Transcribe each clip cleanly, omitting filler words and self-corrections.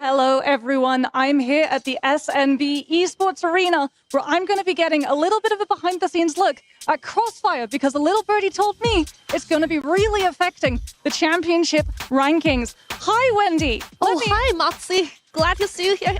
Hello, everyone. I'm here at the SNB Esports Arena, where I'm going to be getting a little bit of a behind-the-scenes look at Crossfire, because a little birdie told me it's going to be really affecting the championship rankings. Hi, Wendy. Hi, Moxie. Glad to see you here.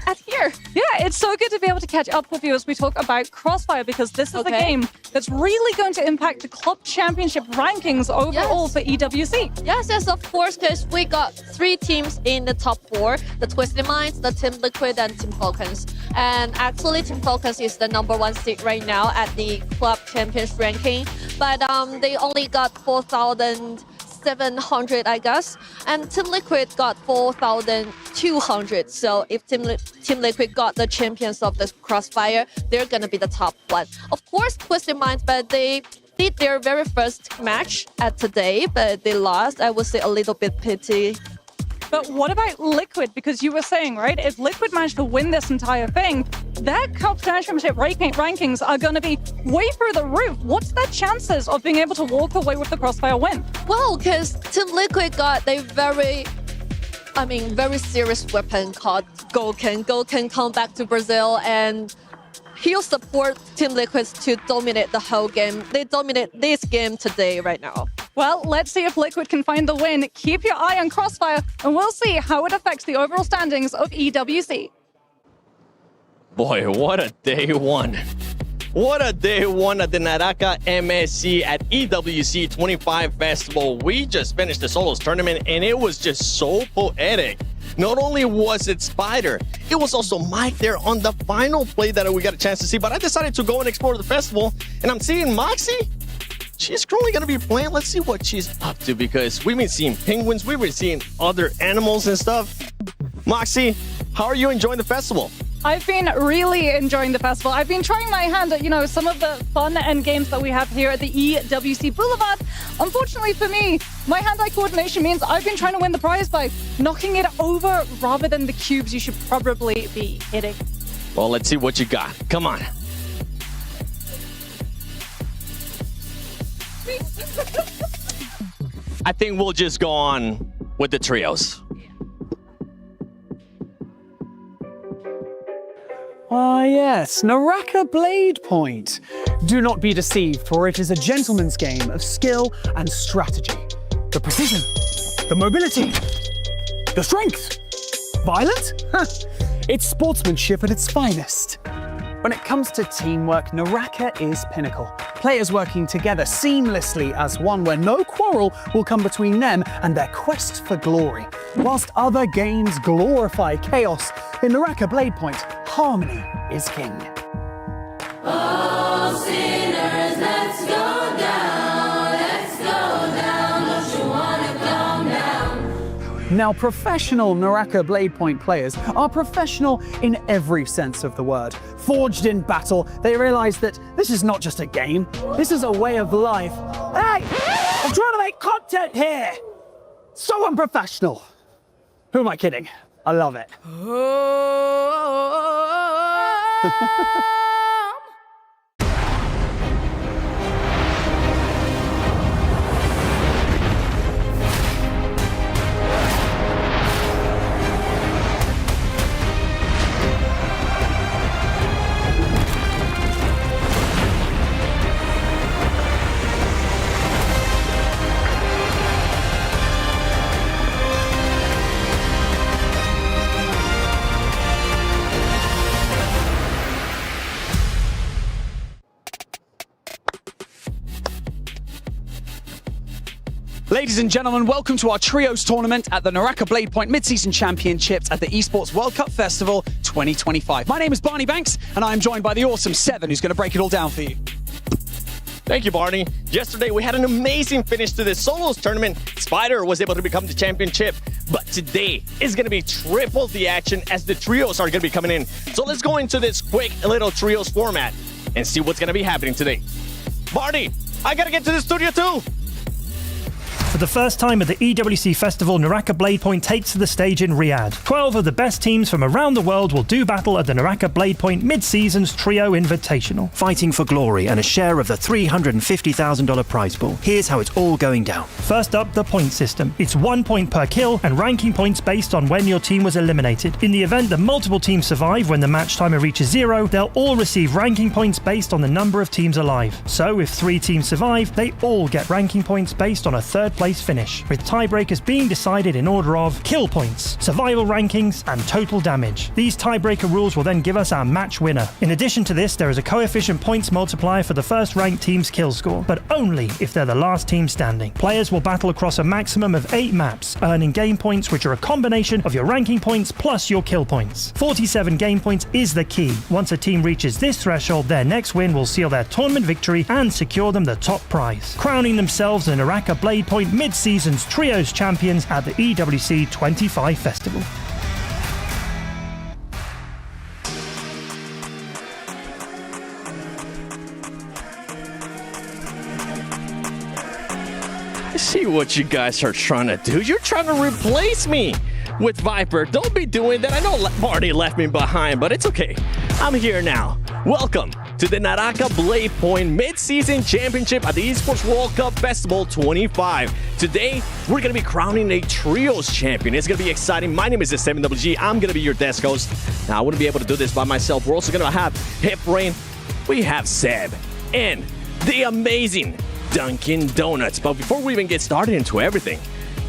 Yeah, it's so good to be able to catch up with you as we talk about Crossfire, because this is the game that's really going to impact the club championship rankings overall for EWC. Yes, of course, because we got 3 teams in the top 4, the Twisted Minds, the Team Liquid, and Team Falcons. And actually, Team Falcons is the #1 seed right now at the club championship ranking, but they only got 4,700, I guess, and Team Liquid got 4,200. So if Team Liquid got the champions of the Crossfire, they're gonna be the top 1. Of course, Twisted Minds, but they did their very first match at today, but they lost. I would say a little bit pity. But what about Liquid? Because you were saying, right, if Liquid managed to win this entire thing, their club championship rankings are going to be way through the roof. What's their chances of being able to walk away with the Crossfire win? Well, because Team Liquid got a very serious weapon called Goken. Goken come back to Brazil and he'll support Team Liquid to dominate the whole game. They dominate this game today, right now. Well, let's see if Liquid can find the win. Keep your eye on Crossfire, and we'll see how it affects the overall standings of EWC. Boy, what a day one. What a day one at the Naraka MSC at EWC 25 Festival. We just finished the solos tournament, and it was just so poetic. Not only was it Spider, it was also Mike there on the final play that we got a chance to see, but I decided to go and explore the festival, and I'm seeing Moxie. She's currently going to be playing. Let's see what she's up to, because we've been seeing penguins, we've been seeing other animals and stuff. Moxie, how are you enjoying the festival? I've been really enjoying the festival. I've been trying my hand at, some of the fun end games that we have here at the EWC Boulevard. Unfortunately for me, my hand-eye coordination means I've been trying to win the prize by knocking it over rather than the cubes you should probably be hitting. Well, let's see what you got. Come on. I think we'll just go on with the trios. Yes, Naraka Bladepoint. Do not be deceived, for it is a gentleman's game of skill and strategy. The precision, the mobility, the strength. Violent? It's sportsmanship at its finest. When it comes to teamwork, Naraka is pinnacle. Players working together seamlessly as one, where no quarrel will come between them and their quest for glory. Whilst other games glorify chaos, in Naraka Bladepoint, harmony is king. Oh, sinners, let's go down, don't you wanna calm down? Now, professional Naraka Bladepoint players are professional in every sense of the word. Forged in battle, they realize that this is not just a game, this is a way of life. Hey, I'm trying to make content here. So unprofessional. Who am I kidding? I love it. Ladies and gentlemen, welcome to our Trios tournament at the Naraka Bladepoint Mid Season Championships at the Esports World Cup Festival 2025. My name is Barney Banks, and I'm joined by the awesome Seven, who's going to break it all down for you. Thank you, Barney. Yesterday, we had an amazing finish to the solos tournament. Spider was able to become the championship, but today is going to be triple the action as the trios are going to be coming in. So let's go into this quick little trios format and see what's going to be happening today. Barney, I got to get to the studio too. For the first time at the EWC Festival, Naraka Bladepoint takes to the stage in Riyadh. 12 of the best teams from around the world will do battle at the Naraka Bladepoint Mid Season's Trio Invitational, fighting for glory and a share of the $350,000 prize pool. Here's how it's all going down. First up, the point system. It's 1 point per kill and ranking points based on when your team was eliminated. In the event that multiple teams survive when the match timer reaches 0, they'll all receive ranking points based on the number of teams alive. So if 3 teams survive, they all get ranking points based on a third place finish, with tiebreakers being decided in order of kill points, survival rankings, and total damage. These tiebreaker rules will then give us our match winner. In addition to this, there is a coefficient points multiplier for the first ranked team's kill score, but only if they're the last team standing. Players will battle across a maximum of 8 maps, earning game points which are a combination of your ranking points plus your kill points. 47 game points is the key. Once a team reaches this threshold, their next win will seal their tournament victory and secure them the top prize, crowning themselves the Naraka Bladepoint Mid-Season's Trios Champions at the EWC 25 Festival. I see what you guys are trying to do. You're trying to replace me with Viper. Don't be doing that. I know Marty left me behind, but it's okay. I'm here now. Welcome to the Naraka Bladepoint Mid Season Championship at the Esports World Cup Festival 25. Today, we're going to be crowning a Trios champion. It's going to be exciting. My name is 7WG. I'm going to be your desk host. Now, I wouldn't be able to do this by myself. We're also going to have Hip Rain. We have Seb and the amazing Dunkin' Donuts. But before we even get started into everything,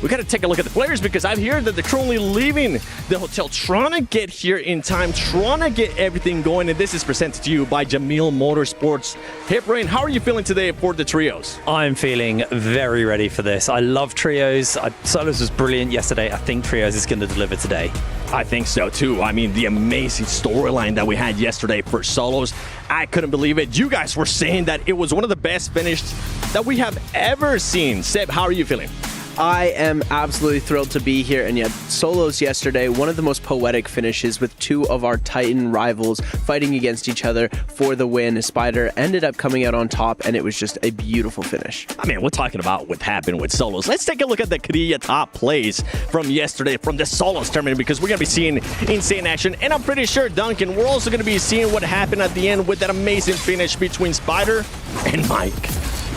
we got to take a look at the players because I've heard that they're currently leaving the hotel, trying to get here in time, trying to get everything going. And this is presented to you by Jamil Motorsports. Hip Rain, how are you feeling today for the Trios? I'm feeling very ready for this. I love Trios. Solos was brilliant yesterday. I think Trios is going to deliver today. I think so too. I mean, the amazing storyline that we had yesterday for Solos, I couldn't believe it. You guys were saying that it was one of the best finished that we have ever seen. Seb, how are you feeling? I am absolutely thrilled to be here, and yet Solos yesterday, one of the most poetic finishes with 2 of our Titan rivals fighting against each other for the win. Spider ended up coming out on top, and it was just a beautiful finish. I mean, we're talking about what happened with Solos. Let's take a look at the Korea top plays from yesterday from the Solos tournament because we're going to be seeing insane action, and I'm pretty sure, Duncan, we're also going to be seeing what happened at the end with that amazing finish between Spider and Mike.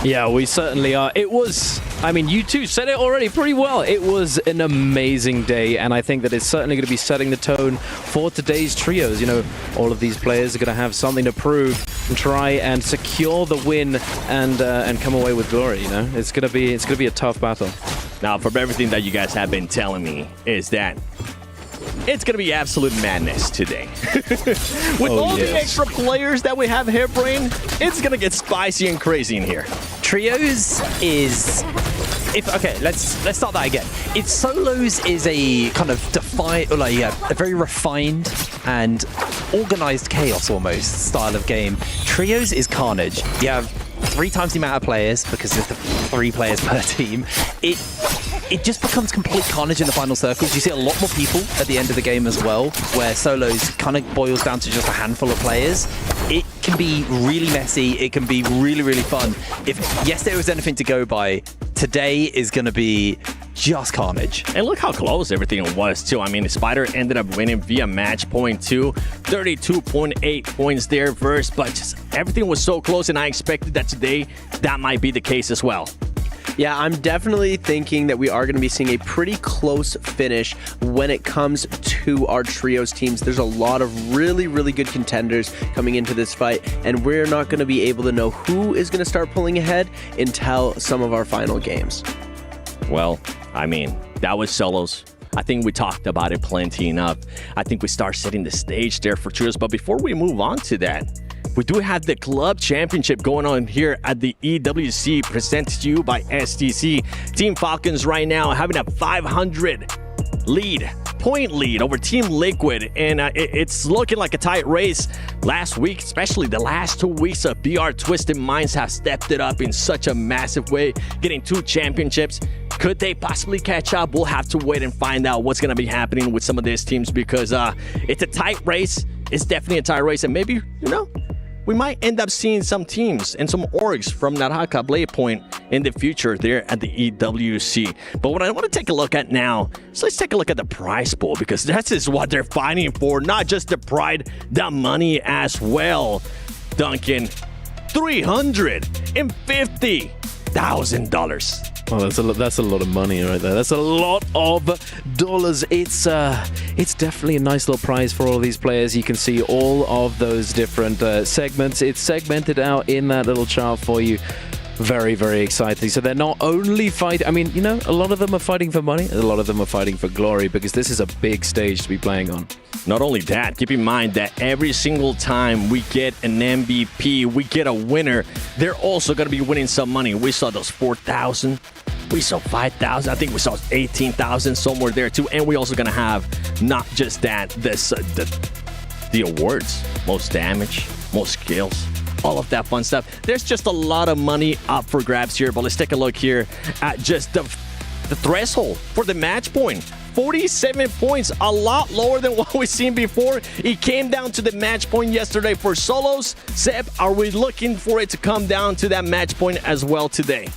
Yeah, we certainly are. It was, I mean, you two said it already pretty well. It was an amazing day, and I think that it's certainly going to be setting the tone for today's Trios. You know, all of these players are going to have something to prove and try and secure the win and come away with glory. You know, it's going to be a tough battle. Now, from everything that you guys have been telling me, is that it's going to be absolute madness today. With all the extra players that we have here, Brain, it's going to get spicy and crazy in here. Trios is... Okay, let's start that again. If Solos is a kind of a very refined and organized chaos almost style of game, Trios is carnage. You have 3 times the amount of players because there's 3 players per team. It just becomes complete carnage in the final circles. You see a lot more people at the end of the game as well, where Solos kind of boils down to just a handful of players. It can be really messy. It can be really, really fun. If yesterday was anything to go by, today is going to be just carnage. And look how close everything was, too. I mean, Spider ended up winning via match point 2, 32.8 points there first, but just everything was so close, and I expected that today that might be the case as well. Yeah, I'm definitely thinking that we are going to be seeing a pretty close finish when it comes to our Trios teams. There's a lot of really, really good contenders coming into this fight, and we're not going to be able to know who is going to start pulling ahead until some of our final games. Well, I mean, that was Solos. I think we talked about it plenty enough. I think we start setting the stage there for Trios, but before we move on to that, we do have the club championship going on here at the EWC, presented to you by STC. Team Falcons right now having a 500 point lead over Team Liquid, and it's looking like a tight race. Last week, especially the last 2 weeks of BR Twisted Minds have stepped it up in such a massive way, getting 2 championships. Could they possibly catch up? We'll have to wait and find out what's going to be happening with some of these teams because it's a tight race. It's definitely a tight race, and maybe, you know, we might end up seeing some teams and some orgs from Naraka Bladepoint in the future there at the EWC. But what I want to take a look at now is let's take a look at the prize pool, because that is what they're fighting for, not just the pride, the money as well. Duncan, $350,000. Oh, that's a lot of money right there. That's a lot of dollars. It's definitely a nice little prize for all of these players. You can see all of those different segments. It's segmented out in that little chart for you. Very, very exciting. So they're not only fighting, I mean, you know, a lot of them are fighting for money, a lot of them are fighting for glory, because this is a big stage to be playing on. Not only that, keep in mind that every single time we get an MVP, we get a winner, they're also going to be winning some money. We saw those 4,000, we saw 5,000, I think we saw 18,000 somewhere there too. And we also going to have not just that, the awards, most damage, most kills, all of that fun stuff. There's just a lot of money up for grabs here, but let's take a look here at just the threshold for the match point. 47 points, a lot lower than what we've seen before. It came down to the match point yesterday for solos. Seb, are we looking for it to come down to that match point as well today?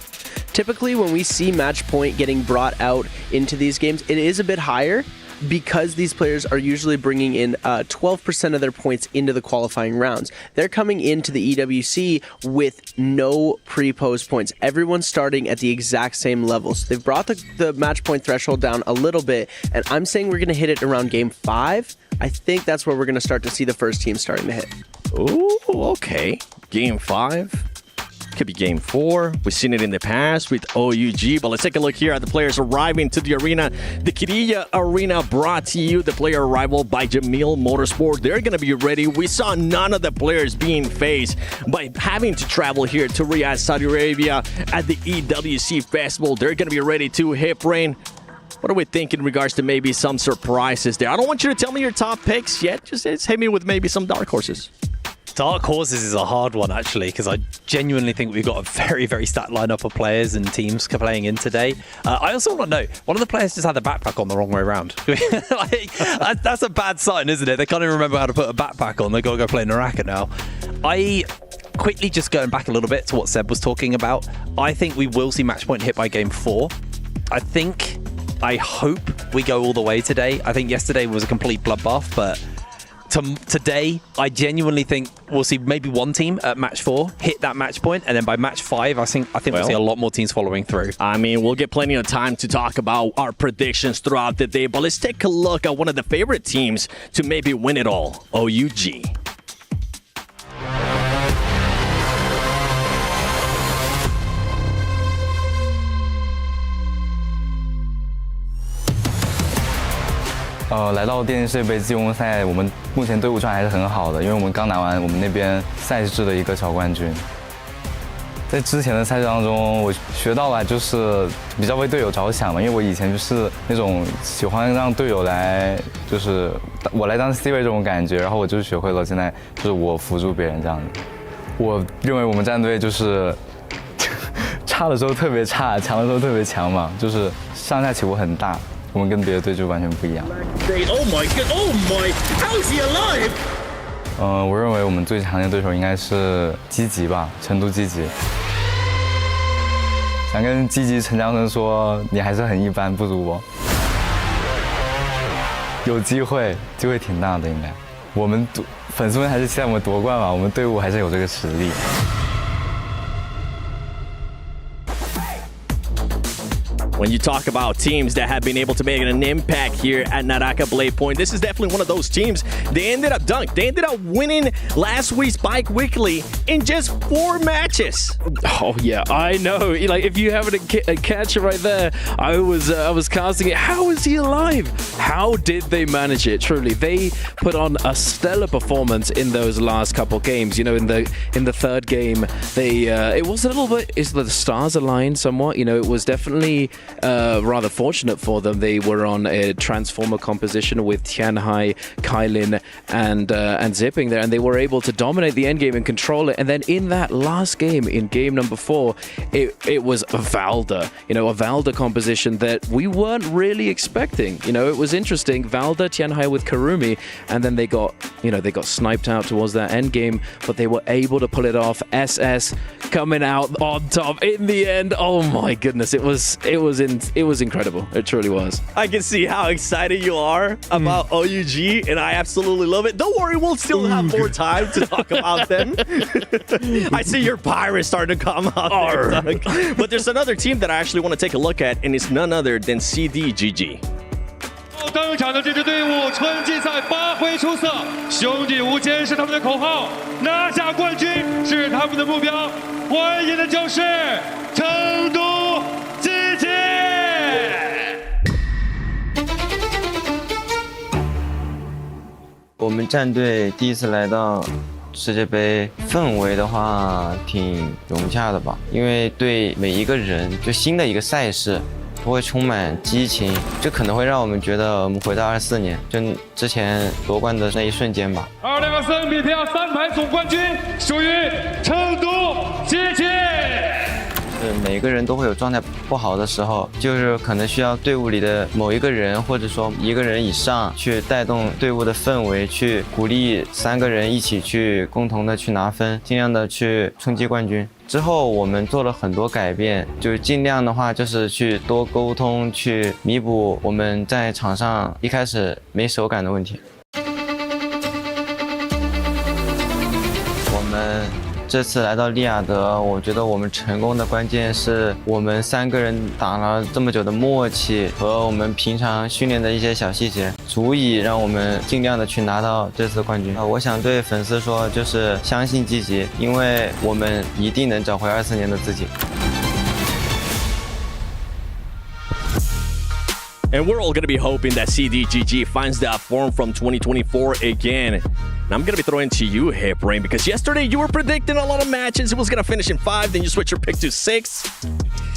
Typically, when we see match point getting brought out into these games, it is a bit higher, because these players are usually bringing in 12% of their points into the qualifying rounds. They're coming into the EWC with no pre-post points. Everyone's starting at the exact same levels. They've brought the match point threshold down a little bit, and I'm saying we're going to hit it around game 5. I think that's where we're going to start to see the first team starting to hit. Ooh, okay. Game 5. Could be game 4. We've seen it in the past with OUG, but let's take a look here at the players arriving to the arena. The Kirilla Arena brought to you, the player arrival by Jamil Motorsport. They're going to be ready. We saw none of the players being faced by having to travel here to Riyadh, Saudi Arabia at the EWC Festival. They're going to be ready to hit rain. What are we thinking in regards to maybe some surprises there? I don't want you to tell me your top picks yet. Just hit me with maybe some dark horses. Dark horses is a hard one, actually, because I genuinely think we've got a very, very stacked lineup of players and teams playing in today. I also want to know, one of the players just had the backpack on the wrong way around. That's a bad sign, isn't it? They can't even remember how to put a backpack on. They've got to go play Naraka now. Quickly just going back a little bit to what Seb was talking about, I think we will see match point hit by game 4. I hope we go all the way today. I think yesterday was a complete bloodbath, but today, I genuinely think we'll see maybe one team at match 4 hit that match point, and then by match 5, I think we'll see a lot more teams following through. I mean, we'll get plenty of time to talk about our predictions throughout the day, but let's take a look at one of the favorite teams to maybe win it all, OUG.来到电视世界杯季中赛，我们目前队伍状态还是很好的，因为我们刚拿完我们那边赛制的一个小冠军。在之前的赛事当中，我学到了就是比较为队友着想嘛，因为我以前就是那种喜欢让队友来，就是我来当 C 位这种感觉，然后我就学会了现在就是我辅助别人这样子。我认为我们战队就是差的时候特别差，强的时候特别强嘛，就是上下起伏很大。我们跟别的队就完全不一样。Oh my god! Oh my! How's he alive? 我认为我们最强的对手应该是积极吧，成都积极。想跟积极陈江生说，你还是很一般，不如我。有机会，机会挺大的应该。我们粉丝们还是期待我们夺冠吧，我们队伍还是有这个实力。When you talk about teams that have been able to make an impact here at Naraka Bladepoint, this is definitely one of those teams. They ended up winning last week's Bike Weekly in just 4 matches. Oh yeah, I know. Like, if you haven't a catcher right there, I was casting it. How is he alive? How did they manage it? Truly, they put on a stellar performance in those last couple games. You know, in the third game, they it was a little bit. Is the stars aligned somewhat? You know, it was definitely rather fortunate for them. They were on a transformer composition with Tianhai, Kailin, and Zipping there, and they were able to dominate the endgame and control it. And then in that last game, in game number 4, it was a Valda, a Valda composition that we weren't really expecting. It was interesting. Valda, Tianhai with Karumi, and then they got sniped out towards that end game, but they were able to pull it off. SS coming out on top in the end. Oh my goodness, it was incredible. It truly was. I can see how excited you are about OUG, and I absolutely love it. Don't worry, we'll still have more time to talk about them. I see your pirates starting to come out there, Doug. But there's another team that I actually want to take a look at, and it's none other than CDGG. 登场的这支队伍春季赛发挥出色，兄弟无间是他们的口号，拿下冠军是他们的目标。欢迎的就是成都GG。我们战队第一次来到世界杯，氛围的话挺融洽的吧，因为对每一个人就新的一个赛事。不会充满激情，这可能会让我们觉得我们回到24年，就之前夺冠的那一瞬间吧。2024NBPL 3排总冠军属于成都GG。每个人都会有状态不好的时候，就是可能需要队伍里的某一个人，或者说一个人以上去带动队伍的氛围，去鼓励3个人一起去共同的去拿分，尽量的去冲击冠军。之后我们做了很多改变，就是尽量的话就是去多沟通，去弥补我们在场上一开始没手感的问题。我们这次来到利雅得，我觉得我们成功的关键是我们3个人打了这么久的默契和我们平常训练的一些小细节，足以让我们尽量的去拿到这次冠军。我想对粉丝说，就是相信积极，因为我们一定能找回24年的自己。And we're all going to be hoping that CDGG finds that form from 2024 again. And I'm going to be throwing to you, Hip Rain, because yesterday you were predicting a lot of matches. It was going to finish in 5, then you switch your pick to 6.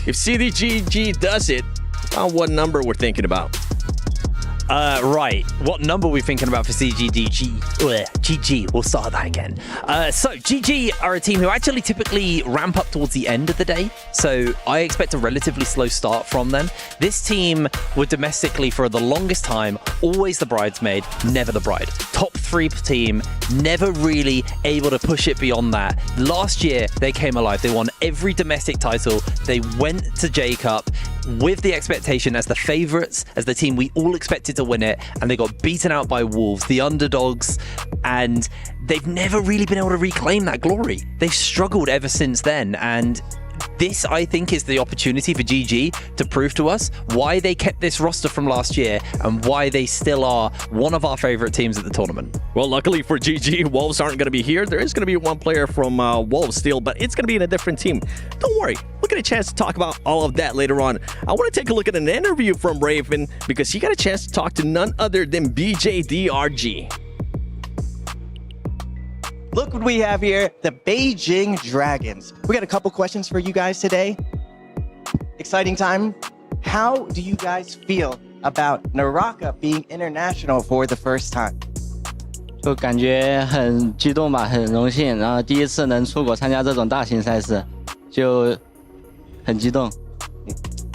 If CDGG does it, what number we're thinking about? Right. What number are we thinking about for GG? We'll start that again. So GG are a team who actually typically ramp up towards the end of the day. So I expect a relatively slow start from them. This team were domestically for the longest time always the bridesmaid, never the bride. Top 3 team, never really able to push it beyond that. Last year they came alive. They won every domestic title. They went to J-Cup with the expectation as the favorites, as the team we all expected to win it, and they got beaten out by Wolves, the underdogs, and they've never really been able to reclaim that glory. They've struggled ever since then, and this, I think, is the opportunity for GG to prove to us why they kept this roster from last year and why they still are one of our favorite teams at the tournament. Well, luckily for GG, Wolves aren't going to be here. There is going to be one player from Wolves still, but it's going to be in a different team. Don't worry, we'll get a chance to talk about all of that later on. I want to take a look at an interview from Raven because he got a chance to talk to none other than BJDRG. Look what we have here, the Beijing Dragons. We got a couple questions for you guys today. Exciting time. How do you guys feel about Naraka being international for the first time? 就感觉很激动吧，很荣幸，然后第一次能出国参加这种大型赛事，就很激动。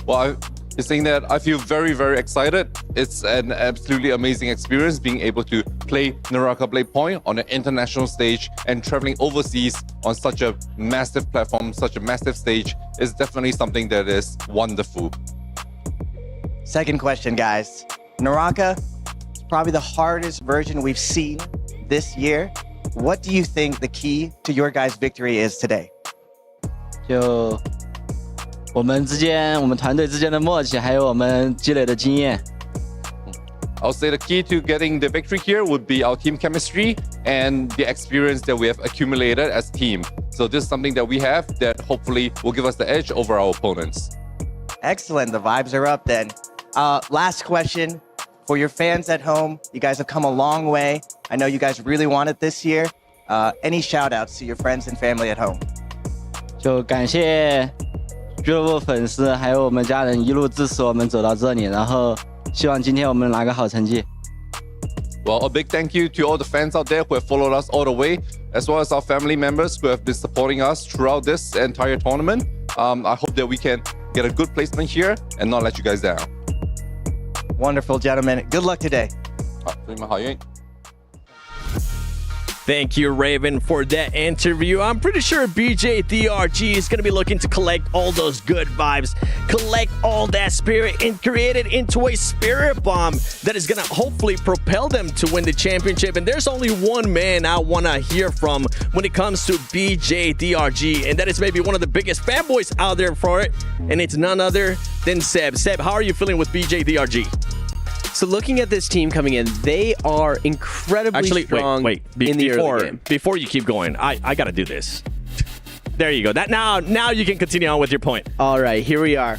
Well, I'm saying that I feel very, very excited. It's an absolutely amazing experience being able to play Naraka Bladepoint on an international stage and traveling overseas on such a massive platform, such a massive stage is definitely something that is wonderful. Second question, guys. Naraka is probably the hardest version we've seen this year. What do you think the key to your guys' victory is today? 就我们团队之间的默契，还有我们积累的经验。I'll say the key to getting the victory here would be our team chemistry and the experience that we have accumulated as a team. So this is something that we have that hopefully will give us the edge over our opponents. Excellent. The vibes are up then. Last question for your fans at home. You guys have come a long way. I know you guys really want it this year. Any shout outs to your friends and family at home? 就感谢俱乐部粉丝还有我们家人一路支持我们走到这里，然后希望今天我们拿个好成绩。Well, a big thank you to all the fans out there who have followed us all the way, as well as our family members who have been supporting us throughout this entire tournament. I hope that we can get a good placement here and not let you guys down. Wonderful, gentlemen. Good luck today. 好，祝你们好运。 Thank you, Raven, for that interview. I'm pretty sure BJ DRG is going to be looking to collect all those good vibes, collect all that spirit, and create it into a spirit bomb that is going to hopefully propel them to win the championship. And there's only one man I want to hear from when it comes to BJ DRG, and that is maybe one of the biggest fanboys out there for it, and it's none other than Seb. Seb, how are you feeling with BJ DRG? So looking at this team coming in, they are incredibly strong in the early game. Before you keep going, I got to do this. There you go. That now you can continue on with your point. All right, here we are.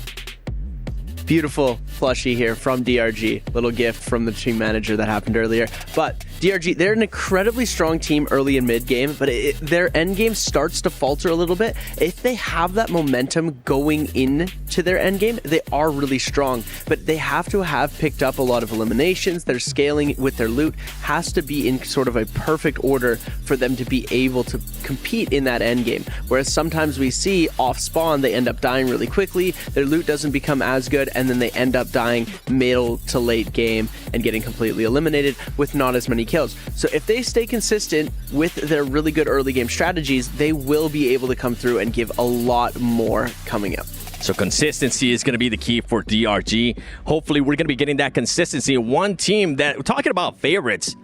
Beautiful plushie here from DRG. Little gift from the team manager that happened earlier. But DRG, they're an incredibly strong team early and mid game, but their end game starts to falter a little bit. If they have that momentum going into their end game, they are really strong, but they have to have picked up a lot of eliminations. Their scaling with their loot has to be in sort of a perfect order for them to be able to compete in that end game. Whereas sometimes we see off spawn, they end up dying really quickly. Their loot doesn't become as good, and then they end up dying middle to late game and getting completely eliminated with not as many kills. So if they stay consistent with their really good early game strategies, they will be able to come through and give a lot more coming up. So consistency is going to be the key for DRG. Hopefully we're going to be getting that consistency. One team that, talking about favorites,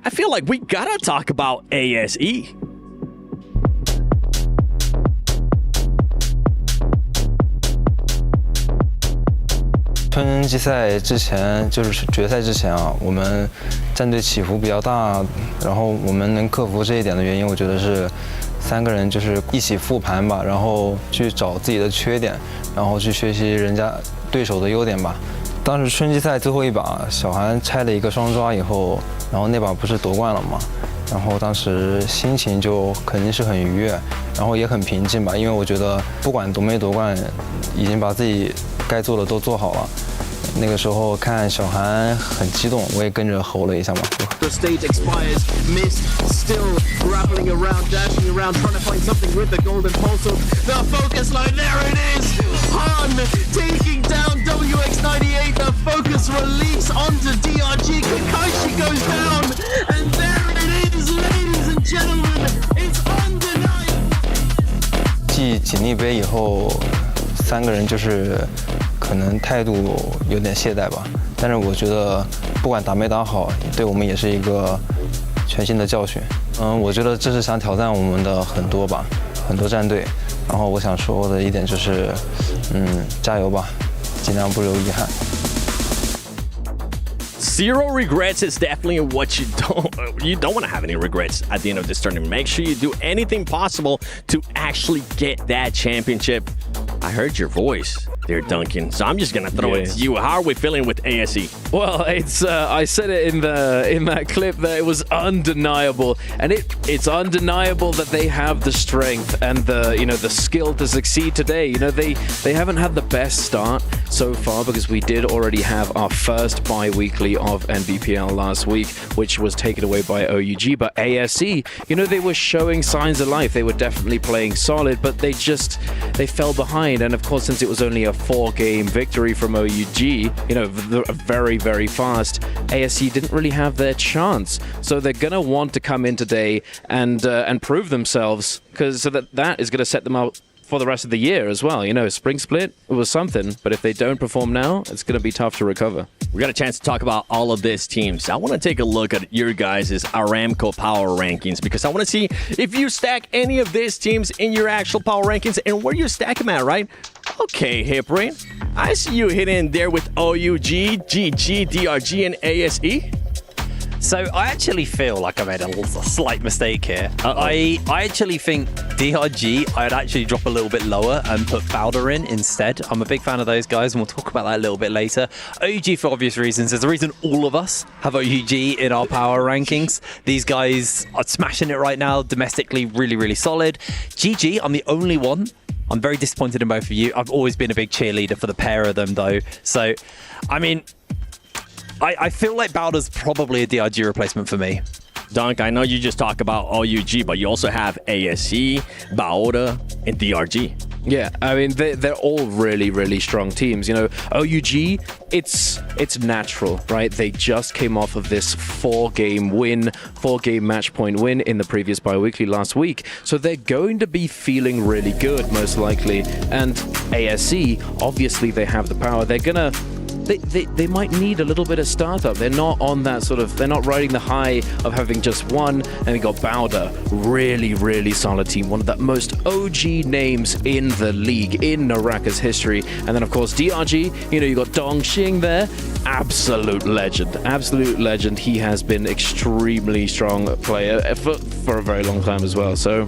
I feel like we got to talk about ASE. 春季赛之前，就是决赛之前啊，我们战队起伏比较大，然后我们能克服这一点的原因，我觉得是3个人就是一起复盘吧，然后去找自己的缺点，然后去学习人家对手的优点吧。当时春季赛最后一把，小韩拆了一个双抓以后，然后那把不是夺冠了吗？然后当时心情就肯定是很愉悦，然后也很平静吧，因为我觉得不管夺没夺冠，已经把自己该做的都做好了。那个时候看小韩很激动，我也跟着吼了一下嘛。The stage expires, Mist still grappling around, dashing around, trying to find something with the golden pulse. The focus line, there it is! Han taking down WX98, the focus release onto DRG. Kakashi goes down, and there it is, ladies and gentlemen, it's undeniable. 继锦鲤杯以后，3个人就是可能态度有点懈怠吧，但是我觉得不管打没打好，对我们也是一个全新的教训。我觉得这是想挑战我们的很多战队。然后我想说的一点就是，加油吧，尽量不留遗憾。Zero regrets is definitely what you don't want to have any regrets at the end of this tournament. Make sure you do anything possible to actually get that championship. I heard your voice there, Duncan, so I'm just gonna throw it to you. How are we feeling with ASE? Well, it's I said it in that clip that it was undeniable, and it's undeniable that they have the strength and the skill to succeed today. They haven't had the best start so far because we did already have our first bi-weekly of NBPL last week, which was taken away by OUG. But ASE, they were showing signs of life. They were definitely playing solid, but they fell behind. And of course, since it was only a 4-game victory from OUG, very, very fast, ASE didn't really have their chance. So they're gonna want to come in today and prove themselves, because that is gonna set them up for the rest of the year as well. Spring split, it was something, but if they don't perform now, it's going to be tough to recover. We got a chance to talk about all of these teams. I want to take a look at your guys' Aramco power rankings, because I want to see if you stack any of these teams in your actual power rankings and where you stack them at, right? Okay, Hip Rain, I see you hitting there with OUG, GG, DRG, and ASE. So I actually feel like I made a slight mistake here. I actually think DRG, I'd actually drop a little bit lower and put Bowder in instead. I'm a big fan of those guys, and we'll talk about that a little bit later. OUG for obvious reasons. There's a reason all of us have OUG in our power rankings. These guys are smashing it right now, domestically really, really solid. GG, I'm the only one I'm very disappointed in both of you. I've always been a big cheerleader for the pair of them, though. So, I mean, I feel like Bowder's probably a DRG replacement for me. Dunk, I know you just talk about OUG, but you also have ASE, Baoda, and DRG. Yeah, I mean, they're all really, really strong teams. You know, OUG, it's natural, right? They just came off of this 4-game match point win in the previous bi-weekly last week. So they're going to be feeling really good, most likely. And ASE, obviously they have the power. They're gonna... They might need a little bit of startup. They're not on that sort of, they're not riding the high of having just won. And they got Bowder, really, really solid team. One of the most OG names in the league, in Naraka's history. And then of course DRG, you know, you got Dongxing there. Absolute legend. He has been extremely strong player for a very long time as well. So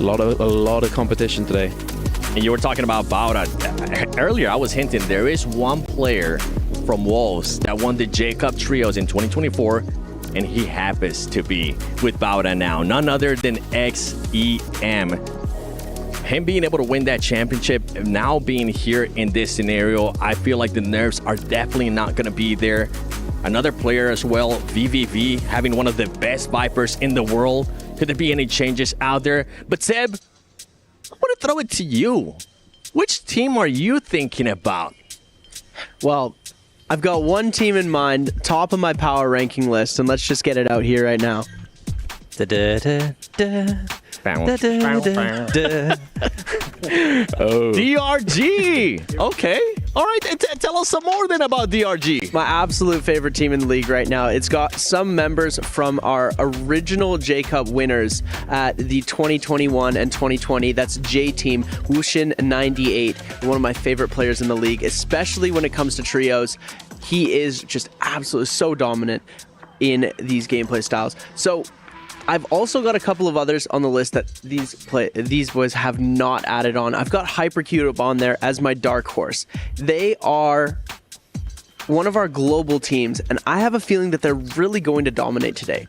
a lot of competition today. And you were talking about Bowder. Earlier, I was hinting there is one player from Wolves that won the J-Cup Trios in 2024, and he happens to be with Bowder now. None other than XEM. Him being able to win that championship, now being here in this scenario, I feel like the nerves are definitely not going to be there. Another player as well, VVV, having one of the best Vipers in the world. Could there be any changes out there? But Seb, I want to throw it to you. Which team are you thinking about? Well, I've got one team in mind, top of my power ranking list, and let's just get it out here right now. DRG. Okay. All right. Tell us some more then about DRG. My absolute favorite team in the league right now. It's got some members from our original J-Cup winners at the 2021 and 2020. That's J-Team, Wushin 98. One of my favorite players in the league, especially when it comes to trios. He is just absolutely so dominant in these gameplay styles. So I've also got a couple of others on the list that these boys have not added on. I've got Hypercube on there as my dark horse. They are one of our global teams, and I have a feeling that they're really going to dominate today.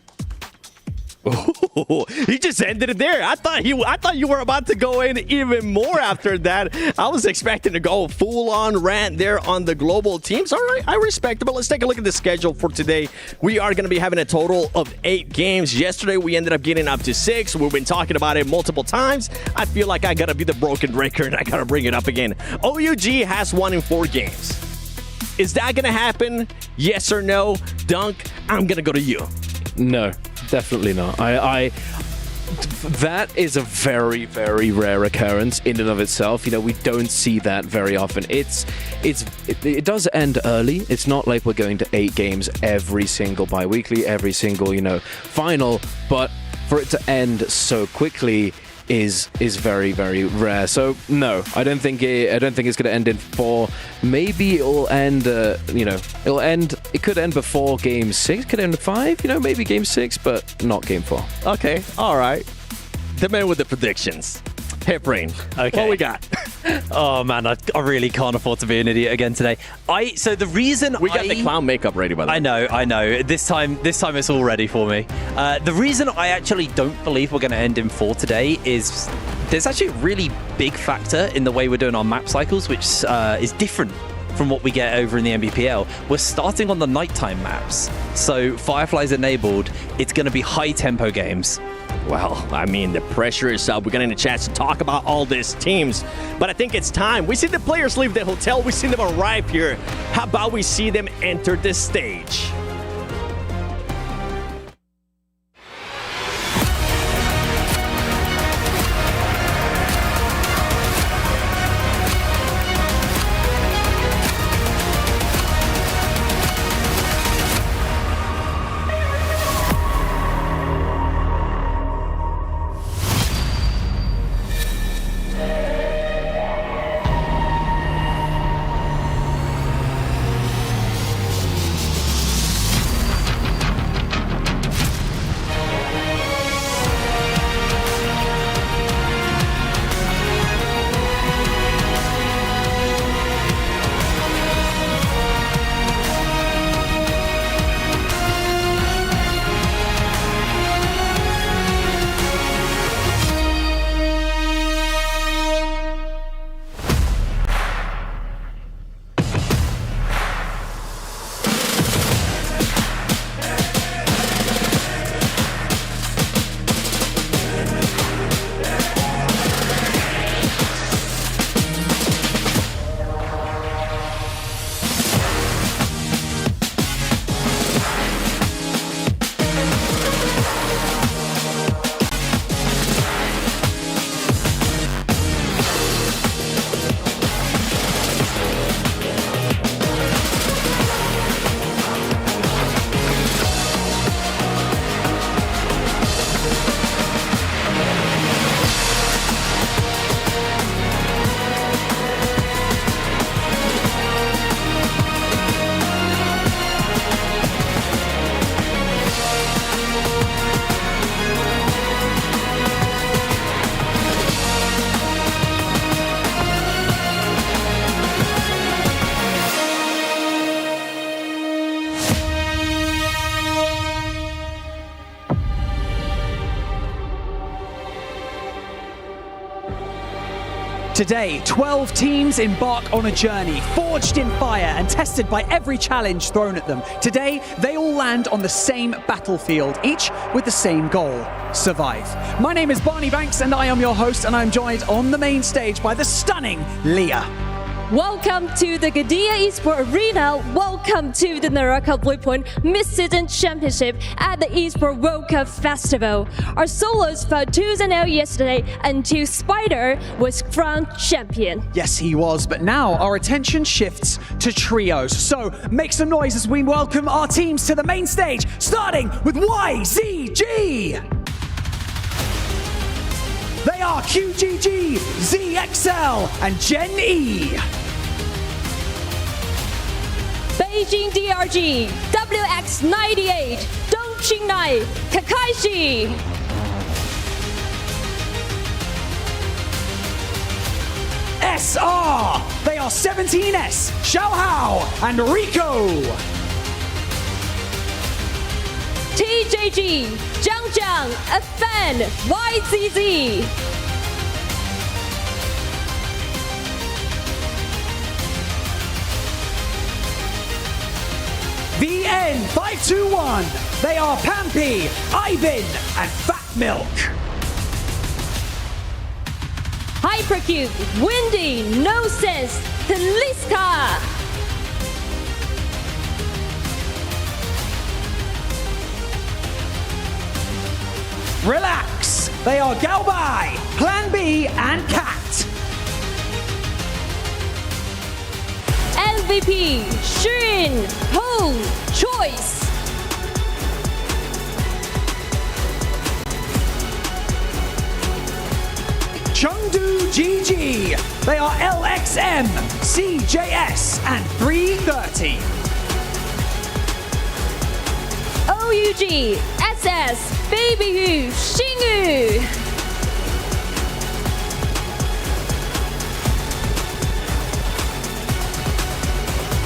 Oh, he just ended it there. I thought you were about to go in even more after that. I was expecting to go full on rant there on the global teams. All right, I respect it, but let's take a look at the schedule for today. We are going to be having a total of 8 games. Yesterday, we ended up getting up to 6. We've been talking about it multiple times. I feel like I got to be the broken record and I got to bring it up again. OUG has won in 4 games. Is that going to happen? Yes or no? Dunk, I'm going to go to you. No, definitely not. That is a very, very rare occurrence in and of itself. You know, we don't see that very often. It does end early. It's not like we're going to 8 games every single bi-weekly, every single, you know, final. But for it to end so quickly is very, very rare. So no, I don't think it's going to end in 4. Maybe it'll end. It could end before game 6. Could end in 5. You know, maybe game 6, but not game 4. Okay, all right. The man with the predictions. Hip Rain. Okay. What we got? Oh man, I really can't afford to be an idiot again today. So the reason we got the clown makeup ready, by the way. I know. This time it's all ready for me. The reason I actually don't believe we're going to end in 4 today is there's actually a really big factor in the way we're doing our map cycles, which is different from what we get over in the NBPL. We're starting on the nighttime maps, so Firefly's enabled. It's going to be high tempo games. Well, I mean, the pressure is up. We're getting a chance to talk about all these teams, but I think it's time. We see the players leave the hotel. We see them arrive here. How about we see them enter the stage? Today, 12 teams embark on a journey, forged in fire and tested by every challenge thrown at them. Today, they all land on the same battlefield, each with the same goal: survive. My name is Barney Banks and I am your host, and I'm joined on the main stage by the stunning Leah. Welcome to the Gidea Esports Arena. Welcome to the Naraka Bladepoint Mid Season Championship at the Esports World Cup Festival. Our solos fell 2-0 yesterday until Spider was crowned champion. Yes, he was, but now our attention shifts to trios. So make some noise as we welcome our teams to the main stage, starting with YZG. They are QGG, ZXL, and Gen E. Beijing DRG, WX98, Dongqingnai, Kakashi. SR. They are 17S, Xiaohao, and Rico. TJG, Zhangjiang, FN, YZZ. VN521. They are Pampy, Ivan, and Fat Milk. Hypercube, Windy, No Sense, Taliska. Relax. They are Galbai, Plan B, and Cat. MVP, Shin, Ho, Choice. Chengdu GG. They are LXM, CJS, and 330. OUG, SS, Baby Yu, Xingyu.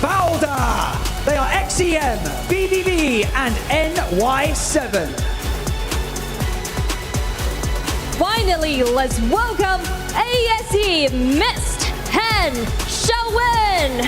Bowder. They are XEM, BBB, and NY7. Finally, let's welcome ASE Mist Han Xiaowen.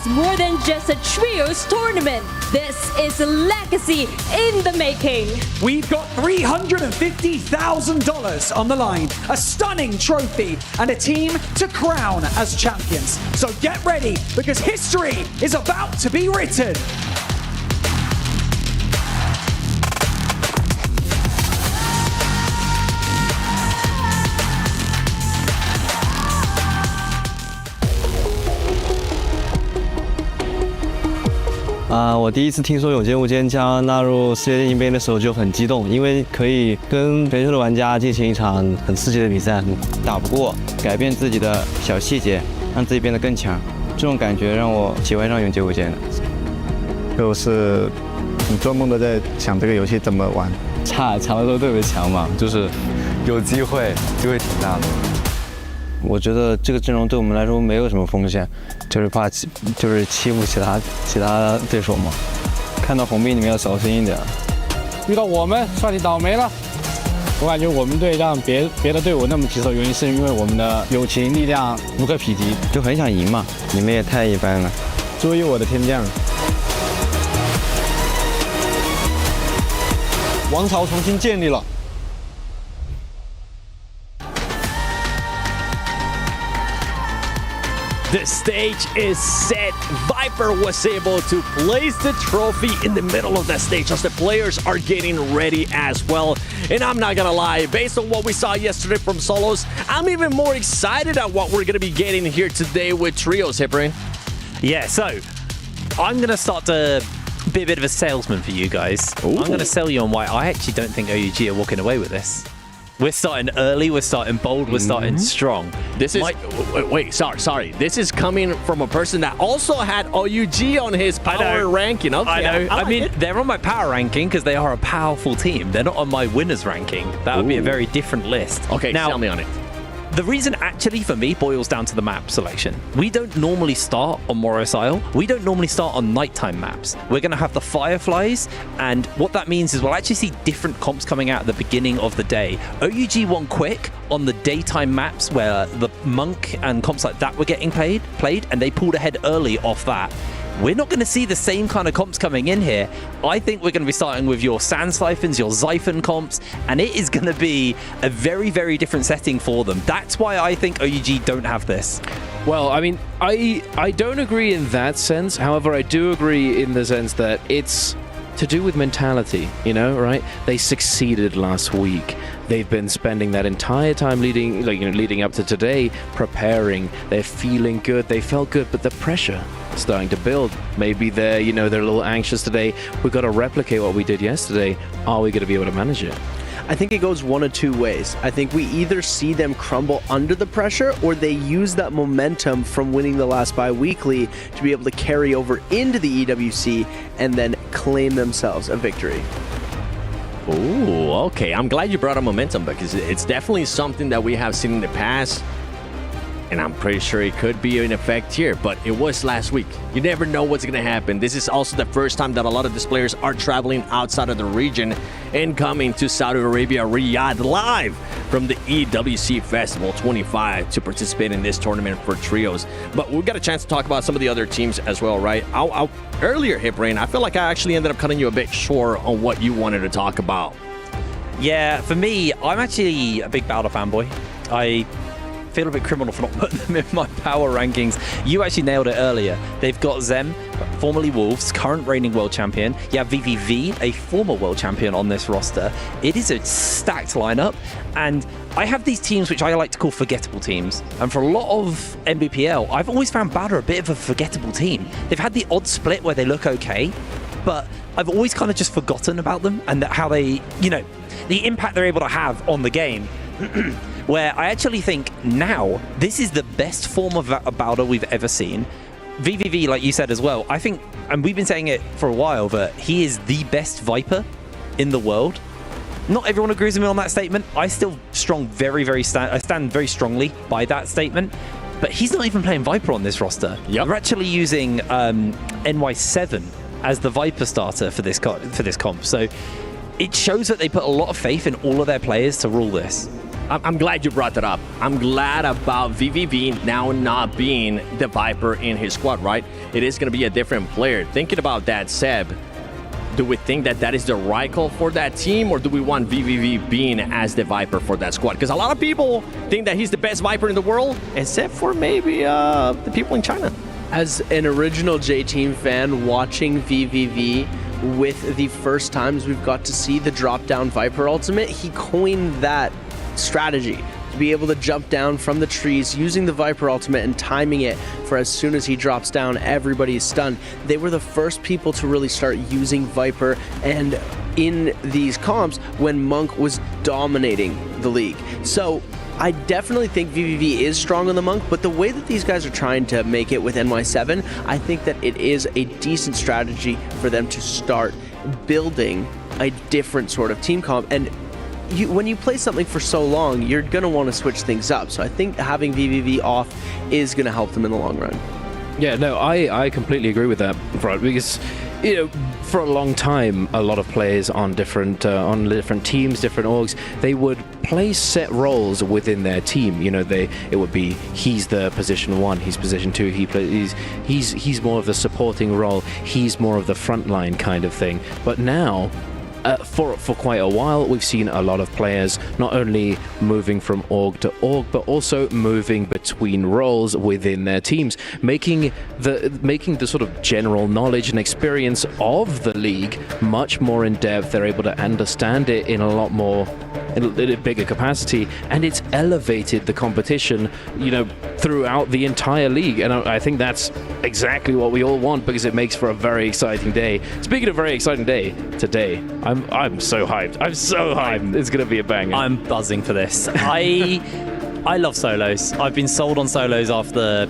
More than just a trios tournament. This is a legacy in the making. We've got $350,000 on the line, a stunning trophy, and a team to crown as champions. So get ready, because history is about to be written.我第一次听说有节目间将纳入世界电竞杯的时候就很激动，因为可以跟全球的玩家进行一场很刺激的比赛，打不过，改变自己的小细节，让自己变得更强，这种感觉让我喜欢上永劫无间的。就是你做梦都在想这个游戏怎么玩，场的时候特别强嘛，就是有机会就会挺大的。我觉得这个阵容对我们来说没有什么风险，就是怕欺负其他对手嘛。看到红兵你们要小心一点。遇到我们算你倒霉了。我感觉我们队让别的队伍那么棘手，原因是因为我们的友情力量无可匹敌，就很想赢嘛。你们也太一般了。注意我的天降。王朝重新建立了。The stage is set. Viper was able to place the trophy in the middle of that stage as the players are getting ready as well. And I'm not gonna lie, based on what we saw yesterday from solos, I'm even more excited at what we're gonna be getting here today with trios, Hiprain. Yeah, so I'm gonna start to be a bit of a salesman for you guys. Ooh. I'm gonna sell you on why I actually don't think OUG are walking away with this. We're starting early, we're starting bold, we're starting strong. This is wait, sorry. This is coming from a person that also had OUG on his power ranking. Okay, I know. I mean, it. they're on my power ranking because they are a powerful team. They're not on my winners ranking. That would be a very different list. Okay, now, tell me on it. The reason actually for me boils down to the map selection. We don't normally start on Moros Isle. We don't normally start on nighttime maps. We're going to have the Fireflies, and what that means is we'll actually see different comps coming out at the beginning of the day. OUG won quick on the daytime maps where the Monk and comps like that were getting played, and they pulled ahead early off that. We're not going to see the same kind of comps coming in here. I think we're going to be starting with your Sand Siphons, your Xiphon comps, and it is going to be a very, very different setting for them. That's why I think OUG don't have this. Well, I mean, I don't agree in that sense. However, I do agree in the sense that it's to do with mentality, you know, right? They succeeded last week. They've been spending that entire time leading up to today, preparing. They're feeling good. They felt good, but the pressure starting to build. Maybe they're a little anxious today. We've got to replicate what we did yesterday. Are we going to be able to manage it? I think it goes one of two ways. I think we either see them crumble under the pressure, or they use that momentum from winning the last bi-weekly to be able to carry over into the EWC and then claim themselves a victory. Ooh, okay. I'm glad you brought up momentum because it's definitely something that we have seen in the past. And I'm pretty sure it could be in effect here, but it was last week. You never know what's going to happen. This is also the first time that a lot of these players are traveling outside of the region and coming to Saudi Arabia, Riyadh, live from the EWC Festival 25 to participate in this tournament for trios. But we got a chance to talk about some of the other teams as well, right? Earlier, Hiprain, I feel like I actually ended up cutting you a bit short on what you wanted to talk about. Yeah, for me, I'm actually a big Balder fanboy. I feel a bit criminal for not putting them in my power rankings. You actually nailed it earlier. They've got Zem, formerly Wolves, current reigning world champion. You have VVV, a former world champion on this roster. It is a stacked lineup, and I have these teams which I like to call forgettable teams. And for a lot of NBPL, I've always found Balder a bit of a forgettable team. They've had the odd split where they look okay, but I've always kind of just forgotten about them and how they, the impact they're able to have on the game. Where I actually think now this is the best form of Balder we've ever seen. VVV, like you said as well, I think, and we've been saying it for a while, that he is the best Viper in the world. Not everyone agrees with me on that statement. I still stand very strongly by that statement. But he's not even playing Viper on this roster. Yep. We're actually using NY7 as the Viper starter for this comp. So it shows that they put a lot of faith in all of their players to rule this. I'm glad you brought that up. I'm glad about VVV now not being the Viper in his squad, right? It is going to be a different player. Thinking about that, Seb, do we think that that is the right call for that team, or do we want VVV being as the Viper for that squad? Because a lot of people think that he's the best Viper in the world, except for maybe the people in China. As an original J-Team fan, watching VVV with the first times we've got to see the drop-down Viper ultimate, he coined that strategy to be able to jump down from the trees using the Viper ultimate and timing it for as soon as he drops down, everybody is stunned. They were the first people to really start using Viper and in these comps when Monk was dominating the league. So I definitely think VVV is strong on the Monk, but the way that these guys are trying to make it with NY7, I think that it is a decent strategy for them to start building a different sort of team comp. And when you play something for so long, you're going to want to switch things up. So I think having VVV off is going to help them in the long run. Yeah, no, I completely agree with that, right? Because, for a long time, a lot of players on different teams, different orgs, they would play set roles within their team. It would be he's the position 1, he's position 2, he's more of the supporting role, he's more of the frontline kind of thing. But now for quite a while, we've seen a lot of players not only moving from org to org, but also moving between roles within their teams, making the sort of general knowledge and experience of the league much more in depth. They're able to understand it in a bigger capacity, and it's elevated the competition, throughout the entire league. And I think that's exactly what we all want, because it makes for a very exciting day. Speaking of very exciting day, today, I'm so hyped. I'm so hyped. It's going to be a banger. I'm buzzing for this. I love solos. I've been sold on solos after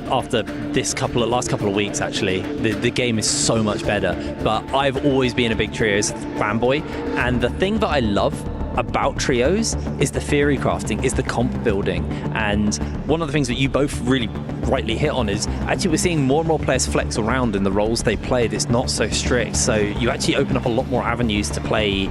this last couple of weeks. Actually, the game is so much better. But I've always been a big trios fanboy, and the thing that I love about trios is the theory crafting, is the comp building. And one of the things that you both really rightly hit on is actually we're seeing more and more players flex around in the roles they play. It's not so strict, so you actually open up a lot more avenues to play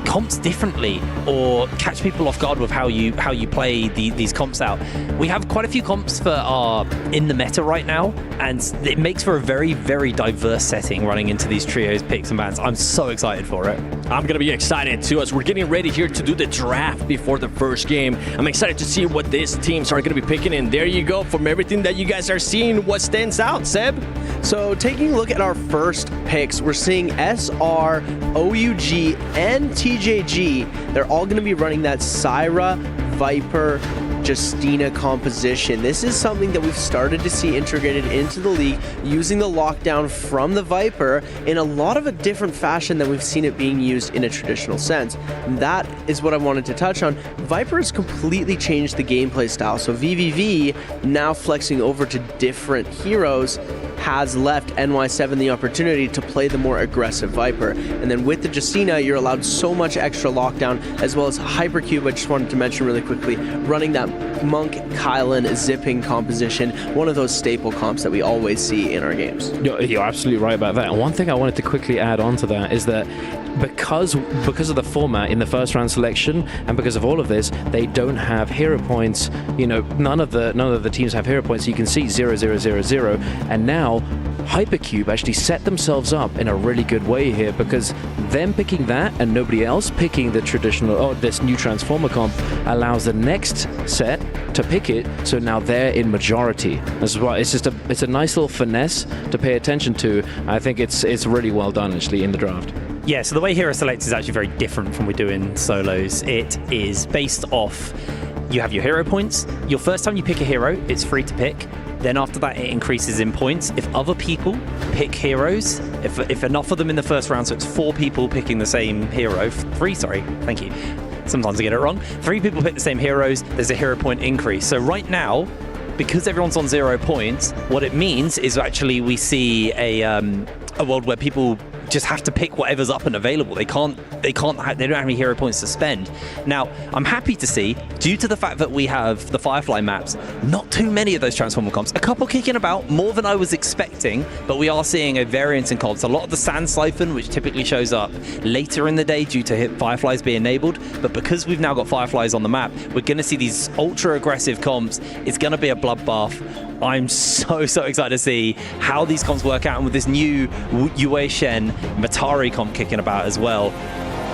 comps differently or catch people off guard with how you play these comps out. We have quite a few comps that are in the meta right now, and it makes for a very, very diverse setting running into these trios, picks and bans. I'm so excited for it. I'm gonna be excited too, as we're getting ready here to do the draft before the first game. I'm excited to see what these teams are gonna be picking, and there you go. From everything that you guys are seeing, what stands out, Seb? So taking a look at our first picks, we're seeing SR, OUG, and TJG. They're all going to be running that Syra, Viper, Justina composition. This is something that we've started to see integrated into the league, using the lockdown from the Viper in a lot of a different fashion than we've seen it being used in a traditional sense. And that is what I wanted to touch on. Viper has completely changed the gameplay style. So VVV, now flexing over to different heroes, has left NY7 the opportunity to play the more aggressive Viper. And then with the Justina, you're allowed so much extra lockdown, as well as Hypercube, I just wanted to mention really quickly, running that Monk, Kylan, zipping composition, one of those staple comps that we always see in our games. You're absolutely right about that. And one thing I wanted to quickly add on to that is that because of the format in the first round selection, and because of all of this, they don't have hero points. None of the teams have hero points. So you can see 0, 0, 0, 0, and now Hypercube actually set themselves up in a really good way here, because them picking that and nobody else picking the traditional, this new Transformer comp allows the next set to pick it, so now they're in majority. That's why it's a nice little finesse to pay attention to. I think it's really well done actually in the draft. Yeah, so the way Hero Select is actually very different from we do in solos. It is based off, you have your hero points. Your first time you pick a hero, it's free to pick. Then after that, it increases in points. If other people pick heroes, if enough of them in the first round, so it's 4 people picking the same hero, 3, sorry, thank you. Sometimes I get it wrong. 3 people pick the same heroes, there's a hero point increase. So right now, because everyone's on 0 points, what it means is actually we see a world where people just have to pick whatever's up and available. They don't have any hero points to spend. Now, I'm happy to see, due to the fact that we have the Firefly maps, not too many of those Transformer comps. A couple kicking about, more than I was expecting, but we are seeing a variance in comps. A lot of the Sand Siphon, which typically shows up later in the day due to Fireflies being enabled, but because we've now got Fireflies on the map, we're going to see these ultra aggressive comps. It's going to be a bloodbath. I'm so excited to see how these comps work out, and with this new Yue Shen Matari comp kicking about as well.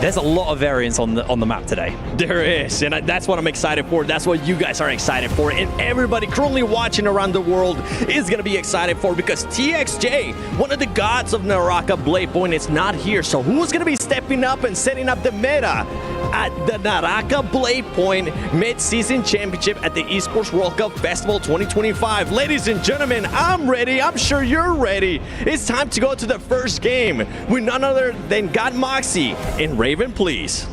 There's a lot of variance on the map today. There is, and that's what I'm excited for. That's what you guys are excited for, and everybody currently watching around the world is going to be excited for, because TXJ, one of the gods of Naraka Bladepoint, is not here. So who's going to be stepping up and setting up the meta at the Naraka Bladepoint Mid Season Championship at the Esports World Cup Festival 2025? Ladies and gentlemen, I'm ready. I'm sure you're ready. It's time to go to the first game with none other than God Moxie and Raven, please.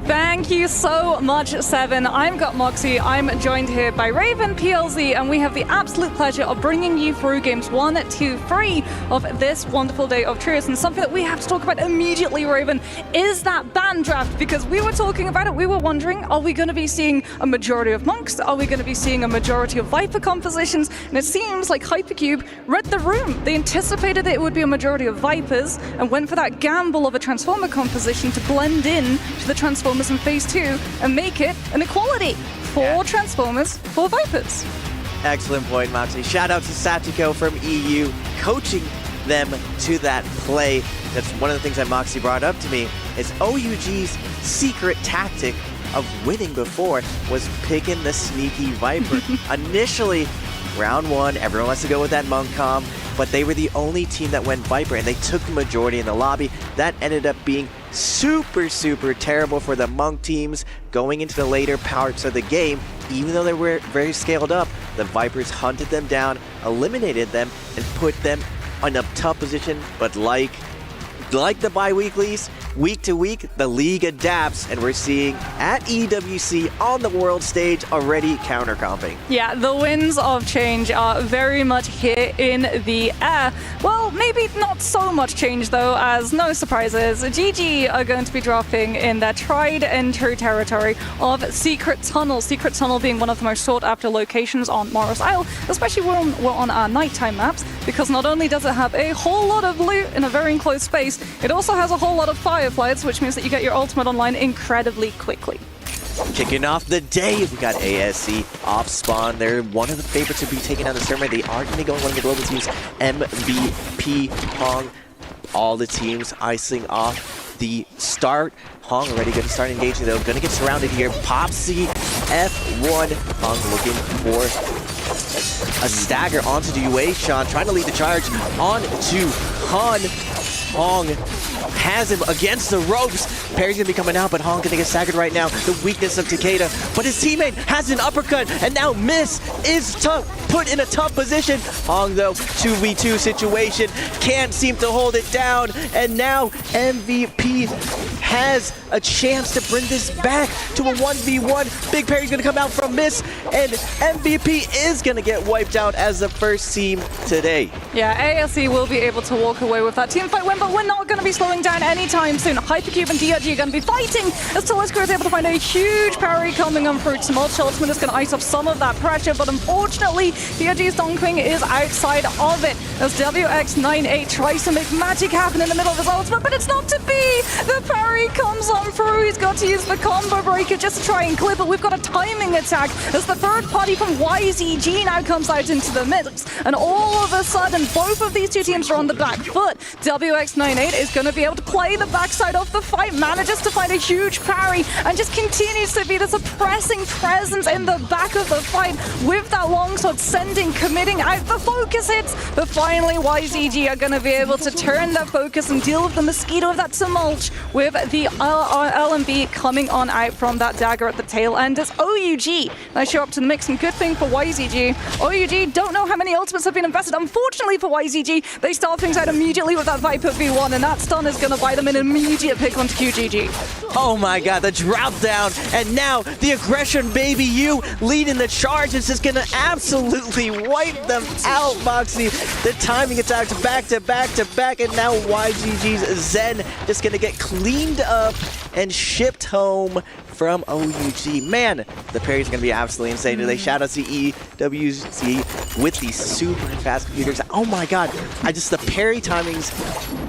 Thank you so much, Seven. I'm Gut Moxie. I'm joined here by Raven PLZ, and we have the absolute pleasure of bringing you through games 1, 2, 3 of this wonderful day of trios. And something that we have to talk about immediately, Raven, is that ban draft, because we were talking about it. We were wondering, are we going to be seeing a majority of monks? Are we going to be seeing a majority of Viper compositions? And it seems like Hypercube read the room. They anticipated it would be a majority of Vipers and went for that gamble of a Transformer composition to blend in to the Transformers in Phase 2 and make it an equality for Transformers, for Vipers. Excellent point, Moxie. Shout out to Satiko from EU, coaching them to that play. That's one of the things that Moxie brought up to me, is OUG's secret tactic of winning before was picking the sneaky Viper. Initially, round one, everyone wants to go with that Monk comp, but they were the only team that went Viper, and they took the majority in the lobby. That ended up being super, super terrible for the Monk teams going into the later parts of the game. Even though they were very scaled up, the Vipers hunted them down, eliminated them, and put them in a tough position. But like the bi-weeklies, week to week, the league adapts, and we're seeing at EWC on the world stage already counter-comping. Yeah, the winds of change are very much here in the air. Well, maybe not so much change though, as no surprises. GG are going to be dropping in their tried and true territory of Secret Tunnel. Secret Tunnel being one of the most sought after locations on Morris Isle, especially when we're on our nighttime maps, because not only does it have a whole lot of loot in a very enclosed space, it also has a whole lot of fireflies, which means that you get your ultimate online incredibly quickly. Kicking off the day, we got ASC off spawn. They're one of the favorites to be taking out the tournament. They are going to be going one of the global teams, MVP Hong. All the teams icing off the start. Hong already going to start engaging though. Going to get surrounded here. Popsy F1. Hong looking for a stagger onto the UA Sean, trying to lead the charge on to Hun. Hong has him against the ropes. Perry's gonna be coming out, but Hong gonna get staggered right now. The weakness of Takeda, but his teammate has an uppercut, and now Miss is put in a tough position. Hong though, 2v2 situation, can't seem to hold it down, and now MVP has a chance to bring this back to a 1v1. Big Perry's gonna come out from Miss, and MVP is gonna get wiped out as the first team today. Yeah, ASE will be able to walk away with that team fight win, but we're not going to be slowing down anytime soon. Hypercube and DRG are going to be fighting as Telesco is able to find a huge parry coming on through. Smolch Ultimate is going to ice off some of that pressure, but unfortunately, DRG's Donkwing is outside of it as WX98 tries to make magic happen in the middle of his ultimate, but it's not to be. The parry comes on through. He's got to use the combo breaker just to try and clip it. We've got a timing attack as the third party from YZG now comes out into the mix, and all of a sudden, both of these two teams are on the back foot. WX98 is going to be able to play the backside of the fight, manages to find a huge parry, and just continues to be this oppressing presence in the back of the fight with that longsword sending, committing out the focus hits. But finally, YZG are going to be able to turn their focus and deal with the mosquito of that Smolch with the LMB coming on out from that dagger at the tail end as OUG now show up to the mix. And good thing for YZG, OUG don't know how many ultimates have been invested. Unfortunately for YZG, they start things out immediately with that Viper V1, and that stun is going to buy them an immediate pick onto QGG. Oh my god, the drop down, and now the aggression baby U leading the charge is just going to absolutely wipe them out, Moxie. The timing attacks back to back to back, and now YGG's Zen just going to get cleaned up and shipped home from OUG. Man, the parries are going to be absolutely insane today. Shout out to EWC with these super fast computers. Oh my god, the parry timing's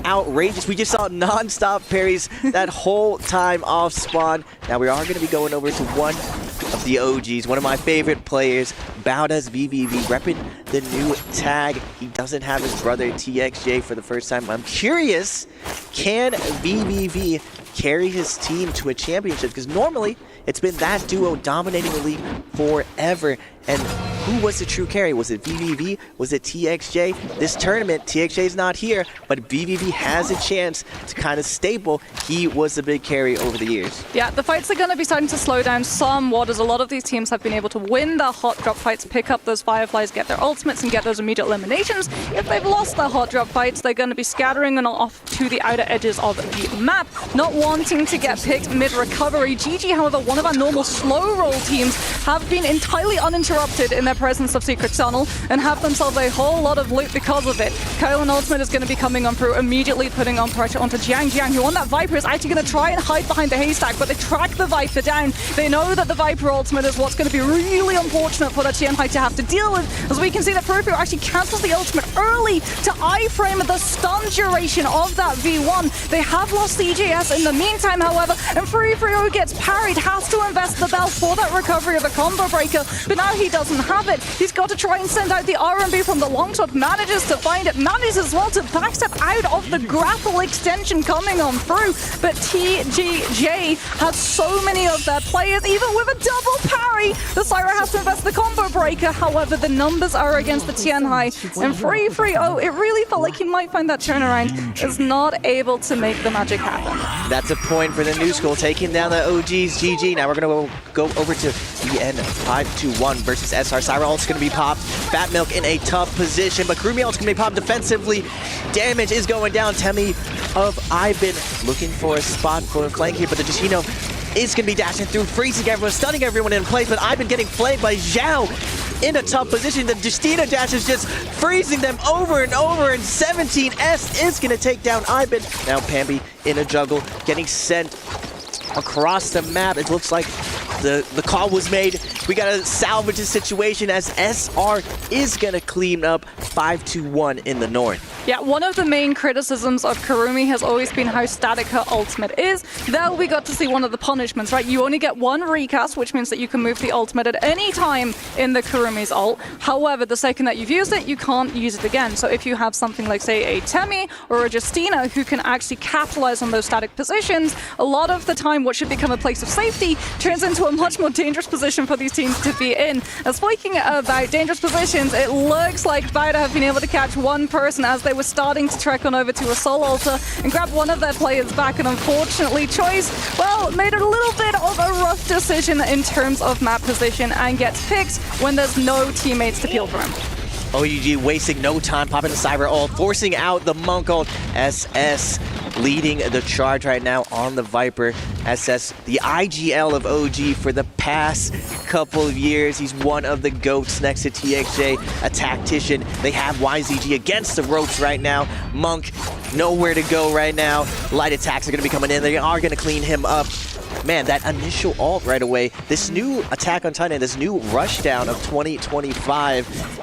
outrageous. We just saw non-stop parries that whole time off spawn. Now we are going to be going over to one of the OGs, one of my favorite players, Baudas VVV, repping the new tag. He doesn't have his brother TXJ for the first time. I'm curious, can VVV carry his team to a championship? Because normally it's been that duo dominating the league forever. And who was the true carry? Was it VVV? Was it TXJ? This tournament, TXJ is not here, but VVV has a chance to kind of staple. He was the big carry over the years. Yeah, the fights are going to be starting to slow down somewhat as a lot of these teams have been able to win their hot drop fights, pick up those fireflies, get their ultimates, and get those immediate eliminations. If they've lost their hot drop fights, they're going to be scattering and off to the outer edges of the map, not wanting to get picked mid-recovery. GG, however, one of our normal slow roll teams, have been entirely uninterrupted in their presence of Secret Tunnel and have themselves a whole lot of loot because of it. Kyle and Ultimate is going to be coming on through, immediately putting on pressure onto Jiang. Jiang, who on that Viper is actually going to try and hide behind the haystack, but they track the Viper down. They know that the Viper Ultimate is what's going to be really unfortunate for that Tianhai to have to deal with, as we can see that Peripheral actually cancels the ultimate early to iframe the stun duration of that V1. They have lost the EJS in the meantime, however, and Free gets parried, has to invest the bell for that recovery of a combo breaker, but now he doesn't have it. He's got to try and send out the RMB from the longsword, manages to find it, manages as well to backstep out of the grapple extension coming on through, but TGJ has so many of their players, even with a double parry. The Syra has to invest the combo breaker, however, the numbers are against the Tianhai, and Free, it really felt like he might find that turnaround, is not able to make the magic happen. That's a point for the new school, taking down the OG's GG. Now we're going to go over to EN 5-1 versus SR. Syra ult's going to be popped. Fat Milk in a tough position, but Kurumi ult's going to be popped defensively. Damage is going down. Temi of Iben looking for a spot for a flank here, but the Justino is going to be dashing through, freezing everyone, stunning everyone in place, but Iben getting flanked by Zhao in a tough position. The Justino dash is just freezing them over and over, and 17S is going to take down Iben. Now Pambi in a juggle, getting sent across the map. It looks like the call was made. We got to salvage the situation as SR is going to clean up 5-1 in the north. Yeah, one of the main criticisms of Kurumi has always been how static her ultimate is. There we got to see one of the punishments, right? You only get one recast, which means that you can move the ultimate at any time in the Kurumi's ult. However, the second that you've used it, you can't use it again. So if you have something like, say, a Temi or a Justina who can actually capitalize on those static positions, a lot of the time what should become a place of safety turns into a much more dangerous position for these teams to be in. Speaking about dangerous positions, it looks like Bauta have been able to catch one person as they were starting to trek on over to a Soul Altar and grab one of their players back, and unfortunately Choice, well, made a little bit of a rough decision in terms of map position and gets picked when there's no teammates to peel for him. OUG wasting no time, popping the Cyber ult, forcing out the Monk ult. SS leading the charge right now on the Viper. SS, the IGL of OG for the past couple of years. He's one of the GOATs next to TXJ, a tactician. They have YZG against the ropes right now. Monk, nowhere to go right now. Light attacks are going to be coming in. They are going to clean him up. Man, that initial ult right away, this new Attack on Titan, this new rushdown of 2025,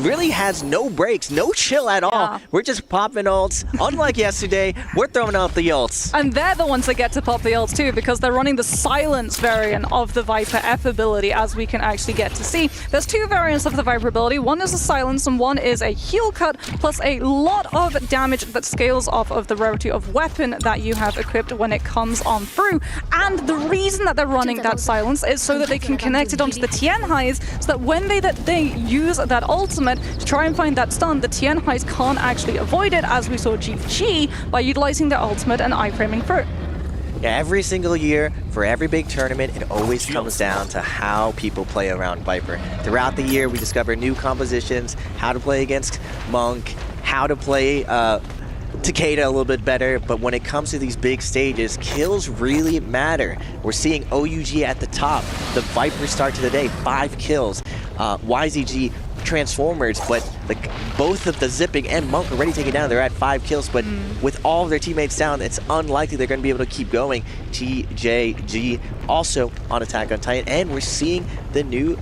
really has no breaks, no chill at all. We're just popping ults. Unlike yesterday, we're throwing out the ults. And they're the ones that get to pop the ults too, because they're running the silence variant of the Viper F ability, as we can actually get to see. There's two variants of the Viper ability. One is a silence and one is a heal cut, plus a lot of damage that scales off of the rarity of weapon that you have equipped when it comes on through. And the reason that they're running that silence is so that they can connect it onto the Tianhais, so that when they use that ultimate to try and find that stun, the Tianhais can't actually avoid it, as we saw GG by utilizing their ultimate and iframing through. Yeah, every single year, for every big tournament, it always comes down to how people play around Viper. Throughout the year, we discover new compositions, how to play against Monk, how to play Takeda a little bit better, but when it comes to these big stages, kills really matter. We're seeing OUG at the top. The Vipers start to the day, 5 kills. YZG Transformers, but both of the Zipping and Monk already taken down. They're at 5 kills, but with all of their teammates down, it's unlikely they're going to be able to keep going. TJG also on Attack on Titan, and we're seeing the new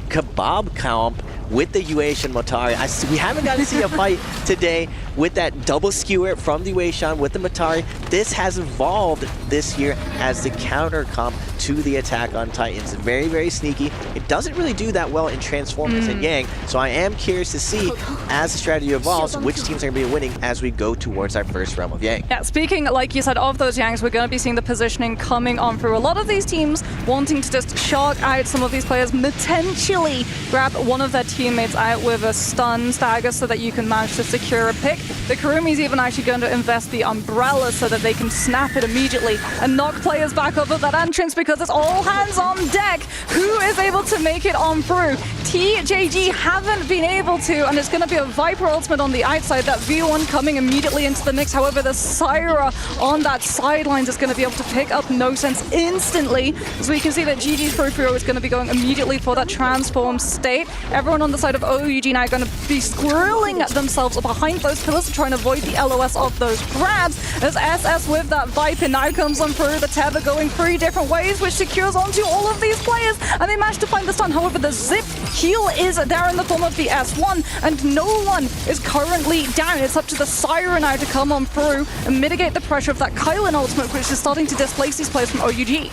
Kebab comp with the Yueishan Motari. We haven't gotten to see a fight today with that double skewer from the Yueishan with the Motari. This has evolved this year as the counter comp to the Attack on Titans. Very, very sneaky. It doesn't really do that well in Transformers and Yang, so I am curious to see, as the strategy evolves, which teams are going to be winning as we go towards our first realm of Yang. Yeah, speaking, like you said, of those Yangs, we're going to be seeing the positioning coming on through. A lot of these teams wanting to just shark out some of these players, potentially grab one of their teammates out with a stun stagger so that you can manage to secure a pick. The Kurumi's even actually going to invest the umbrella so that they can snap it immediately and knock players back up at that entrance, because it's all hands on deck. Who is able to make it on through? TJG haven't been able to, and it's going to be a Viper ultimate on the outside. That V1 coming immediately into the mix. However, the Syra on that sidelines is going to be able to pick up No Sense instantly. So we can see that GG's Pro is going to be going immediately for that transform state. Everyone on the side of OUG now going to be squirreling themselves behind those pillars to try and avoid the LOS of those grabs. As SS with that Viper now comes on through, the tether going 3 different ways, which secures onto all of these players, and they manage to find the stun. However, the zip heal is there in the form of the S1, and no one is currently down. It's up to the Siren now to come on through and mitigate the pressure of that Kylan ultimate, which is starting to displace these players from OUG.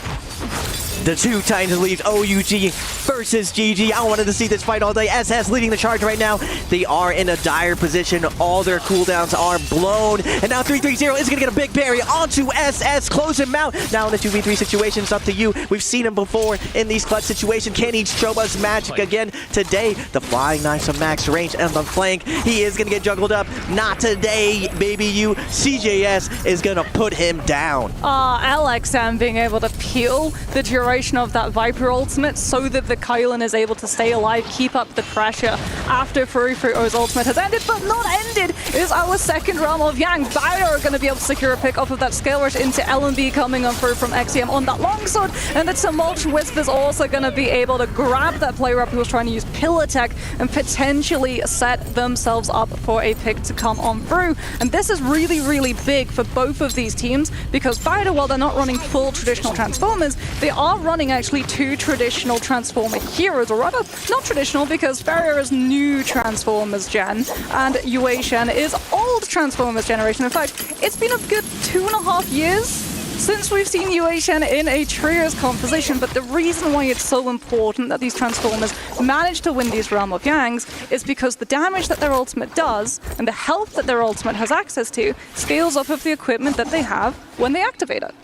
The two Titans leave OUG versus GG. I wanted to see this fight all day. SS leading the charge right now. They are in a dire position. All their cooldowns are blown. And now 330 is going to get a big parry onto SS. Close him out. Now in a 2v3 situation, it's up to you. We've seen him before in these clutch situations. Can he show us magic again today? The flying knife from max range and the flank. He is going to get juggled up. Not today, baby. You CJS is going to put him down. LXM being able to peel the duration of that Viper ultimate so that the Kylan is able to stay alive, keep up the pressure after Furufruo's ultimate has ended, but not ended is our second realm of Yang. Bauer are going to be able to secure a pick off of that scale rush into LMB coming on through from XCM on that longsword, and the Tumult Wisp is also going to be able to grab that player up who was trying to use pillar tech and potentially set themselves up for a pick to come on through. And this is really, really big for both of these teams because Bauer, while they're not running full traditional Transformers, they are running actually 2 traditional Transformer heroes, or rather, not traditional because Barrier is new Transformers gen, and Yue Shen is old Transformers generation. In fact, it's been a good 2.5 years since we've seen Yue Shen in a trios composition, but the reason why it's so important that these Transformers manage to win these Realm of Yangs is because the damage that their ultimate does and the health that their ultimate has access to scales off of the equipment that they have when they activate it.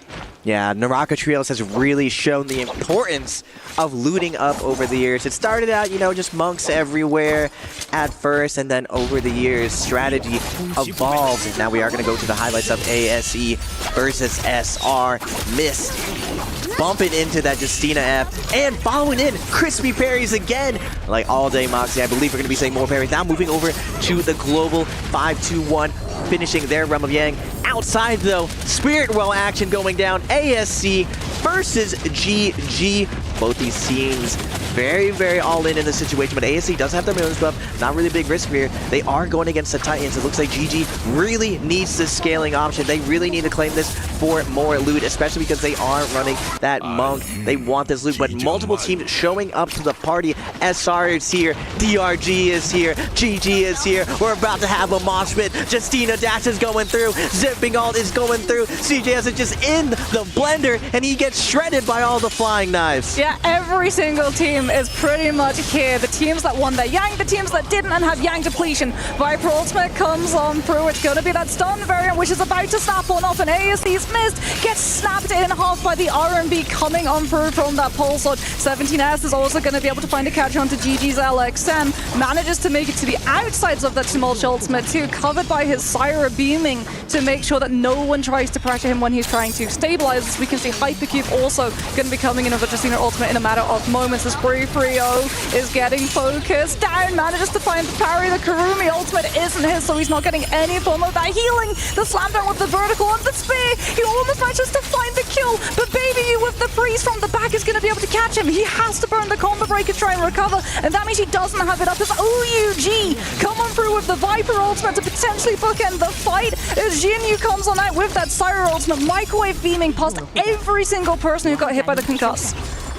Yeah, Naraka Trios has really shown the importance of looting up over the years. It started out, you know, just monks everywhere at first, and then over the years, strategy evolved. And now we are going to go to the highlights of ASE versus SR. Missed. Bumping into that Justina F, and following in crispy parries again. Like all day, Moxie, I believe we're going to be saying more parries. Now moving over to the global 5-2-1, finishing their Realm of Yang. Outside though, Spirit Well action going down. ASC versus GG. Both these teams very, very all in this situation, but ASC does have their millions buff. Not really big risk here. They are going against the Titans. It looks like GG really needs this scaling option. They really need to claim this for more loot, especially because they aren't running that monk. They want this loot, but multiple teams showing up to the party. SR is here, DRG is here, GG is here. We're about to have a mosh pit. Justina Dash is going through, Zipping Alt is going through. CJS is just in the blender, and he gets shredded by all the flying knives. Yeah, every single team is pretty much here. The teams that won their Yang, the teams that didn't and have Yang depletion. Viper ultimate comes on through. It's going to be that stun variant, which is about to snap on off, and ASC's missed. Gets snapped in half by the RMB coming on through from that pulse sword. 17S is also going to be able to find a catch onto GG's LXM. Manages to make it to the outsides of that Tumult ultimate too, covered by his Syra beaming to make sure that no one tries to pressure him when he's trying to stabilize. As we can see, Hypercube also going to be coming in with a Justina ultimate in a matter of moments as Frio is getting focused down, manages to find the parry. The Kurumi ultimate isn't his, so he's not getting any form of that healing. The slam down with the vertical on the spear. He almost manages to find the kill, but Baby U with the freeze from the back is going to be able to catch him. He has to burn the combo breaker to try and recover, and that means he doesn't have it up as OUG come on through with the Viper ultimate to potentially bookend the fight as Jinyu comes on out with that Syra ultimate, microwave beaming past every single person who got hit by the concuss.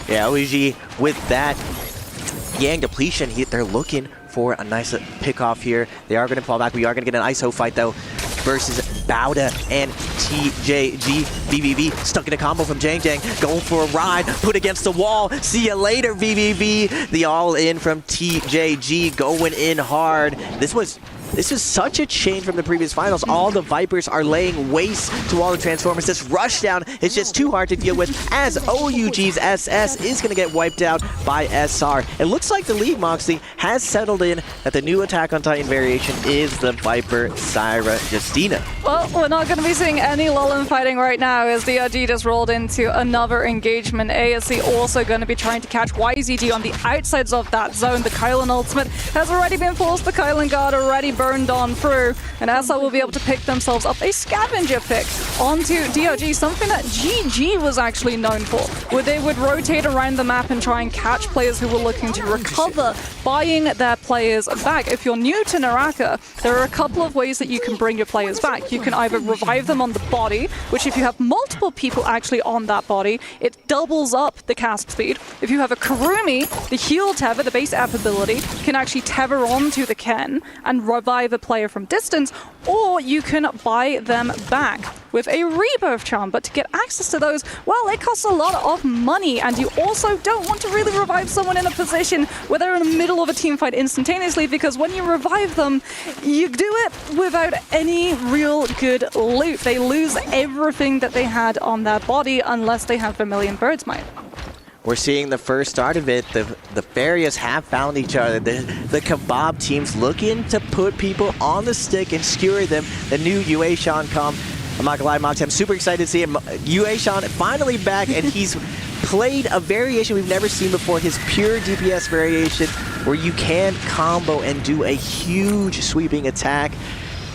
Yeah, OEG with that Yang depletion, they're looking for a nice pick off here. They are going to fall back. We are going to get an ISO fight though versus Bauda and TJG. VVV stuck in a combo from Jang Jang, going for a ride, put against the wall. See you later, VVV. The all in from TJG going in hard. This is such a change from the previous finals. All the Vipers are laying waste to all the Transformers. This rush down is just too hard to deal with as OUG's SS is going to get wiped out by SR. It looks like the league, Moxley, has settled in that the new Attack on Titan variation is the Viper Syra Justina. Well, we're not going to be seeing any lull in fighting right now as the Adidas rolled into another engagement. ASC also going to be trying to catch YZG on the outsides of that zone. The Kylan ultimate has already been forced. The Kylan guard already burned on through, and SR will be able to pick themselves up a scavenger pick onto DOG, something that GG was actually known for, where they would rotate around the map and try and catch players who were looking to recover, buying their players back. If you're new to Naraka, there are a couple of ways that you can bring your players back. You can either revive them on the body, which if you have multiple people actually on that body, it doubles up the cast speed. If you have a Kurumi, the heal tether, the base app ability, can actually tether onto the Ken and revive a player from distance, or you can buy them back with a rebirth charm. But to get access to those, well, it costs a lot of money, and you also don't want to really revive someone in a position where they're in the middle of a team fight instantaneously, because when you revive them, you do it without any real good loot. They lose everything that they had on that body unless they have Vermilion Bird's Might. We're seeing the first start of it. The Farias have found each other. The Kebab team's looking to put people on the stick and skewer them. The new Yueshan come. I'm not gonna lie, Mox, I'm super excited to see him. Yueshan finally back, and he's played a variation we've never seen before, his pure DPS variation, where you can combo and do a huge sweeping attack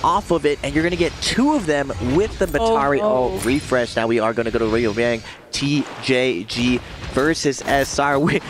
off of it, and you're gonna get 2 of them with the Batari ult refresh. Now we are gonna go to Rio Yang, TJG versus SR. We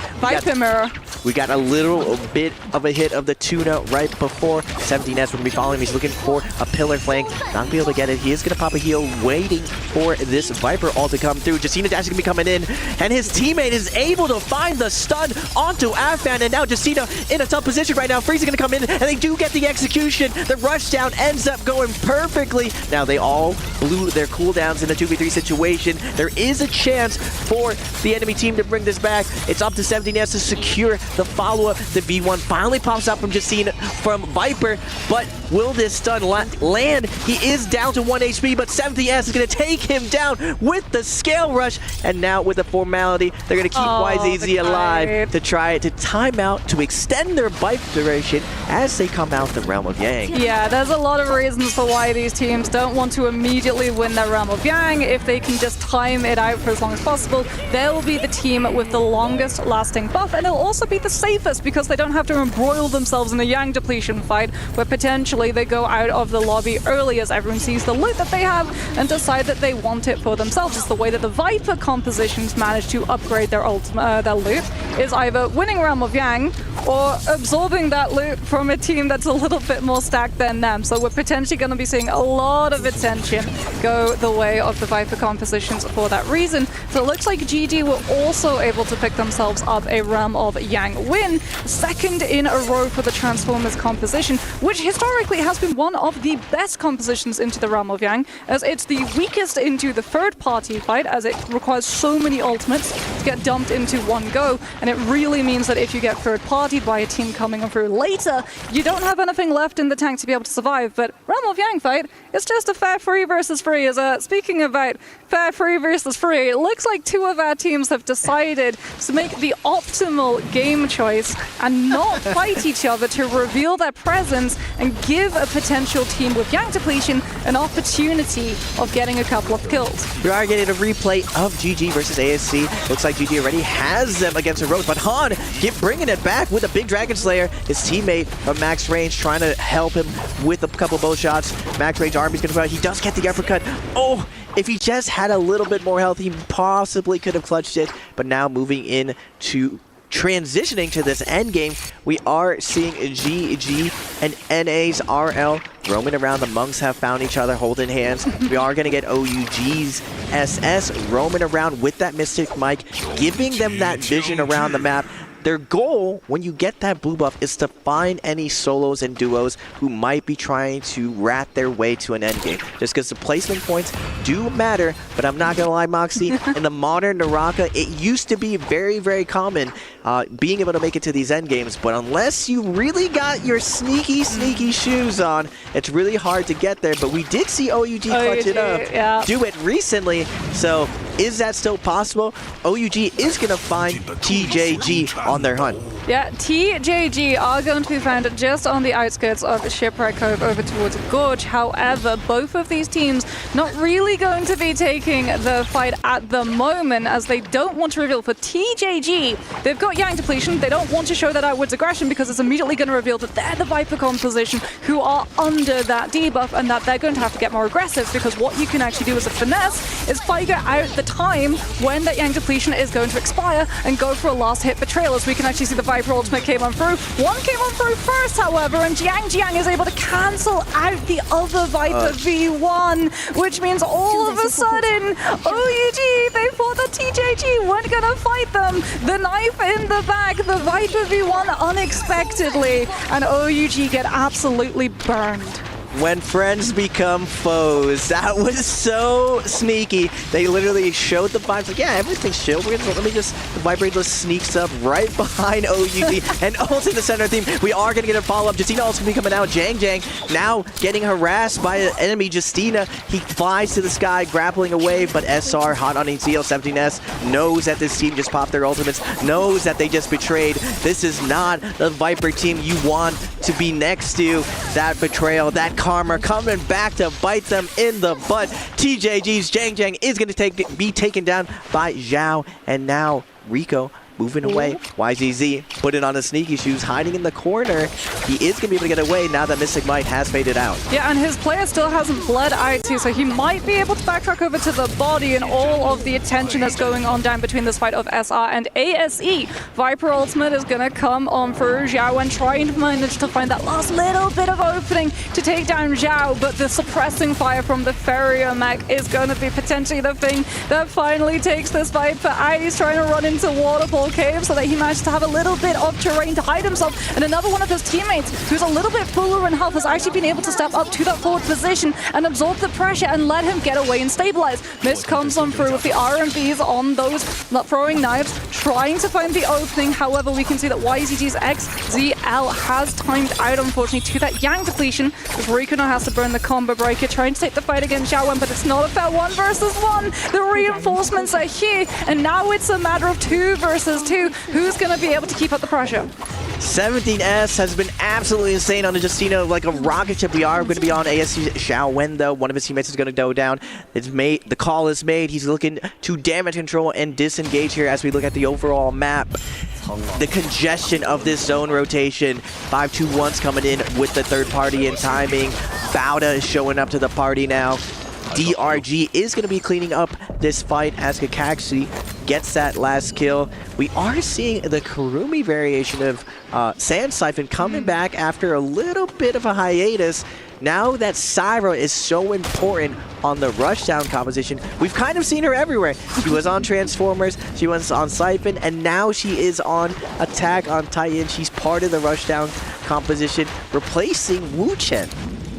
got a little bit of a hit of the tuna right before. 17S will be following him. He's looking for a pillar flank. Not gonna be able to get it. He is gonna pop a heal, waiting for this Viper ult to come through. Justina Dash is gonna be coming in, and his teammate is able to find the stun onto Afan, and now Justina in a tough position right now. Freeze is gonna come in, and they do get the execution. The rush down ends up going perfectly. Now they all blew their cooldowns in a 2v3 situation. There is a chance for the enemy team to bring this back. It's up to 17S to secure the follow-up. The V1 finally pops out from Justina from Viper, but will this stun land? He is down to 1 HP, but 17S is going to take him down with the scale rush, and now with the formality, they're going to keep YZZ alive to try to time out, to extend their bite duration as they come out the Realm of Yang. Yeah, there's a lot of reasons for why these teams don't want to immediately win their Realm of Yang. If they can just time it out for as long as possible, they'll be the team with the longest lasting buff, and they'll also be the safest because they don't have to embroil themselves in a Yang depletion fight where potentially they go out of the lobby early as everyone sees the loot that they have and decide that they want it for themselves. It's the way that the Viper compositions manage to upgrade their loot, is either winning Realm of Yang or absorbing that loot from a team that's a little bit more stacked than them. So we're potentially going to be seeing a lot of attention go the way of the Viper compositions for that reason. So it looks like GG were also able to pick themselves up a Realm of Yang win, second in a row for the Transformers composition, which historically has been one of the best compositions into the Realm of Yang, as it's the weakest into the third-party fight, as it requires so many ultimates to get dumped into one go, and it really means that if you get third-partied by a team coming through later, you don't have anything left in the tank to be able to survive. But Realm of Yang fight, it's just a fair free versus free. Speaking about fair free versus free, it looks like 2 of our teams have decided to make the optimal game choice and not fight each other to reveal their presence and give a potential team with Yang depletion an opportunity of getting a couple of kills. We are getting a replay of GG versus ASC. Looks like GG already has them against a Rose, but Han bringing it back with a big Dragon Slayer. His teammate from Max Range trying to help him with a couple bow shots. Max Range Army's gonna come out. He does get the uppercut. Oh, if he just had a little bit more health, he possibly could have clutched it. But now moving in to transitioning to this end game, we are seeing GG and NA's RL roaming around. The monks have found each other, holding hands. We are going to get OUG's SS roaming around with that Mystic Mike, giving them that vision around the map. Their goal, when you get that blue buff, is to find any solos and duos who might be trying to rat their way to an endgame. Just because the placement points do matter, but I'm not going to lie, Moxie, in the modern Naraka, it used to be very, very common being able to make it to these endgames, but unless you really got your sneaky shoes on, it's really hard to get there. But we did see OUG clutch it up, do it recently, so Is that still possible? OUG is going to find TJG on their hunt. Yeah, TJG are going to be found just on the outskirts of Shipwreck Cove over towards Gorge. However, both of these teams not really going to be taking the fight at the moment, as they don't want to reveal. For TJG, they've got Yang Depletion. They don't want to show that outwards aggression because it's immediately going to reveal that they're the Viper composition who are under that debuff and that they're going to have to get more aggressive, because what you can actually do as a finesse is figure out the time when that Yang Depletion is going to expire and go for a last hit betrayal. As we can actually see the Viper ultimate came on through. One came on through first, however, and Jiang is able to cancel out the other Viper V1, which means all of a sudden, OUG, they thought that TJG weren't going to fight them. The knife in the back, the Viper V1 unexpectedly, and OUG get absolutely burned. When friends become foes. That was so sneaky. They literally showed the vibes like, yeah, everything's chill. Let me just, the Viper just sneaks up right behind OUG and ult in the center team. We are going to get a follow-up. Justina ult's going to be coming out. Jang now getting harassed by an enemy. Justina, he flies to the sky, grappling away, but SR, hot on CL17S, knows that this team just popped their ultimates, knows that they just betrayed. This is not the Viper team you want to be next to. That betrayal, that karma coming back to bite them in the butt. TJG's Jang is going to be taken down by Zhao, and now Rico moving away. YZZ putting on his sneaky shoes, hiding in the corner. He is going to be able to get away now that Mystic Might has faded out. Yeah, and his player still hasn't bled out too, so he might be able to backtrack over to the body, and all of the attention that's going on down between this fight of SR and ASE. Viper ultimate is going to come on for Zhao and trying to manage to find that last little bit of opening to take down Zhao, but the suppressing fire from the Ferrier mech is going to be potentially the thing that finally takes this Viper out. He's trying to run into Waterfall Cave so that he managed to have a little bit of terrain to hide himself, and another one of his teammates who's a little bit fuller in health has actually been able to step up to that forward position and absorb the pressure and let him get away and stabilize. Mist comes on through with the RMBs on those throwing knives, trying to find the opening. However, we can see that YZG's XZL has timed out, unfortunately, to that Yang Depletion, as Rico now has to burn the combo breaker, trying to take the fight against Xiaowen, but it's not a fair 1 versus 1. The reinforcements are here, and now it's a matter of 2 versus 2. Who's going to be able to keep up the pressure? 17S has been absolutely insane on the Justina, like a rocket ship. We are going to be on ASC Xiaowen, though. One of his teammates is going to go down. It's made. The call is made. He's looking to damage control and disengage here as we look at the overall map. The congestion of this zone rotation. 5-2-1's coming in with the third party in timing. Bauda is showing up to the party now. DRG is going to be cleaning up this fight as Kakashi gets that last kill. We are seeing the Kurumi variation of Sand Siphon coming back after a little bit of a hiatus. Now that Syra is so important on the Rushdown composition, we've kind of seen her everywhere. She was on Transformers, she was on Siphon, and now she is on Attack on Titan. She's part of the Rushdown composition, replacing Wu Chen.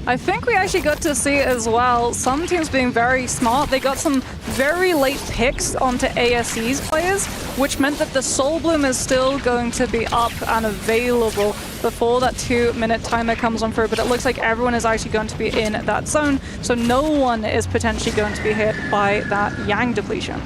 I think we actually got to see as well some teams being very smart. They got some very late picks onto ASE's players, which meant that the Soul Bloom is still going to be up and available before that 2-minute timer comes on through. But it looks like everyone is actually going to be in that zone, so no one is potentially going to be hit by that Yang Depletion.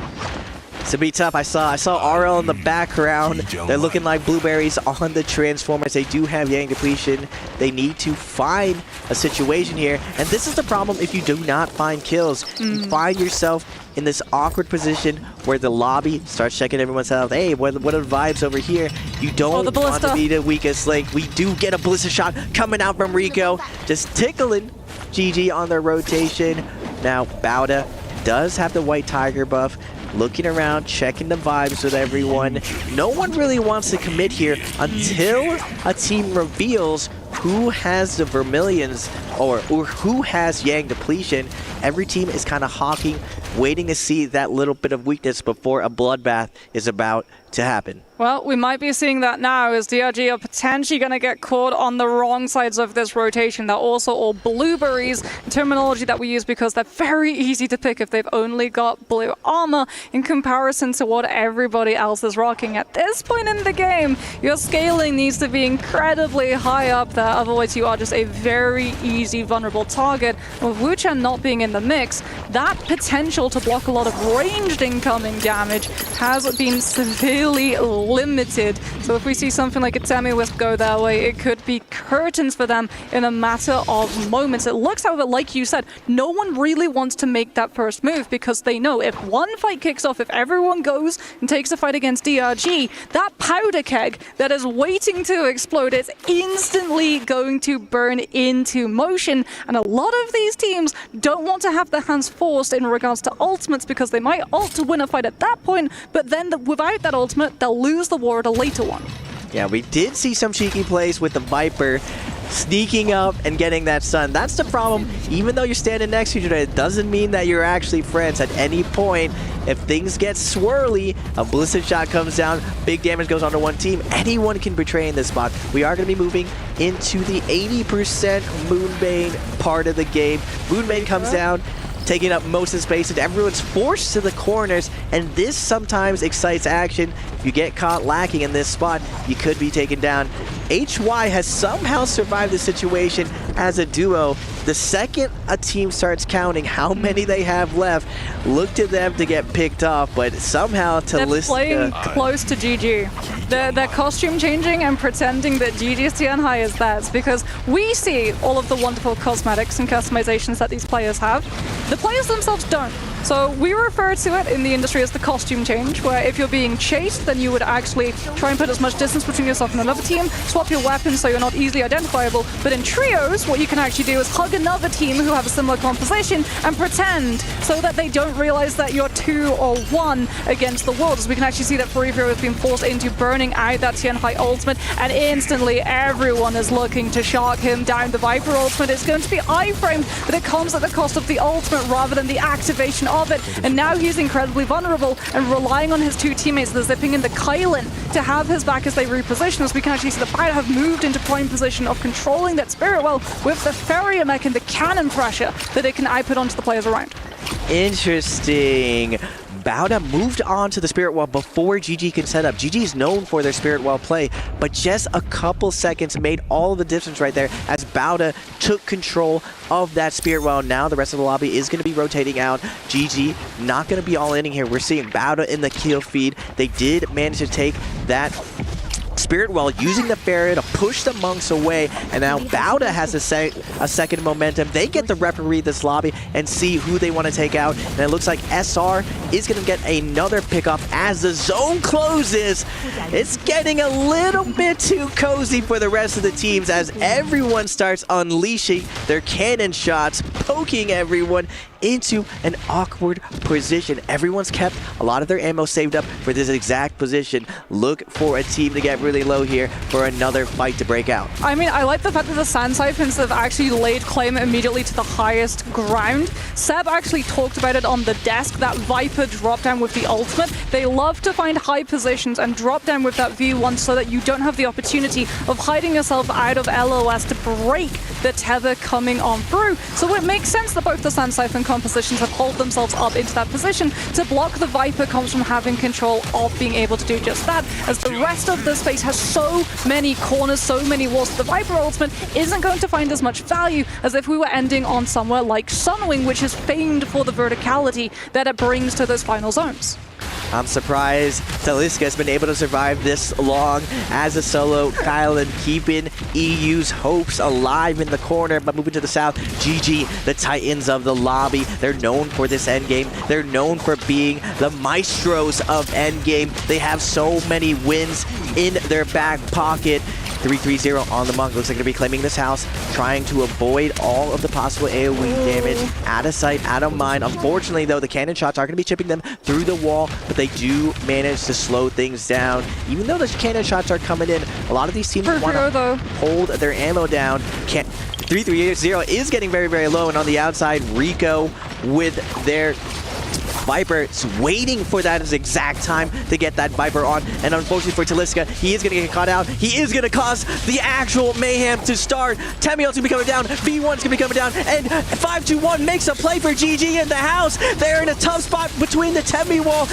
To be tough, I saw RL in the background. They're looking like blueberries on the Transformers. They do have Yang Depletion. They need to find a situation here. And this is the problem if you do not find kills. You find yourself in this awkward position where the lobby starts checking everyone's health. Hey, what are the vibes over here? You don't want to be the weakest link. We do get a Ballista shot coming out from Rico. Just tickling GG on their rotation. Now, Bauda does have the White Tiger buff. Looking around, checking the vibes with everyone. No one really wants to commit here until a team reveals who has the Vermilions or who has Yang Depletion. Every team is kind of hawking, waiting to see that little bit of weakness before a bloodbath is about to happen. Well, we might be seeing that now as DRG are potentially going to get caught on the wrong sides of this rotation. They're also all blueberries, terminology that we use because they're very easy to pick if they've only got blue armor in comparison to what everybody else is rocking. At this point in the game, your scaling needs to be incredibly high up there, otherwise you are just a very easy vulnerable target. With Wuchen not being in the mix, that potential to block a lot of ranged incoming damage has been severely limited. So if we see something like a Temi-Wisp go their way, it could be curtains for them in a matter of moments. It looks, however, like you said, no one really wants to make that first move because they know if one fight kicks off, if everyone goes and takes a fight against DRG, that powder keg that is waiting to explode, it's instantly going to burn into motion. And a lot of these teams don't want to have their hands forced in regards to ultimates because they might ult to win a fight at that point, but then without that ultimate, they'll lose the war at a later one. Yeah, we did see some cheeky plays with the Viper sneaking up and getting that stun. That's the problem. Even though you're standing next to each other, it doesn't mean that you're actually friends. At any point, if things get swirly, a ballistic shot comes down, big damage goes onto one team, anyone can betray in this spot. We are going to be moving into the 80% Moonbane part of the game. Moonbane comes down, taking up most of the space, and everyone's forced to the corners, and this sometimes excites action. If you get caught lacking in this spot, you could be taken down. HY has somehow survived the situation as a duo. The second a team starts counting how many they have left, look to them to get picked off, but somehow to list... They're playing close to GG. They're costume changing and pretending that GG's Tianhai is theirs, because we see all of the wonderful cosmetics and customizations that these players have. The players themselves don't. So we refer to it in the industry as the costume change, where if you're being chased, then you would actually try and put as much distance between yourself and another team, swap your weapons so you're not easily identifiable. But in trios, what you can actually do is hug another team who have a similar composition and pretend so that they don't realize that you're 2 or 1 against the world. As we can actually see that Furifuro has been forced into burning out that Tianhai ultimate, and instantly everyone is looking to shark him down. The Viper ultimate is going to be iframed, but it comes at the cost of the ultimate rather than the activation of it. And now he's incredibly vulnerable and relying on his two teammates. They're zipping in the Kylan to have his back as they reposition. As we can actually see the Bauda have moved into prime position of controlling that Spirit Well with the Farrier mech and the cannon pressure that it can output onto the players around. Interesting. Bauda moved on to the Spirit Well before GG can set up. GG is known for their Spirit Well play, but just a couple seconds made all of the difference right there as Bauda took control of that Spirit Well. Now the rest of the lobby is going to be rotating out. GG not going to be all in here. We're seeing Bauda in the kill feed. They did manage to take that Spirit Well using the Farrier to push the monks away, and now Bauda has a second momentum. They get to referee this lobby and see who they want to take out, and it looks like SR is going to get another pickup as the zone closes. It's getting a little bit too cozy for the rest of the teams as everyone starts unleashing their cannon shots, poking everyone into an awkward position. Everyone's kept a lot of their ammo saved up for this exact position. Look for a team to get really low here for another fight to break out. I mean, I like the fact that the Sand Siphons have actually laid claim immediately to the highest ground. Seb actually talked about it on the desk, that Viper drop down with the ultimate. They love to find high positions and drop down with that V1 so that you don't have the opportunity of hiding yourself out of LOS to break the tether coming on through. So it makes sense that both the Sand Siphon compositions have hauled themselves up into that position to block the Viper comes from having control of being able to do just that, as the rest of the space has so many corners, so many walls. The Viper ultimate isn't going to find as much value as if we were ending on somewhere like Sunwing, which is famed for the verticality that it brings to those final zones. I'm surprised Taliska has been able to survive this long as a solo Kylan, keeping EU's hopes alive in the corner. But moving to the south, GG, the Titans of the lobby. They're known for this endgame. They're known for being the maestros of endgame. They have so many wins in their back pocket. 3-3-0 on the Monk. Looks like they're going to be claiming this house, trying to avoid all of the possible AoE damage. Out of sight, out of mind. Unfortunately, though, the cannon shots are going to be chipping them through the wall, but they do manage to slow things down. Even though the cannon shots are coming in, a lot of these teams want to hold their ammo down. 3-3-0 is getting very, very low, and on the outside, Rico with their Viper is waiting for that exact time to get that Viper on. And unfortunately for Taliska, he is going to get caught out. He is going to cause the actual mayhem to start. Temiel's going to be coming down. V1's going to be coming down. And 521 makes a play for GG in the house. They're in a tough spot between the Temi wall.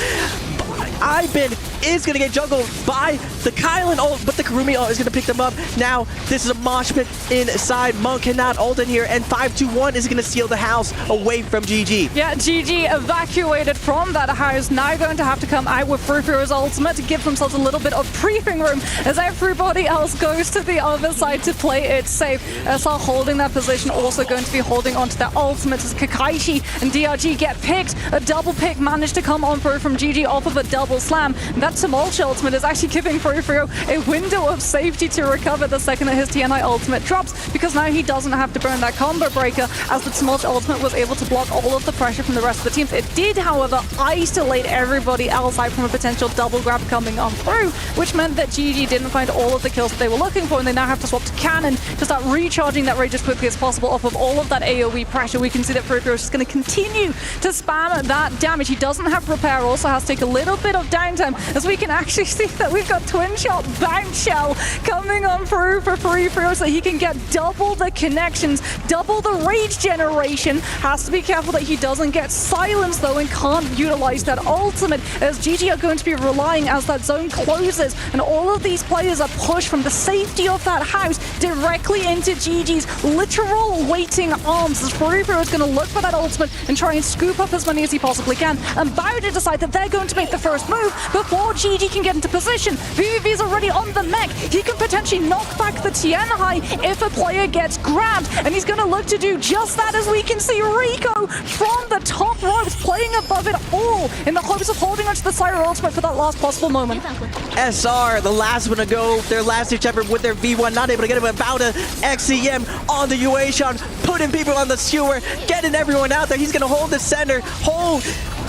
Ibin is going to get juggled by the Kylan ult, but the Karumi ult is going to pick them up. Now, this is a mosh pit inside. Monk cannot ult in here, and 521 is going to steal the house away from GG. Yeah, GG evacuated from that house. Now going to have to come out with Frufuro's ultimate to give themselves a little bit of breathing room as everybody else goes to the other side to play it safe. SR holding that position, also going to be holding onto their ultimate as Kakaishi and DRG get picked. A double pick managed to come on through from GG off of a double slam. That Tumultuous ultimate is actually giving Frufuro a window of safety to recover the second that his TNI ultimate drops, because now he doesn't have to burn that combo breaker, as the Tumultuous ultimate was able to block all of the pressure from the rest of the teams. It did, however, isolate everybody else out from a potential double grab coming on through, which meant that GG didn't find all of the kills that they were looking for, and they now have to swap to Cannon to start recharging that rage as quickly as possible off of all of that AoE pressure. We can see that Frufuro is just going to continue to spam that damage. He doesn't have repair, also has to take a little bit of downtime, as we can actually see that we've got Twin Shot Bounce Shell coming on through for Frufuro so he can get double the connections, double the rage generation. Has to be careful that he doesn't get silenced though and can't utilize that ultimate, as GG are going to be relying as that zone closes and all of these players are pushed from the safety of that house directly into GG's literal waiting arms, as Frufuro is going to look for that ultimate and try and scoop up as many as he possibly can, and Bowder decide that they're going to make the first move before GG can get into position. VVV is already on the mech. He can potentially knock back the Tianhai if a player gets grabbed, and he's going to look to do just that, as we can see Rico from the top ropes playing above it all in the hopes of holding onto the Syra ultimate for that last possible moment. SR, the last one to go, their last ditch effort with their V1, not able to get him about a XCM on the Yueshon, putting people on the skewer, getting everyone out there. He's going to hold the center,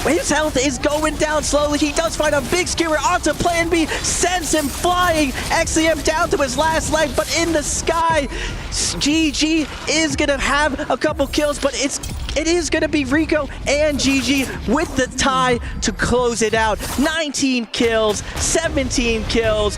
his health is going down slowly. He does find a big skewer onto plan B, sends him flying. XCM down to his last leg, but in the sky. GG is going to have a couple kills, but it is going to be Rico and GG with the tie to close it out. 19 kills, 17 kills.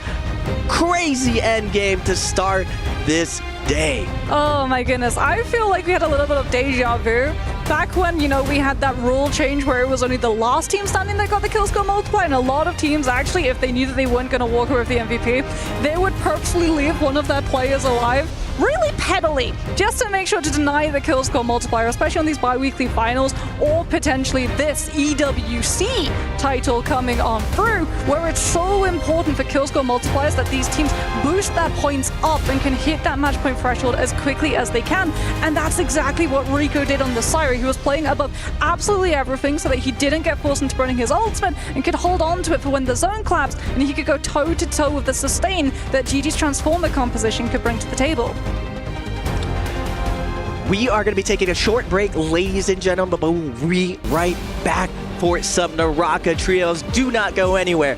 Crazy end game to start this day. Oh my goodness, I feel like we had a little bit of deja vu. Back when, you know, we had that rule change where it was only the last team standing that got the kill score multiplier, and a lot of teams actually, if they knew that they weren't going to walk away with the MVP, they would purposely leave one of their players alive really pettily, just to make sure to deny the kill score multiplier, especially on these bi-weekly finals, or potentially this EWC title coming on through, where it's so important for kill score multipliers that these teams boost their points up and can hit that match point threshold as quickly as they can. And that's exactly what Rico did on the Syra. He was playing above absolutely everything so that he didn't get forced into burning his ultimate and could hold on to it for when the zone collapsed, and he could go toe-to-toe with the sustain that GG's Transformer composition could bring to the table. We are going to be taking a short break, ladies and gentlemen, but we'll be right back for some Naraka trios. Do not go anywhere.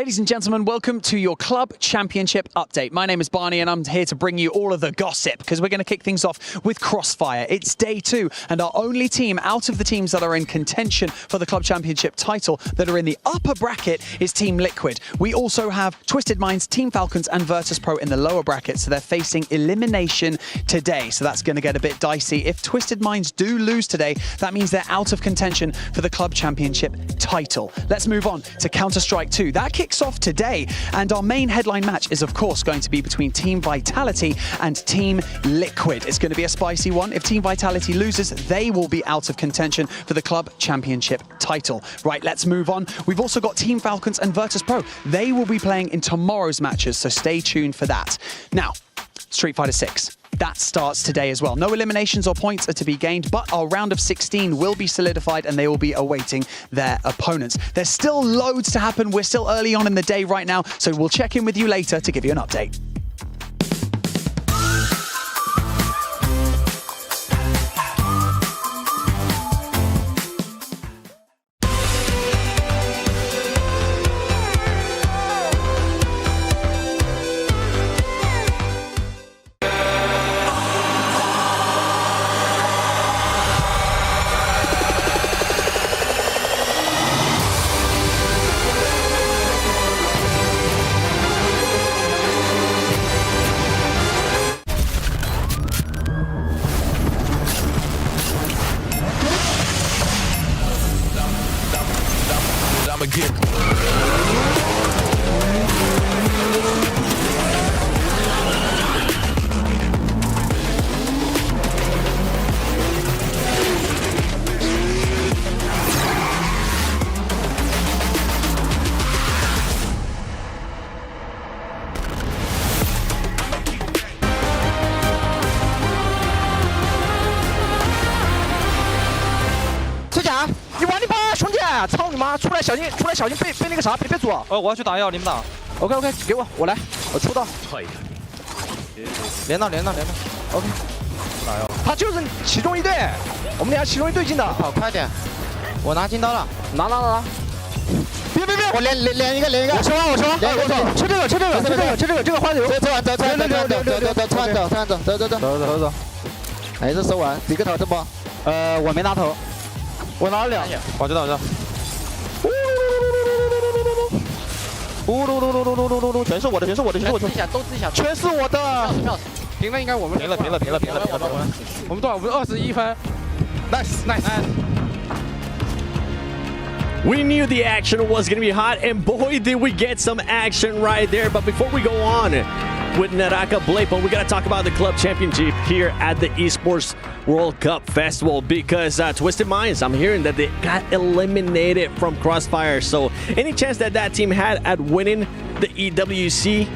Ladies and gentlemen, welcome to your Club Championship update. My name is Barney and I'm here to bring you all of the gossip because we're going to kick things off with Crossfire. It's day 2 and our only team out of the teams that are in contention for the Club Championship title that are in the upper bracket is Team Liquid. We also have Twisted Minds, Team Falcons and Virtus Pro in the lower bracket, so they're facing elimination today. So that's going to get a bit dicey. If Twisted Minds do lose today, that means they're out of contention for the Club Championship title. Let's move on to Counter-Strike 2. That kicks off today, and our main headline match is of course going to be between Team Vitality and Team Liquid. It's going to be a spicy one. If Team Vitality loses, they will be out of contention for the Club Championship title. Right, let's move on. We've also got Team Falcons and Virtus Pro. They will be playing in tomorrow's matches, so stay tuned for that. Now, Street Fighter 6. That starts today as well. No eliminations or points are to be gained, but our round of 16 will be solidified and they will be awaiting their opponents. There's still loads to happen. We're still early on in the day right now, so we'll check in with you later to give you an update.我要去打药，你们打。OK， 给我，我来，我出道。连到。OK。打药。他就是其中一队，我们俩其中一队进的。跑快点，我拿金刀了，拿。别，我连一个。我吃完，吃这个，这个花油。走完，走。哎，这收完，几个头这不？我没拿头，我拿了2。我知道。全是我的，全是我的，都吃一下，全是我的。平了，应该我们平了。我们多少？我们21分。Nice. We knew the action was going to be hot, and boy, did we get some action right there. But before we go on with Naraka Bladepoint, we got to talk about the Club Championship here at the Esports World Cup Festival because Twisted Minds, I'm hearing that they got eliminated from Crossfire. So any chance that team had at winning the EWC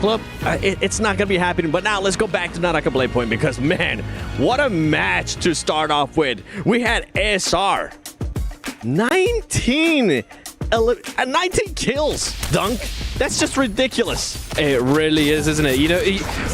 Club, it's not going to be happening. But now let's go back to Naraka Bladepoint because, man, what a match to start off with. We had SR. 19 kills, Dunk. That's just ridiculous. It really is, isn't it? You know,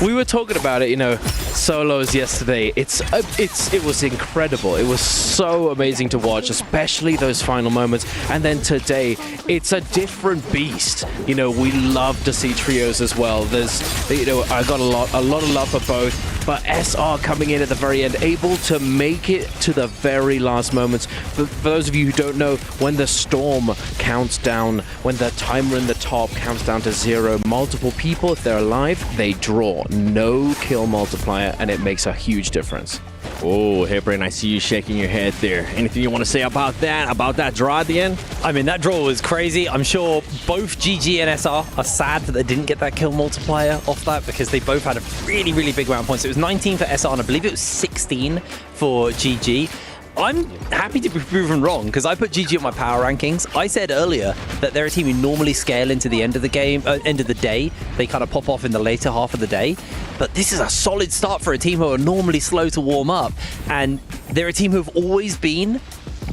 we were talking about it, you know, solos yesterday. It was incredible. It was so amazing to watch, especially those final moments. And then today, it's a different beast. You know, we love to see trios as well. I got a lot of love for both. But SR coming in at the very end, able to make it to the very last moments. For those of you who don't know, when the storm counts down, when the timer in the top counts down to 0, multiple people, if they're alive, they draw. No kill multiplier, and it makes a huge difference. Oh, hey, Brain, I see you shaking your head there. Anything you want to say about that draw at the end? I mean, that draw was crazy. I'm sure both GG and SR are sad that they didn't get that kill multiplier off that because they both had a really, really big round of points. It was 19 for SR and I believe it was 16 for GG. I'm happy to be proven wrong because I put GG on my power rankings. I said earlier that they're a team who normally scale into the end of the game, end of the day. They kind of pop off in the later half of the day. But this is a solid start for a team who are normally slow to warm up. And they're a team who have always been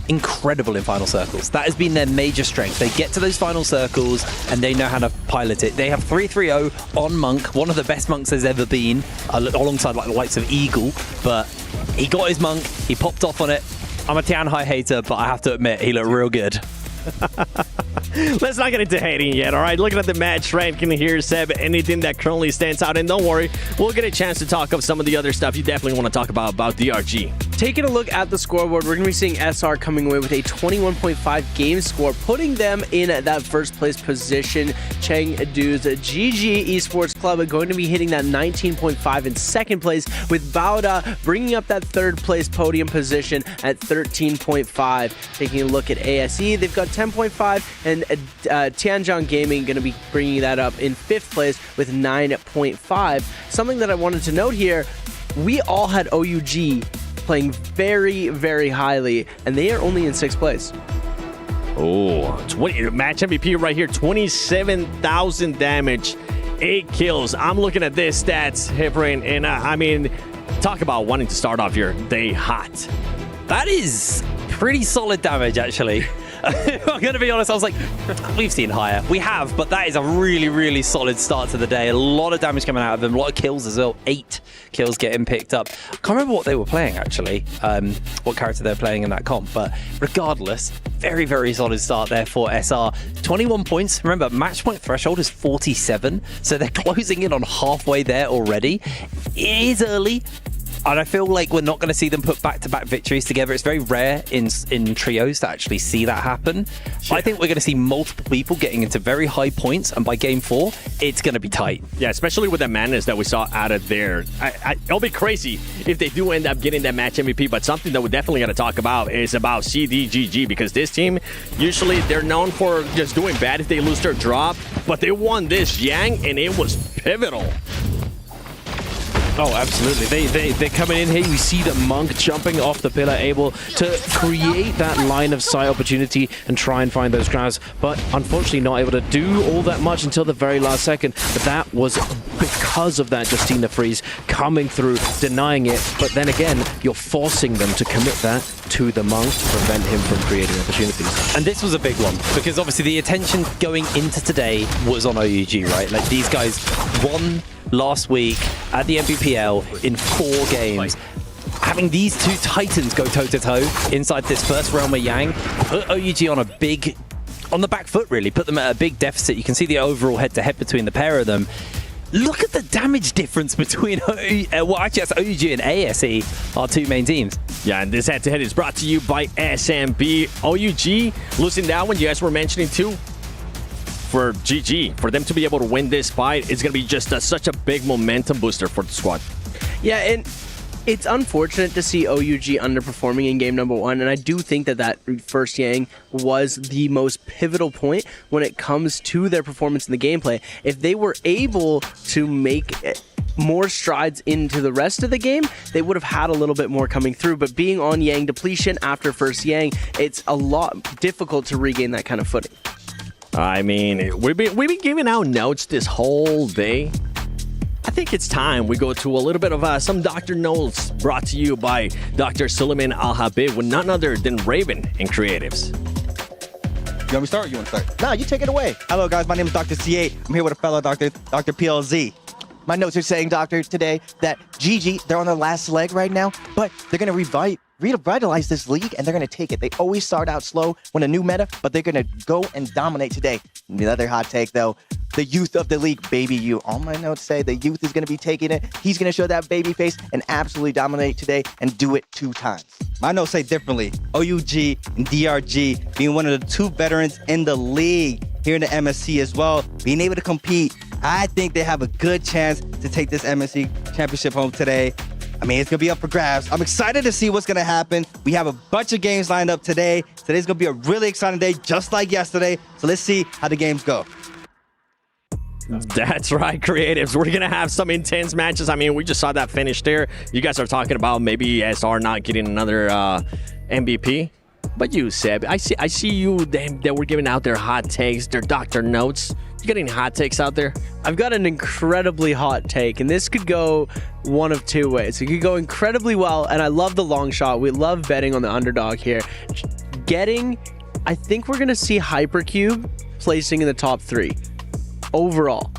incredible in final circles. That has been their major strength. They get to those final circles and they know how to pilot it. They have 3-3-0 on Monk, one of the best Monks there's ever been, alongside like the likes of Eagle. But he got his Monk, he popped off on it. I'm a Tianhai hater, but I have to admit, he looked real good. Let's not get into hating yet, all right? Looking at the match ranking here, Seb, anything that currently stands out. And don't worry, we'll get a chance to talk of some of the other stuff you definitely want to talk about DRG. Taking a look at the scoreboard, we're going to be seeing SR coming away with a 21.5 game score, putting them in that first place position. Chengdu's GG Esports Club are going to be hitting that 19.5 in second place, with Bauda bringing up that third place podium position at 13.5. Taking a look at ASE, they've got 10.5, and Tianjin Gaming going to be bringing that up in fifth place with 9.5. Something that I wanted to note here, we all had OUG playing very, very highly, and they are only in sixth place. Oh, 20 match MVP right here, 27,000 damage, 8 kills. I'm looking at this stats, Hiprin, and I mean, talk about wanting to start off your day hot. That is pretty solid damage, actually. I'm going to be honest, I was like, we've seen higher. We have, but that is a really, really solid start to the day. A lot of damage coming out of them, a lot of kills as well. 8 kills getting picked up. I can't remember what they were playing, actually, what character they're playing in that comp, but regardless, very, very solid start there for SR. 21 points. Remember, match point threshold is 47, so they're closing in on halfway there already. It is early. And I feel like we're not going to see them put back-to-back victories together. It's very rare in trios to actually see that happen. Yeah. I think we're going to see multiple people getting into very high points, and by game 4, it's going to be tight. Yeah, especially with the madness that we saw out of there. It'll be crazy if they do end up getting that match MVP, but something that we definitely got to talk about is about CDGG, because this team, usually they're known for just doing bad if they lose their drop, but they won this Yang, and it was pivotal. Oh, absolutely. They're coming in here. We see the Monk jumping off the pillar, able to create that line of sight opportunity and try and find those crowds, but unfortunately not able to do all that much until the very last second. But that was because of that Justina freeze coming through, denying it. But then again, you're forcing them to commit that to the Monk to prevent him from creating opportunities. And this was a big one, because obviously the attention going into today was on OUG, right? Like, these guys won last week at the MPPL in 4 games. Having these two titans go toe-to-toe inside this first realm of Yang put OUG on the back foot, really. Put them at a big deficit. You can see the overall head-to-head between the pair of them. Look at the damage difference between that's OUG and ASE, our two main teams. Yeah, and this head-to-head is brought to you by SMB. OUG losing that one, you guys were mentioning too. For GG, for them to be able to win this fight, it's going to be just such a big momentum booster for the squad. Yeah, and it's unfortunate to see OUG underperforming in game number 1, and I do think that first Yang was the most pivotal point when it comes to their performance in the gameplay. If they were able to make more strides into the rest of the game, they would have had a little bit more coming through, but being on Yang depletion after first Yang, it's a lot difficult to regain that kind of footing. I mean, we've been giving out notes this whole day. I think it's time we go to a little bit of some Dr. Notes brought to you by Dr. Suleiman Al-Habib with none other than Raven in Creatives. You want me to start or you want to start? No, you take it away. Hello, guys. My name is Dr. C8. I'm here with a fellow Dr. PLZ. My notes are saying, Doctor, today that GG, they're on their last leg right now, but they're going to revitalize this league, and they're going to take it. They always start out slow when a new meta, but they're going to go and dominate today. The other hot take, though, the youth of the league, baby you. All my notes say the youth is going to be taking it. He's going to show that baby face and absolutely dominate today and do it 2 times. My notes say differently. OUG and DRG being one of the 2 veterans in the league here in the MSC as well, being able to compete. I think they have a good chance to take this MSC championship home today. I mean, it's going to be up for grabs. I'm excited to see what's going to happen. We have a bunch of games lined up today. Today's going to be a really exciting day, just like yesterday. So let's see how the games go. That's right, Creatives. We're going to have some intense matches. I mean, we just saw that finish there. You guys are talking about maybe SR not getting another MVP. But you, Seb, I see you that we're giving out their hot takes, their Dr. Notes. You got any hot takes out there? I've got an incredibly hot take, and this could go one of 2 ways. It could go incredibly well, and I love the long shot. We love betting on the underdog here. I think we're going to see Hypercube placing in the top 3 overall.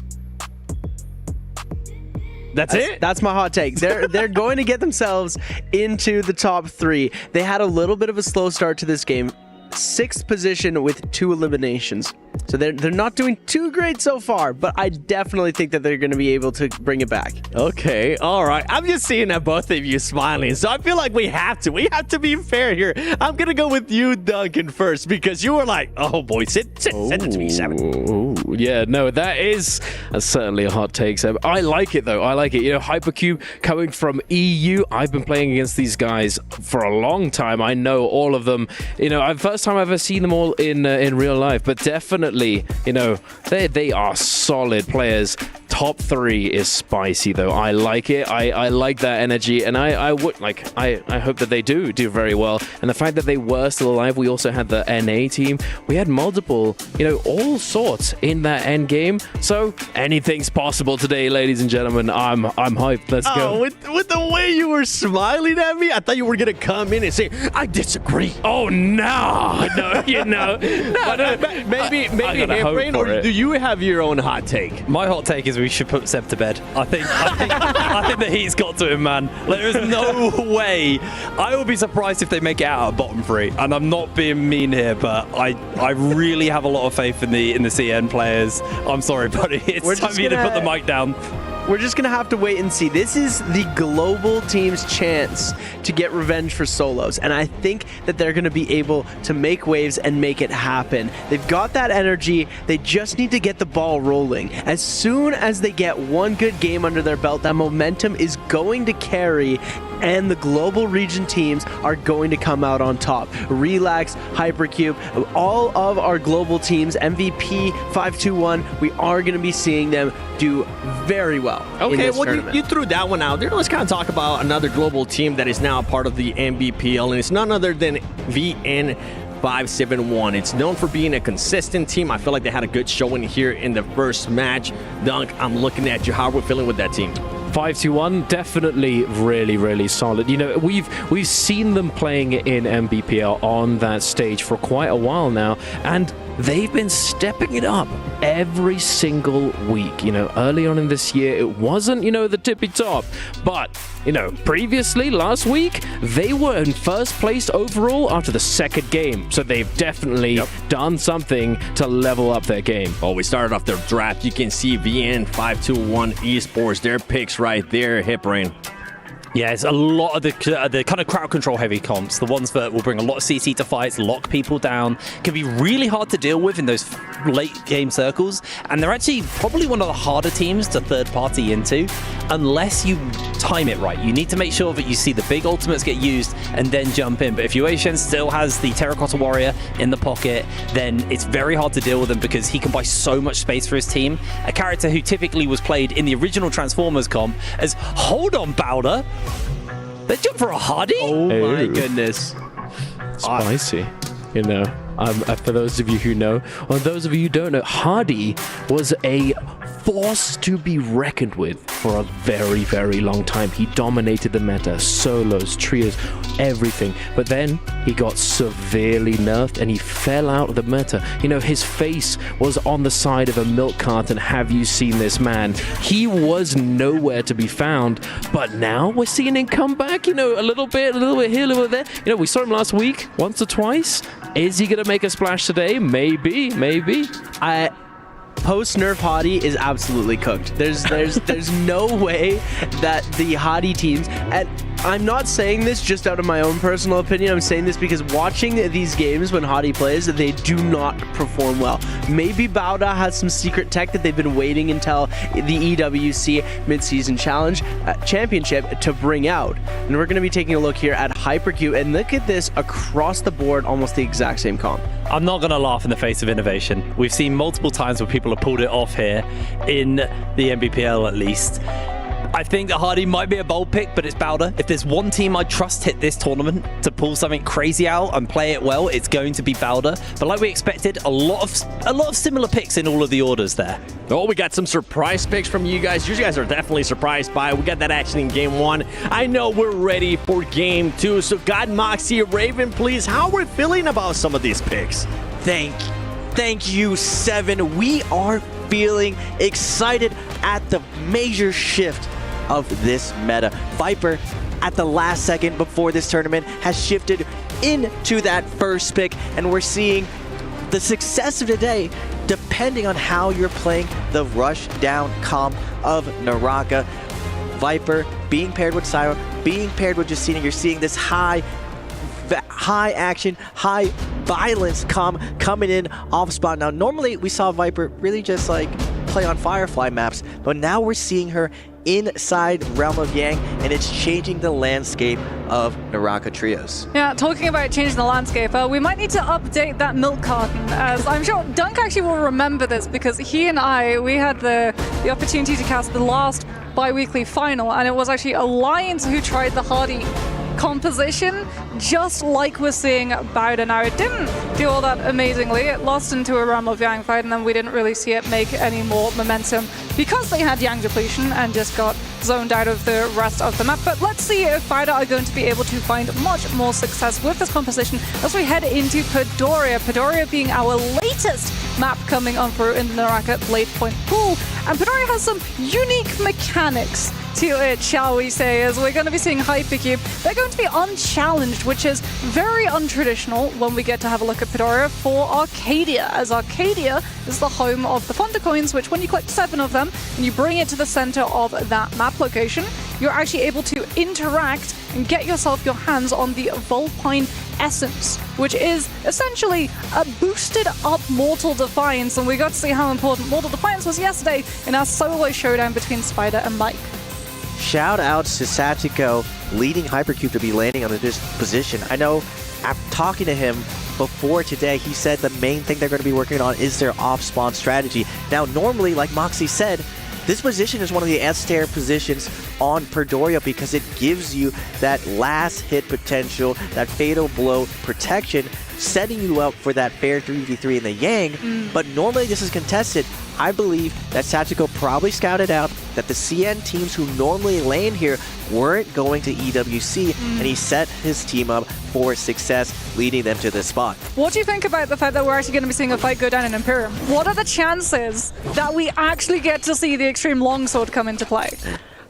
That's it? That's my hot take. They're going to get themselves into the top 3. They had a little bit of a slow start to this game. 6th position with 2 eliminations. So they're not doing too great so far, but I definitely think that they're going to be able to bring it back. Okay, all right. I'm just seeing at both of you smiling, so I feel like we have to be fair here. I'm gonna go with you, Duncan, first, because you were like, oh boy, send it to me, 7. Ooh, yeah, no, that is certainly a hot take, Seb. I like it though. I like it. You know, Hypercube coming from EU. I've been playing against these guys for a long time. I know all of them. You know, first time I've ever seen them all in real life, but definitely, you know, they are solid players. Top 3 is spicy though. I like it. I like that energy, and I would like. I hope that they do very well. And the fact that they were still alive. We also had the NA team. We had multiple, you know, all sorts in that end game. So anything's possible today, ladies and gentlemen. I'm hyped. Let's go. With the way you were smiling at me, I thought you were gonna come in and say, I disagree. Oh no, no, you know, no. Maybe Hip-Brain, or do you have your own hot take? My hot take is we should put Seb to bed. I think the heat's got to him, man. Like, there's no way. I would be surprised if they make it out of bottom 3. And I'm not being mean here, but I really have a lot of faith in the CN players. I'm sorry, buddy. It's time for you to put the mic down. We're just going to have to wait and see. This is the global team's chance to get revenge for Solos, and I think that they're going to be able to make waves and make it happen. They've got that energy. They just need to get the ball rolling. As soon as they get one good game under their belt, that momentum is going to carry, and the global region teams are going to come out on top. Relax, Hypercube, all of our global teams, MVP, 521, we are going to be seeing them do very well. Okay, well, you threw that one out there. Let's kind of talk about another global team that is now a part of the NBPL, and it's none other than VN 571. It's known for being a consistent team. I feel like they had a good showing here in the first match. Dunk, I'm looking at you. How are we feeling with that team? 5-2-1, definitely really solid. You know, we've seen them playing in NBPL on that stage for quite a while now, and they've been stepping it up every single week. You know, early on in this year, it wasn't, you know, the tippy top, but, you know, previously, last week, they were in first place overall after the 2nd game. So they've definitely done something to level up their game. Oh, we started off their draft. You can see VN 521 Esports, their picks right there, Hip-Brain. Yeah, it's a lot of the kind of crowd control heavy comps, the ones that will bring a lot of CC to fights, lock people down, can be really hard to deal with in those late game circles, and they're actually probably one of the harder teams to third party into unless you time it right. You need to make sure that you see the big ultimates get used and then jump in, but if Yuashen still has the Terracotta Warrior in the pocket, then it's very hard to deal with him because he can buy so much space for his team. A character who typically was played in the original Transformers comp as, hold on, Bowder, they jump for a Hardy? Oh my goodness. Spicy. You know, for those of you who know, or those of you who don't know, Hardy was a force to be reckoned with for a very long time. He dominated the meta, solos, trios, everything. But then he got severely nerfed and he fell out of the meta. You know, his face was on the side of a milk carton. Have you seen this man? He was nowhere to be found, but now we're seeing him come back, you know, a little bit here, a little bit there. You know, we saw him last week, once or twice. Is he going to make a splash today? Maybe. Post-nerf Hadi is absolutely cooked. There's no way that the Hadi teams, and I'm not saying this just out of my own personal opinion, I'm saying this because watching these games when Hadi plays, they do not perform well. Maybe Bauda has some secret tech that they've been waiting until the EWC Mid Season Championship to bring out. And we're going to be taking a look here at Hypercube, and look at this across the board, almost the exact same comp. I'm not going to laugh in the face of innovation. We've seen multiple times where people have pulled it off here in the NBPL at least. I think that Hardy might be a bold pick, but it's Bowder. If there's one team I trust hit this tournament to pull something crazy out and play it well, it's going to be Bowder. But like we expected, a lot of similar picks in all of the orders there. Oh, we got some surprise picks from you guys. You guys are definitely surprised by it. We got that action in game 1. I know we're ready for game 2. So God, Moxie, Raven, please, how are we feeling about some of these picks? Thank you, 7. We are feeling excited at the major shift of this meta. Viper at the last second before this tournament has shifted into that first pick, and we're seeing the success of today depending on how you're playing the rush down comp of Naraka. Viper being paired with Syra, being paired with Justina, you're seeing this high action, high violence coming in off spot. Now, normally we saw Viper really just like play on Firefly maps, but now we're seeing her inside Realm of Yang, and it's changing the landscape of Naraka trios. Yeah, talking about changing the landscape, we might need to update that milk carton, as I'm sure Dunk actually will remember this, because he and we had the opportunity to cast the last bi-weekly final, and it was actually Alliance who tried the Hardy composition, just like we're seeing Bowder. Now, it didn't do all that amazingly. It lost into a Realm of Yang fight, and then we didn't really see it make any more momentum because they had Yang depletion and just got zoned out of the rest of the map. But let's see if Bowder are going to be able to find much more success with this composition as we head into Padoria. Padoria being our latest map coming on through in the Naraka Bladepoint pool. And Padoria has some unique mechanics to it, shall we say, as we're going to be seeing Hypercube. They're going to be unchallenged, which is very untraditional when we get to have a look at Padoria for Arcadia, as Arcadia is the home of the Thunder Coins, which when you collect 7 of them and you bring it to the center of that map location, you're actually able to interact and get yourself your hands on the Vulpine Essence, which is essentially a boosted up Mortal Defiance, and we got to see how important Mortal Defiance was yesterday in our solo showdown between Spider and Mike. Shout outs to Satiko leading Hypercube to be landing on this position. I know after talking to him before today, he said the main thing they're going to be working on is their off-spawn strategy. Now, normally, like Moxie said, this position is one of the S-tier positions on Padoria because it gives you that last hit potential, that fatal blow protection, setting you up for that fair 3v3 in the Yang. But normally this is contested. I believe that Satiko probably scouted out that the CN teams who normally land here weren't going to EWC, and he set his team up for success, leading them to this spot. What do you think about the fact that we're actually going to be seeing a fight go down in Imperium? What are the chances that we actually get to see the Extreme Longsword come into play?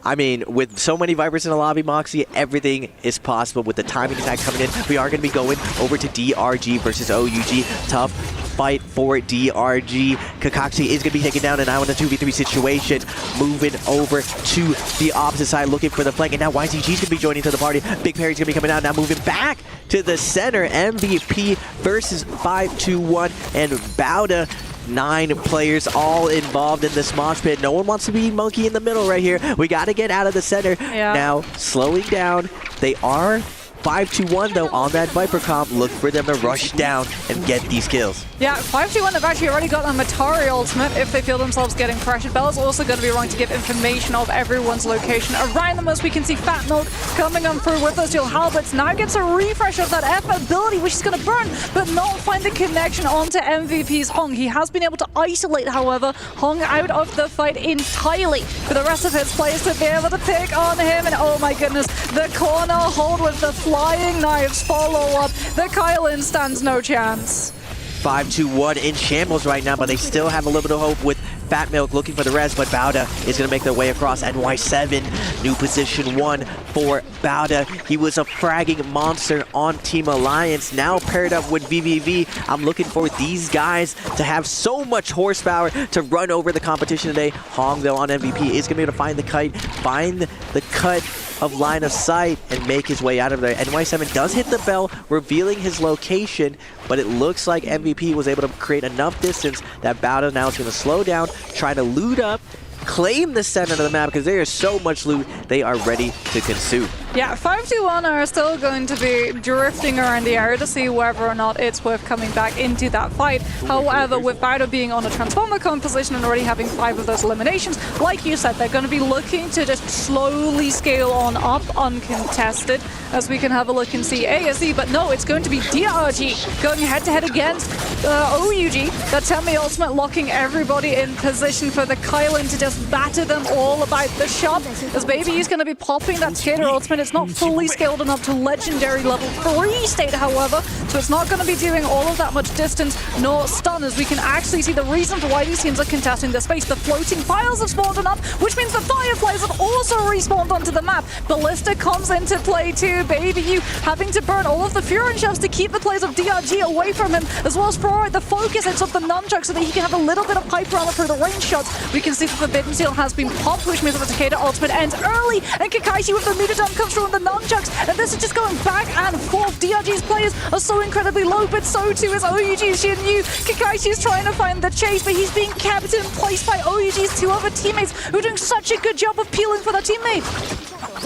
I mean, with so many Vipers in the lobby, Moxie, everything is possible with the timing attack coming in. We are going to be going over to DRG versus OUG. Tough fight for DRG. Kakashi is going to be taken down, and now in a 2v3 situation, moving over to the opposite side, looking for the flank, and now YCG is going to be joining to the party. Big Perry's going to be coming out, now moving back to the center. MVP versus 521, and Bowda. 9 players all involved in this mosh pit. No one wants to be monkey in the middle right here. We got to get out of the center. Yeah. Now, slowing down. They are 5-2-1 though on that Viper comp. Look for them to rush down and get these kills. Yeah, 5-2-1 have actually already got a Matari ultimate if they feel themselves getting pressured. Bella's also going to be running to give information of everyone's location around them, as we can see Fat Milk coming on through with those dual halberds. Now gets a refresh of that F ability, which is going to burn, but not find the connection onto MVP's Hong. He has been able to isolate, however, Hong out of the fight entirely for the rest of his players to be able to pick on him. And oh my goodness, the corner hold with the flying knives follow up. The Kylan stands no chance. 5-2-1 in shambles right now, but they still have a little bit of hope with Fat Milk looking for the res, but Bowda is going to make their way across. NY7, new position 1 for Bowda. He was a fragging monster on Team Alliance, now paired up with VVV. I'm looking for these guys to have so much horsepower to run over the competition today. Hong, though, on MVP is going to be able to find the kite, find the cut of line of sight, and make his way out of there. NY7 does hit the bell, revealing his location, but it looks like MVP was able to create enough distance that Bowda now is going to slow down, try to loot up, claim the center of the map, because there is so much loot they are ready to consume. Yeah, 5-2-1 are still going to be drifting around the area to see whether or not it's worth coming back into that fight. However, with Bowder being on a Transformer composition and already having 5 of those eliminations, like you said, they're going to be looking to just slowly scale on up uncontested, as we can have a look and see ASE, but no, it's going to be DRG going head-to-head against OUG. That Temi ultimate locking everybody in position for the Kylan to just batter them all about the shop, as Baby is going to be popping that Skater ultimate It's not fully scaled enough to legendary level 3 state, however, so it's not going to be doing all of that much distance nor stun, as we can actually see the reason for why these teams are contesting the space. The floating piles have spawned enough, which means the Fireflies have also respawned onto the map. Ballista comes into play too. Baby U having to burn all of the Fury Shells to keep the players of DRG away from him, as well as throw out the focus hits of the nunchuck so that he can have a little bit of pipe runner through the range shots. We can see the Forbidden Seal has been popped, which means that the Takeda ultimate ends early, and Kakashi with the meter dump comes through on the nunchucks, and this is just going back and forth. DRG's players are so incredibly low, but so too is OUG's Shinyu. Kakashi is trying to find the chase, but he's being kept in place by OUG's 2 other teammates who are doing such a good job of peeling for their teammate.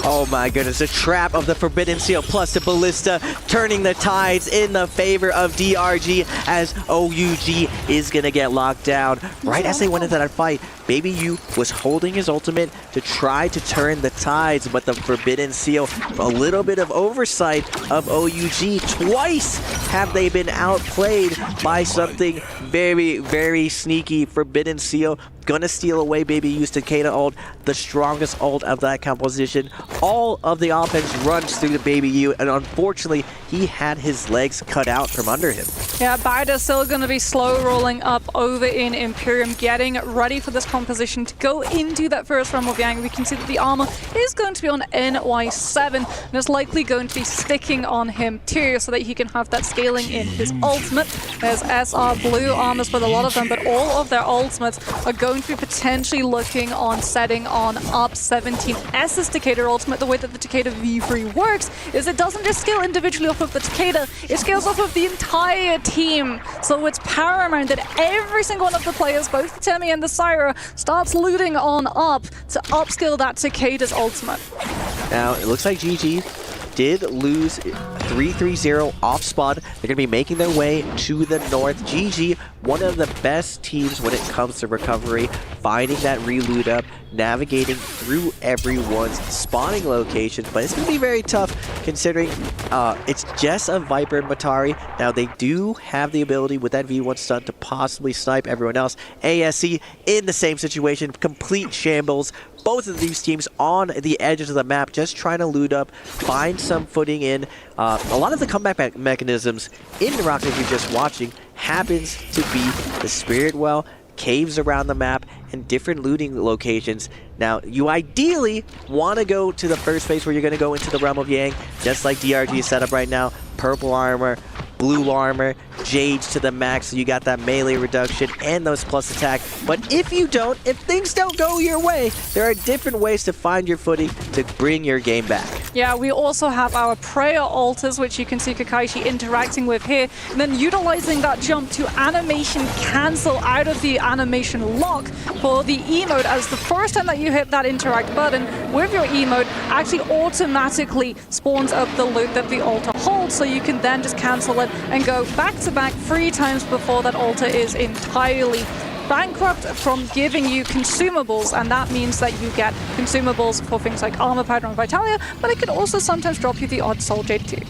Oh my goodness, the trap of the Forbidden Seal plus the Ballista turning the tides in the favor of DRG, as OUG is gonna get locked down right as they went into that fight. Baby U was holding his ultimate to try to turn the tides, but the Forbidden Seal, a little bit of oversight of OUG. Twice have they been outplayed by something very, very sneaky. Forbidden Seal gonna steal away Baby U's Takeda ult, the strongest ult of that composition. All of the offense runs through the Baby U, and unfortunately, he had his legs cut out from under him. Yeah, Baida's still going to be slow rolling up over in Imperium, getting ready for this composition to go into that first realm of Yang. We can see that the armor is going to be on NY7, and it's likely going to be sticking on him too, so that he can have that scaling in his ultimate. There's SR blue armors for a lot of them, but all of their ultimates are going to be potentially looking on setting on up 17S's Takeda ultimate. The way that the Takeda V3 works is it doesn't just scale individually off of the Takeda, it scales off of the entire team. So it's paramount that every single one of the players, both the Temi and the Syra, starts looting on up to upskill that Takeda's ultimate. Now, it looks like GG did lose 3-3-0 off spot. They're going to be making their way to the north. GG, one of the best teams when it comes to recovery, finding that reloot up, navigating through everyone's spawning locations, but it's going to be very tough considering it's just a Viper and Matari. Now, they do have the ability with that V1 stun to possibly snipe everyone else. ASC in the same situation, complete shambles. Both of these teams on the edges of the map, just trying to loot up, find some footing in. A lot of the comeback mechanisms in Naraka, if you're just watching, happens to be the Spirit Well, caves around the map, and different looting locations. Now, you ideally want to go to the first phase where you're going to go into the realm of Yang, just like DRG is set up right now. Purple armor, blue armor, Jades to the max, so you got that melee reduction and those plus attack. But if you don't, if things don't go your way, there are different ways to find your footing to bring your game back. Yeah, we also have our prayer altars, which you can see Kakashi interacting with here, and then utilizing that jump to animation cancel out of the animation lock for the emote, as the first time that you hit that interact button with your emote actually automatically spawns up the loot that the altar holds, so you can then just cancel it and go back-to-back 3 times before that altar is entirely bankrupt from giving you consumables, and that means that you get consumables for things like armor, powder, and Vitalia, but it could also sometimes drop you the odd soul jade too.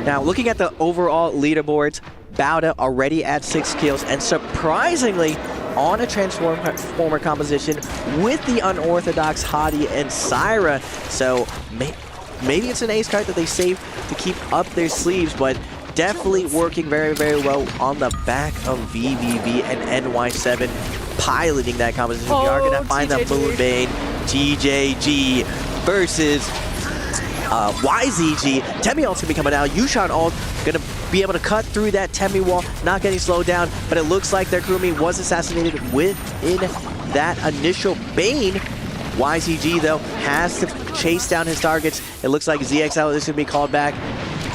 Now, looking at the overall leaderboards, Bauda already at 6 kills, and surprisingly on a Transformer composition with the unorthodox Hadi and Syra. So maybe it's an ace card that they save to keep up their sleeves, but definitely working very, very well on the back of VVV and NY7 piloting that composition. We are going to find the Moonbane, TJG versus YZG. Temi ult's going to be coming out. Yushan ult going to be able to cut through that Temi wall, not getting slowed down, but it looks like their crewmate was assassinated within that initial Bane. YZG, though, has to chase down his targets. It looks like ZXL is going to be called back.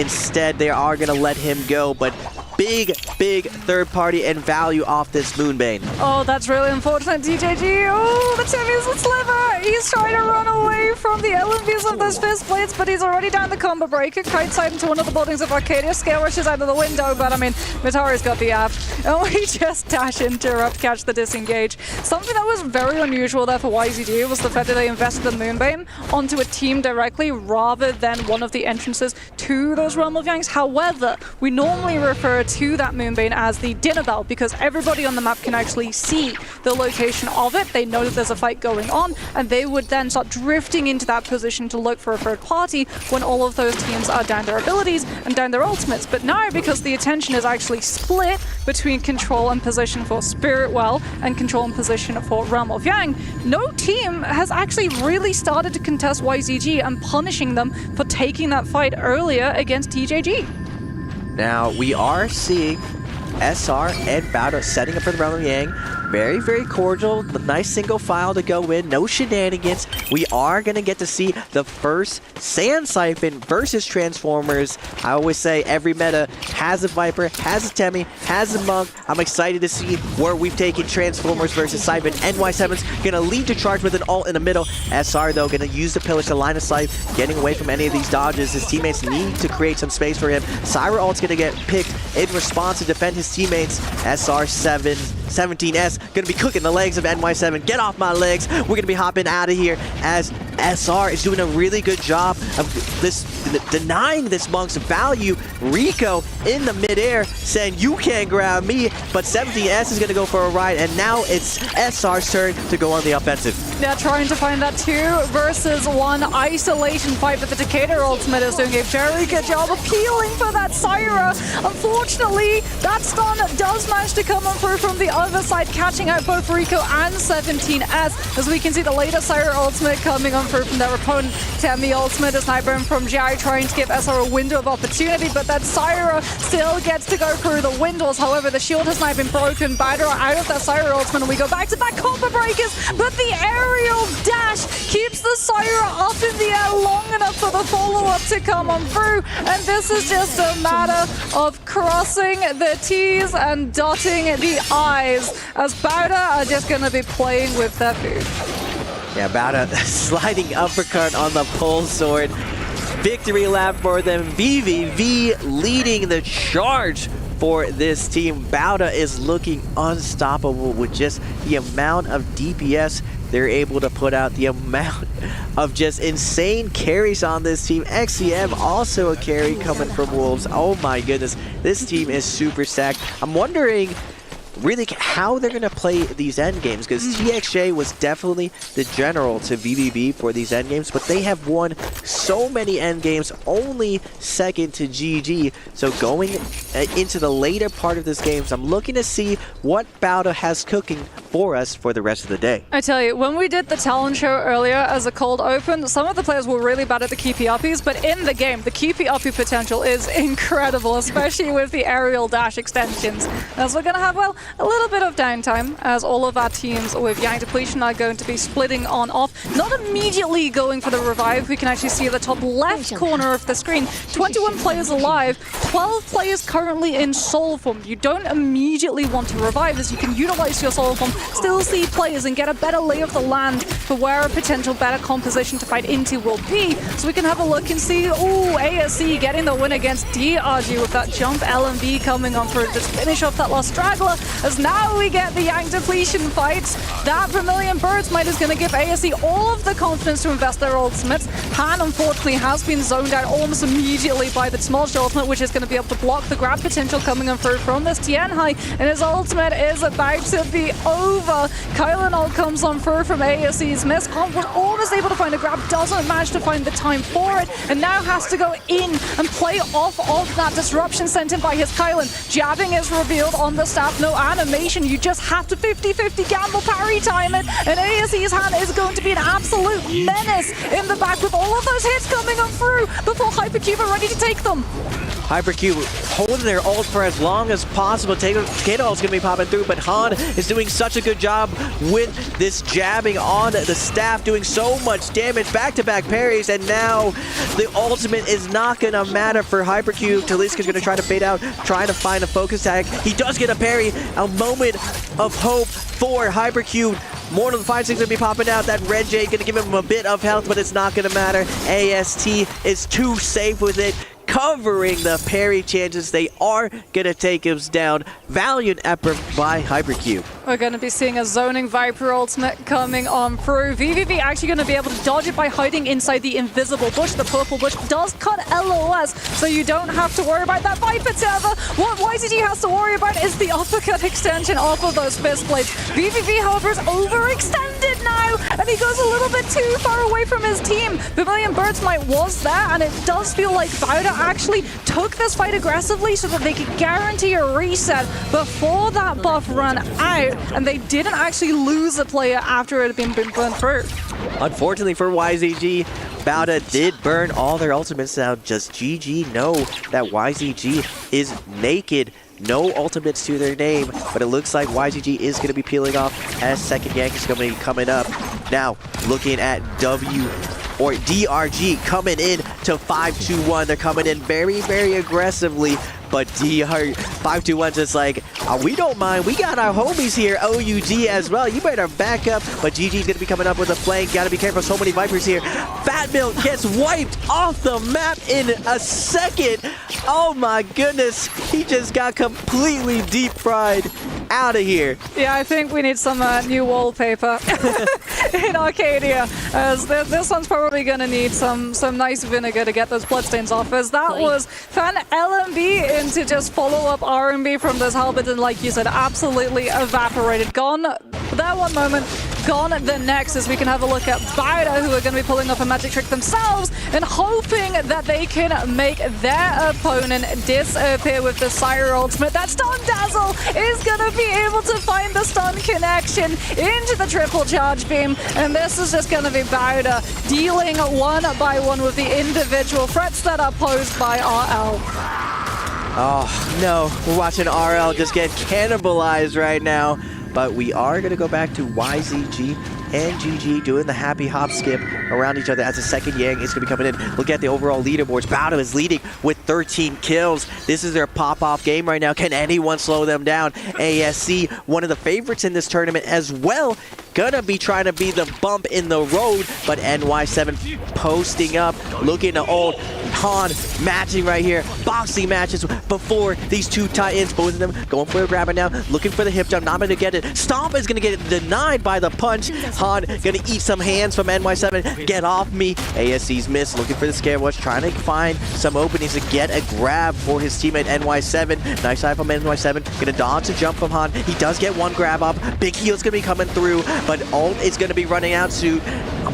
Instead, they are going to let him go, but big third party and value off this Moonbane. Oh, that's really unfortunate, TJG. Oh, the Temi's a sliver. He's trying to run away from the LMVs of those fist blades, but he's already down the combo breaker. Kite side into one of the buildings of Arcadia. Scale rushes out of the window, but I mean, Mitari's got the app. And we just dash interrupt, catch the disengage. Something that was very unusual there for YZG was the fact that they invested the Moonbane onto a team directly rather than one of the entrances to those Realm of Yangs. However, we normally refer to that Moonbane as the dinner bell, because everybody on the map can actually see the location of it. They know that there's a fight going on, and they would then start drifting into that position to look for a third party when all of those teams are down their abilities and down their ultimates. But now, because the attention is actually split between control and position for Spiritwell and control and position for Realm of Yang, no team has actually really started to contest YZG and punishing them for taking that fight earlier against TJG. Now, we are seeing SR and Bowder setting up for the Realm of Yang. Very, very cordial. A nice single file to go in. No shenanigans. We are going to get to see the first Sand Siphon versus Transformers. I always say every meta has a Viper, has a Temi, has a Monk. I'm excited to see where we've taken Transformers versus Siphon. NY7's going to lead to charge with an ult in the middle. SR, though, going to use the pillars to line of sight, getting away from any of these dodges. His teammates need to create some space for him. Syra ult's going to get picked in response to defend his teammates. SR17S gonna be cooking the legs of NY7. Get off my legs. We're gonna be hopping out of here as SR is doing a really good job of denying this Monk's value. Rico in the midair saying, you can't grab me, but 17S is gonna go for a ride, and now it's SR's turn to go on the offensive. Yeah, trying to find that 2 versus 1 isolation fight, but the Decatur ultimate is doing a very good job appealing for that Syra. Unfortunately, that stun does manage to come on through from the other side, catching out both Rico and 17S, as we can see the later Syra ultimate coming on through from their opponent. Temi ultimate is now burned from Jai, trying to give SR a window of opportunity, but that Syra still gets to go through the windows. However, the shield has now been broken. Bowder out of that Syra ultimate, and we go back-to-back combo breakers, but the aerial dash keeps the Syra up in the air long enough for the follow-up to come on through, and this is just a matter of crossing the T's and dotting the I's, as Bowder are just going to be playing with their food. Yeah, Bowder sliding uppercut on the pole sword. Victory lap for them. VVV leading the charge for this team. Bowder is looking unstoppable with just the amount of DPS they're able to put out, the amount of just insane carries on this team. XCM also a carry coming from Wolves. Oh my goodness, this team is super stacked. I'm wondering really how they're going to play these end games, because TXJ was definitely the general to VVB for these end games, but they have won so many end games, only second to GG. So going into the later part of this game, I'm looking to see what Bowder has cooking for us for the rest of the day. I tell you, when we did the talent show earlier as a cold open, some of the players were really bad at the keepy uppies, but in the game, the keepy uppie potential is incredible, especially with the aerial dash extensions. As we're going to have, well, a little bit of downtime, as all of our teams with Yang Depletion are going to be splitting on off, not immediately going for the revive. We can actually see the top left corner of the screen, 21 players alive, 12 players currently in soul form. You don't immediately want to revive, as you can utilize your soul form, still see players and get a better lay of the land for where a potential better composition to fight into will be. So we can have a look and see, ooh, ASC getting the win against DRG with that jump LMB coming on through to finish off that last straggler, as now we get the Yang Depletion fights. That Vermilion Birds Might is going to give ASC all of the confidence to invest their ultimates. Han, unfortunately, has been zoned out almost immediately by the Smolch ultimate, which is going to be able to block the grab potential coming on through from this Tianhai, and his ultimate is about to be over. Kylan ult comes on through from ASC's miss. Han was almost able to find a grab, doesn't manage to find the time for it, and now has to go in and play off of that disruption sent in by his Kylan. Jabbing is revealed on the staff, no animation, you just have to 50-50 gamble parry time it, and ASC's hand is going to be an absolute menace in the back with all of those hits coming on through before Hypercube are ready to take them. Hypercube holding their ult for as long as possible. Kato ult's gonna be popping through, but Han is doing such a good job with this jabbing on the staff, doing so much damage, back-to-back parries, and now the ultimate is not gonna matter for Hypercube. Taliska's gonna try to fade out, trying to find a focus tag. He does get a parry, a moment of hope for Hypercube. Mortal Defiance is going to be popping out. That Red Jade going to give him a bit of health, but it's not going to matter. AST is too safe with it. covering the parry chances. They are going to take him down. Valiant effort by Hypercube. We're going to be seeing a zoning Viper ultimate coming on through. VVV actually going to be able to dodge it by hiding inside the invisible bush. The purple bush does cut LOS, so you don't have to worry about that Viper Tower. What YZG has to worry about is the uppercut extension off of those fist blades. VVV, however, is overextended now, and he goes a little bit too far away from his team. Vermilion Bird's Might was there, and it does feel like Bowder actually took this fight aggressively so that they could guarantee a reset before that buff ran out, and they didn't actually lose a player after it had been burned through. Unfortunately for YZG, Bowder did burn all their ultimates. Now just GG know that YZG is naked. No ultimates to their name, but it looks like YZG is going to be peeling off as second Yank is going to be coming up. Now, looking at DRG coming in to 5-2-1. They're coming in very, very aggressively, but 5-2-1 just like, we don't mind. We got our homies here, OUG as well. You better back up, but GG's going to be coming up with a flank. Got to be careful. So many Vipers here. Fat Milk gets wiped off the map in a second. Oh my goodness. He just got completely deep fried out of here. Yeah, I think we need some new wallpaper in Arcadia, as this one's probably going to need some nice vinegar to get those bloodstains off, as that was Fan LMB into just follow-up R&B from this halberd, and like you said, absolutely evaporated. Gone that one moment, gone the next, as we can have a look at Bowder, who are going to be pulling off a magic trick themselves and hoping that they can make their opponent disappear with the Syra ultimate. That stun dazzle is going to be able to find the stun connection into the triple charge beam, and this is just going to be Bowder dealing one by one with the individual threats that are posed by RL. Oh no, we're watching RL just get cannibalized right now. But we are going to go back to YZG and GG doing the happy hop skip around each other as the second Yang is going to be coming in. Look at the overall leaderboards. Bowder is leading with 13 kills. This is their pop-off game right now. Can anyone slow them down? ASC, one of the favorites in this tournament as well. Gonna be trying to be the bump in the road, but NY7 posting up, looking to old Han matching right here. Boxing matches before these two Titans, both of them going for a grabber now, looking for the hip jump, not gonna get it. Stomp is gonna get it denied by the punch. Han gonna eat some hands from NY7. Get off me. ASC's miss, looking for the scare watch, trying to find some openings to get a grab for his teammate NY7. Nice eye from NY7. Gonna dodge a jump from Han. He does get one grab up. Big heel's gonna be coming through, but ult is gonna be running out soon.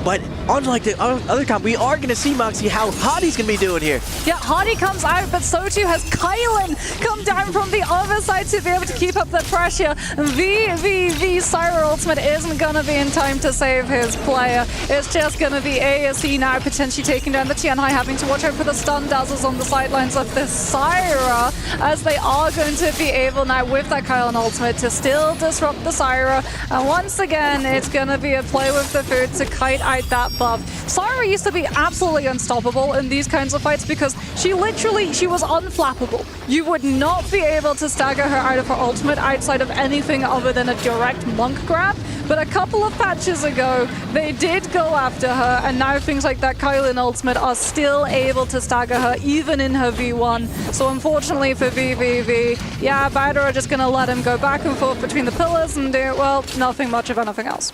But unlike the other time, we are gonna see, Moxie, how Hotie's gonna be doing here. Yeah, Hotie comes out, but so too has Kylan come down from the other side to be able to keep up the pressure. VVV Syra ultimate isn't gonna be in time to save his player. It's just gonna be ASE now potentially taking down the Tianhai, having to watch out for the stun dazzles on the sidelines of the Syra, as they are going to be able now with that Kylan ultimate to still disrupt the Syra. And once again, it's gonna be a play with the food to kite out that buff. Syra used to be absolutely unstoppable in these kinds of fights because she was unflappable. You would not be able to stagger her out of her ultimate outside of anything other than a direct monk grab. But a couple of patches ago, they did go after her, and now things like that Kylan ultimate are still able to stagger her even in her V1. So unfortunately for VVV, yeah, Bowder are just going to let him go back and forth between the pillars and do, well, nothing much of anything else.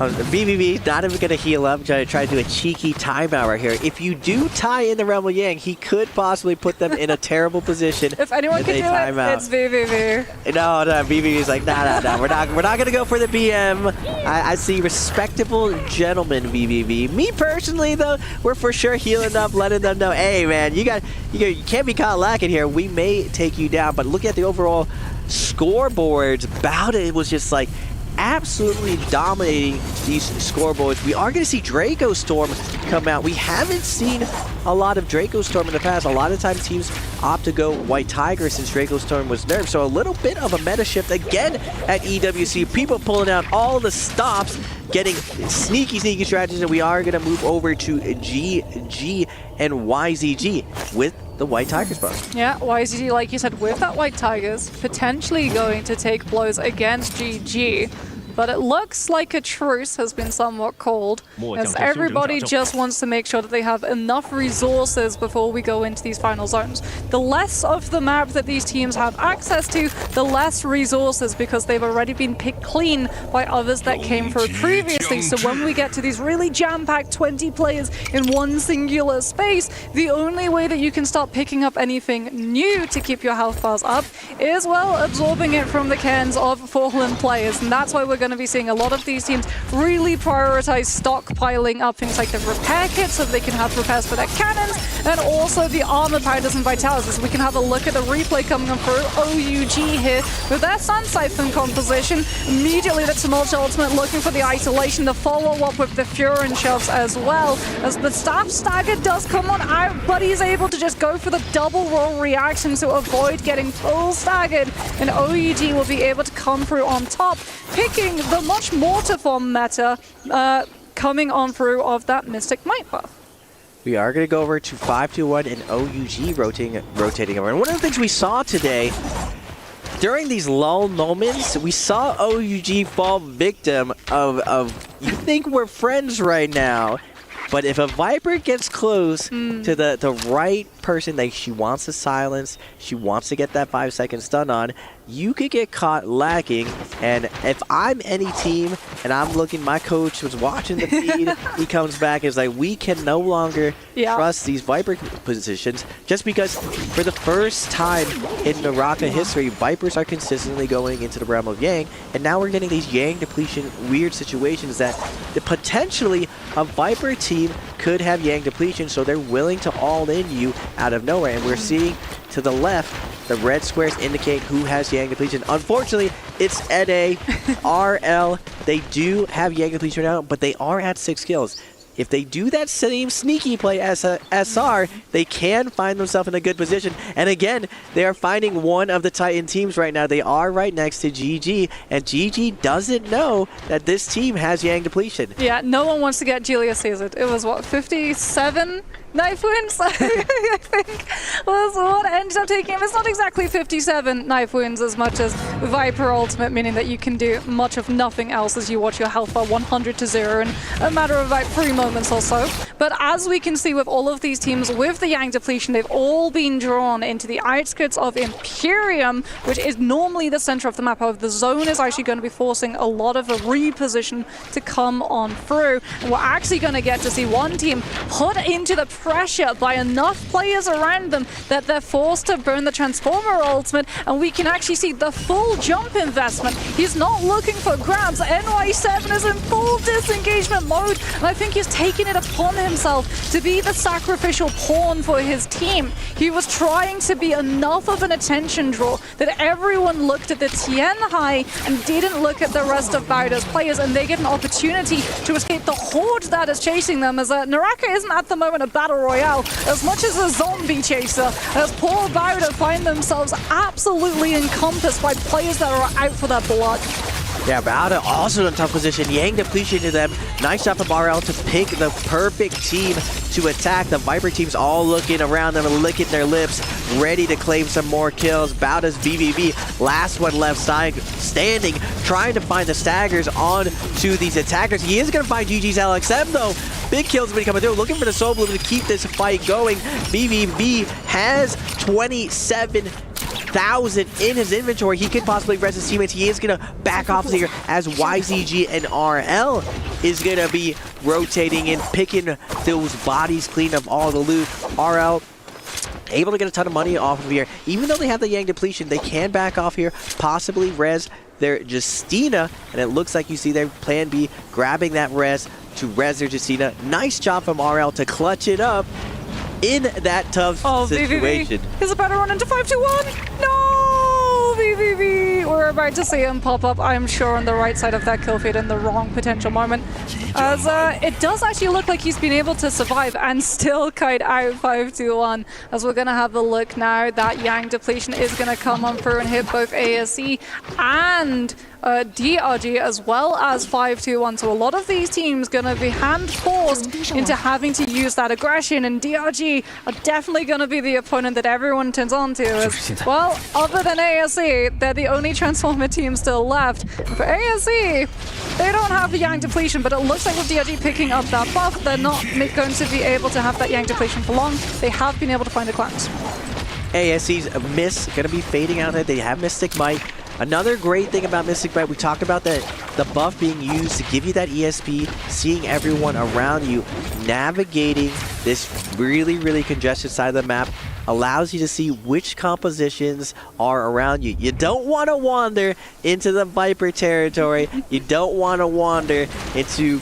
VVV not even going to heal up, try to do a cheeky timeout right here. If you do tie in the Rebel Yang, he could possibly put them in a terrible position. If anyone can do it, it's VVV. No, VVV's like, nah, we're not going to go for the BM. I see respectable gentlemen, VVV. Me personally, though, we're for sure healing up, letting them know, hey, man, you can't be caught lacking here. We may take you down, but look at the overall scoreboards. Bowder was just like absolutely dominating these scoreboards. We are going to see Draco Storm come out. We haven't seen a lot of Draco Storm in the past. A lot of times teams opt to go White Tiger since Draco Storm was nerfed. So a little bit of a meta shift again at EWC. People pulling out all the stops, getting sneaky strategies, and we are going to move over to GG and YZG with the White Tigers buff. Yeah, YZG, like you said, with that White Tigers, potentially going to take blows against GG. but it looks like a truce has been somewhat called, as everybody just wants to make sure that they have enough resources before we go into these final zones. The less of the map that these teams have access to, the less resources, because they've already been picked clean by others that came through previously. So when we get to these really jam-packed 20 players in one singular space, the only way that you can start picking up anything new to keep your health bars up is, well, absorbing it from the cans of fallen players. And that's why we're going to be seeing a lot of these teams really prioritize stockpiling up things like the repair kits so they can have repairs for their cannons, and also the armor powders and vitalizers. We can have a look at the replay coming on through. OUG here with their Sun Siphon composition. Immediately the Tumult ultimate looking for the isolation, the follow-up with the Furin shoves as well, as the Staff Stagger does come on out, but he's able to just go for the double roll reaction to avoid getting full staggered, and OUG will be able to come through on top, picking the much mortiform meta coming on through of that Mystic Might buff. We are going to go over to 5-2-1 and OUG rotating over. And one of the things we saw today, during these lull moments, we saw OUG fall victim of you think we're friends right now, but if a Viper gets close to the right person that she wants to silence, she wants to get that 5-second stun on, you could get caught lacking. And if I'm any team and I'm looking, my coach was watching the feed, he comes back and is like, we can no longer trust these Viper positions, just because for the first time in Naraka history, Vipers are consistently going into the realm of Yang, and now we're getting these Yang depletion weird situations that potentially a Viper team could have Yang depletion, so they're willing to all in you out of nowhere. And we're seeing to the left, the red squares indicate who has Yang depletion. Unfortunately, it's NA, RL. They do have Yang depletion right now, but they are at 6 kills. If they do that same sneaky play as SR, they can find themselves in a good position. And again, they are finding one of the Titan teams right now. They are right next to GG, and GG doesn't know that this team has Yang depletion. Yeah, no one wants to get Julius Caesar. It was, what, 57 knife wounds? I think was what ended up taking him. It's not exactly 57 knife wounds as much as Viper Ultimate, meaning that you can do much of nothing else as you watch your health bar 100 to 0 in a matter of about 3 moments or so. But as we can see with all of these teams with the Yang depletion, they've all been drawn into the outskirts of Imperium, which is normally the center of the map. However, the zone is actually going to be forcing a lot of a reposition to come on through. And we're actually going to get to see one team put into the pressure by enough players around them that they're forced to burn the Transformer ultimate, and we can actually see the full jump investment. He's not looking for grabs. NY7 is in full disengagement mode, and I think he's taking it upon himself to be the sacrificial pawn for his team. He was trying to be enough of an attention draw that everyone looked at the Tianhai and didn't look at the rest of Bowder's players, and they get an opportunity to escape the horde that is chasing them, as Naraka isn't at the moment a battle royale as much as a zombie chaser, as poor Bowder find themselves absolutely encompassed by players that are out for their blood. Yeah, Bowder also in a tough position. Yang depletion to them. Nice job from RL to pick the perfect team to attack. The Viper team's all looking around them and licking their lips, ready to claim some more kills. Bowder's BVB, last one left side, standing, trying to find the staggers on to these attackers. He is going to find GG's LXM though. Big kills been coming through, looking for the Soul Bloom to keep this fight going. BVB has 27,000 in his inventory. He could possibly rest his teammates. He is going to back off here as YZG and RL is going to be rotating and picking those bodies clean of all the loot. RL able to get a ton of money off of here. Even though they have the Yang depletion, they can back off here, possibly res their Justina, and it looks like you see their plan B grabbing that res to res their Justina. Nice job from RL to clutch it up in that tough situation. VVV is about to run into 5-2-1. No, VVV. We're about to see him pop up, I'm sure, on the right side of that kill feed in the wrong potential moment. As it does actually look like he's been able to survive and still kite out 5-2-1. As we're going to have a look now, that Yang depletion is going to come on through and hit both ASE and DRG as well as 521. So a lot of these teams going to be hand-forced into having to use that aggression, and DRG are definitely going to be the opponent that everyone turns on to. As, well, other than ASE, they're the only Transformer team still left. For ASE, they don't have the Yang depletion, but it looks like with DRG picking up that buff, they're not going to be able to have that Yang depletion for long. They have been able to find a cleanse. ASE's miss going to be fading out there. They have Mystic Might. Another great thing about Mystic Might, we talked about the buff being used to give you that ESP, seeing everyone around you, navigating this really, really congested side of the map allows you to see which compositions are around you. You don't want to wander into the Viper territory. You don't want to wander into